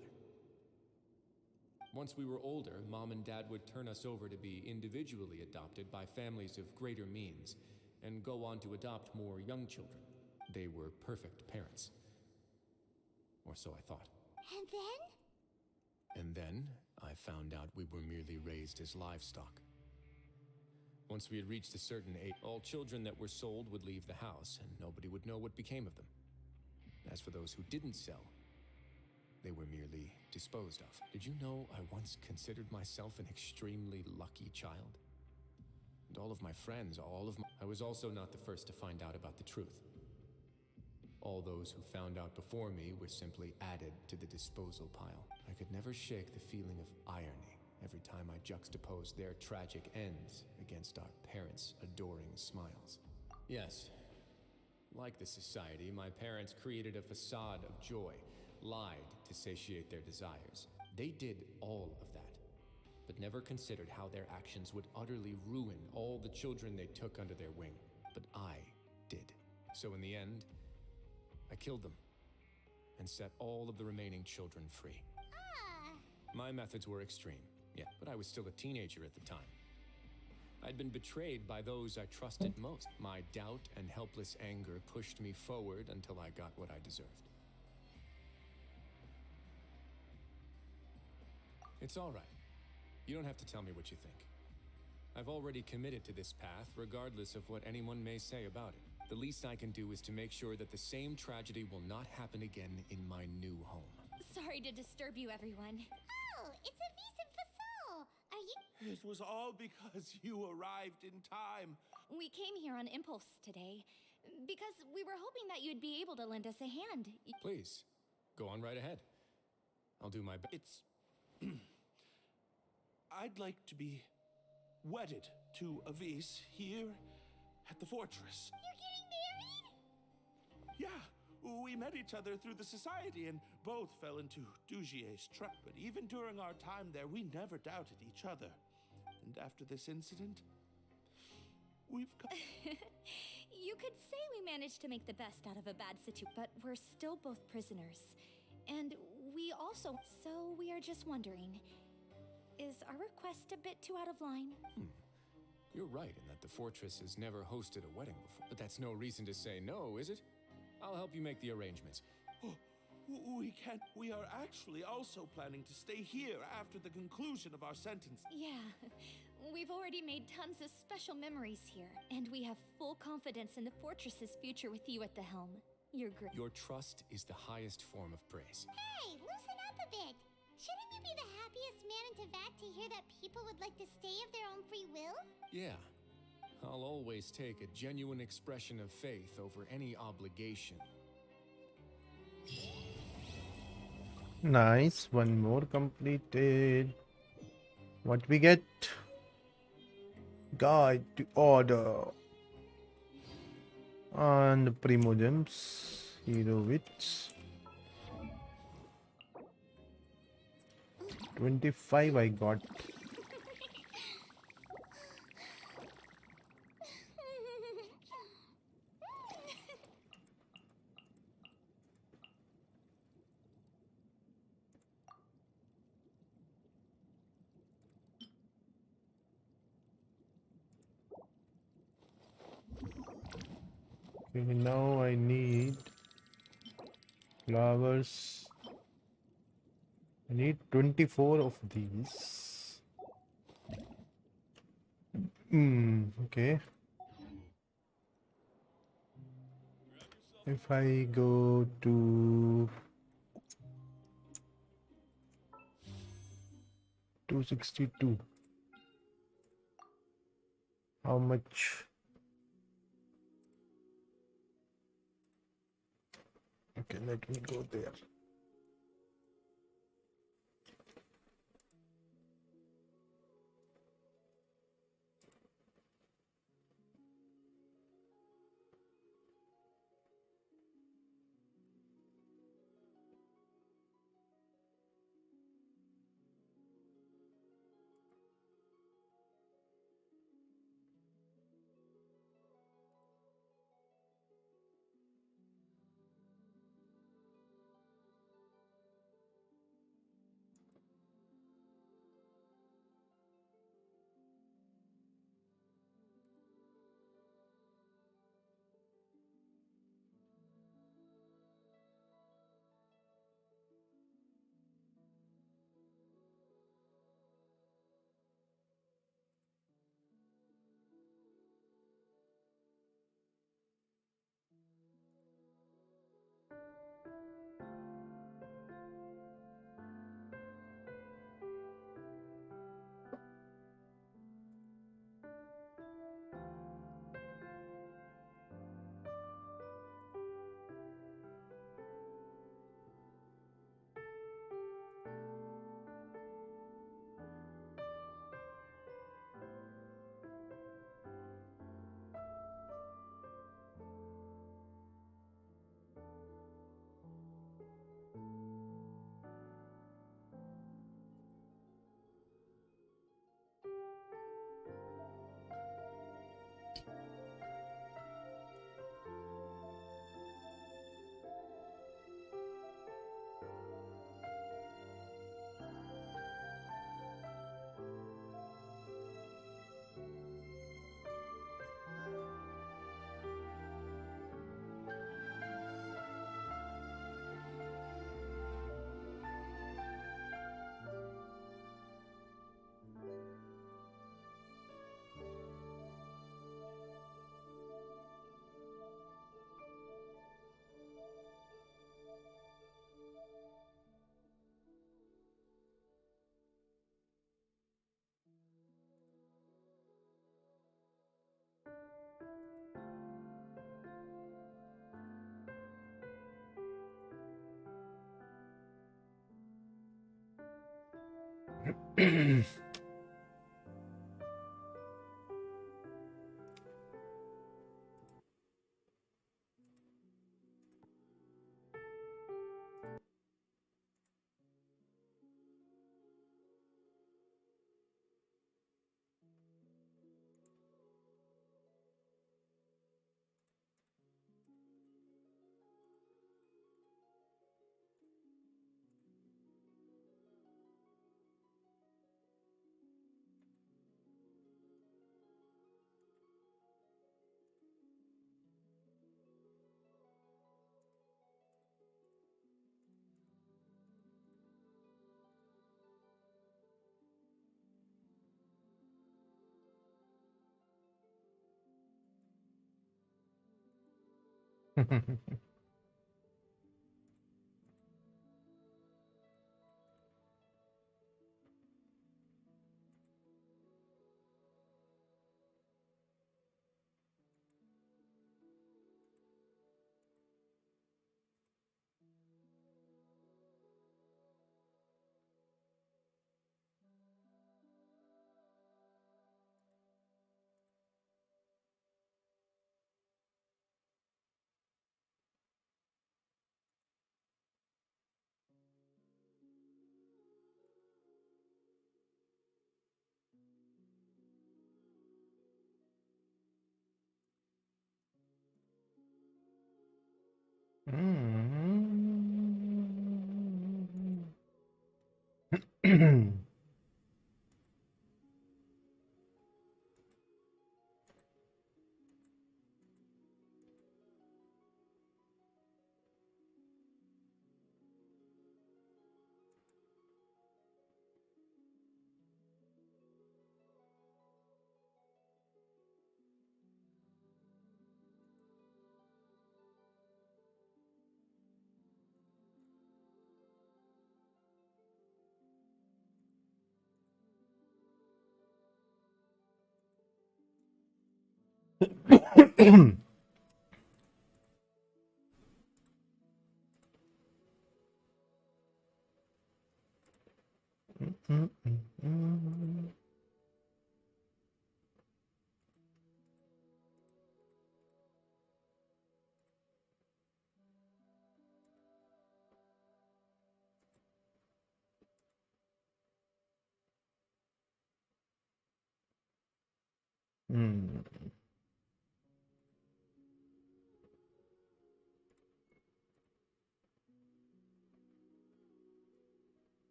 Speaker 3: Once we were older, Mom and Dad would turn us over to be individually adopted by families of greater means, and go on to adopt more young children. They were perfect parents. Or so I thought.
Speaker 6: And then?
Speaker 3: And then, I found out we were merely raised as livestock. Once we had reached a certain age, all children that were sold would leave the house, and nobody would know what became of them. As for those who didn't sell, they were merely disposed of. Did you know I once considered myself an extremely lucky child? And all of my friends, I was also not the first to find out about the truth. All those who found out before me were simply added to the disposal pile. I could never shake the feeling of irony every time I juxtaposed their tragic ends against our parents' adoring smiles. Yes, like the society, my parents created a facade of joy, lied to satiate their desires. They did all of that, but never considered how their actions would utterly ruin all the children they took under their wing. But I did. So in the end, I killed them and set all of the remaining children free. My methods were extreme, yeah, but I was still a teenager at the time. I'd been betrayed by those I trusted most. My doubt and helpless anger pushed me forward until I got what I deserved. It's all right. You don't have to tell me what you think. I've already committed to this path, regardless of what anyone may say about it. The least I can do is to make sure that the same tragedy will not happen again in my new home.
Speaker 20: Sorry to disturb you, everyone.
Speaker 6: Oh, it's a vis and facade. Are you?
Speaker 16: It was all because you arrived in time.
Speaker 20: We came here on impulse today, because we were hoping that you'd be able to lend us a hand.
Speaker 3: Please, go on right ahead. I'll do my best.
Speaker 16: It's... I'd like to be wedded to Avis here at the fortress.
Speaker 6: You're getting married?
Speaker 16: Yeah, we met each other through the society and both fell into Dugier's trap. But even during our time there, we never doubted each other. And after this incident, we've come...
Speaker 20: You could say we managed to make the best out of a bad situation, but we're still both prisoners. And we also... So we are just wondering, is our request a bit too out of line?
Speaker 3: You're right in that the fortress has never hosted a wedding before. But that's no reason to say no, is it? I'll help you make the arrangements.
Speaker 16: We can't. We are actually also planning to stay here after the conclusion of our sentence.
Speaker 20: Yeah, we've already made tons of special memories here, and we have full confidence in the fortress's future with you at the helm. You're great.
Speaker 3: Your trust is the highest form of praise.
Speaker 6: Hey, loosen up a bit. Shouldn't you be the happiest man in Teyvat to hear that people would like to stay of their own free will?
Speaker 3: Yeah. I'll always take a genuine expression of faith over any obligation.
Speaker 1: Nice, one more completed. What we get? Guide to order. And Primogems, Hero Wits. 25 I got. Okay, now I need flowers. I need 24 of these. Okay. If I go to 262, how much? Okay, let me go there.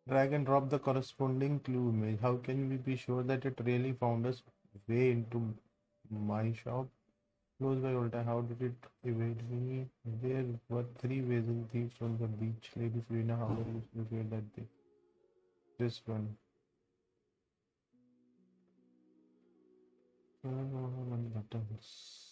Speaker 1: Drag and drop the corresponding clue image. How can we be sure that it really found its way into my shop? Close by all time. How did it evade me? There were three waiting thieves on the beach. Lady Furina, how were you prepared that day? This one. Buttons.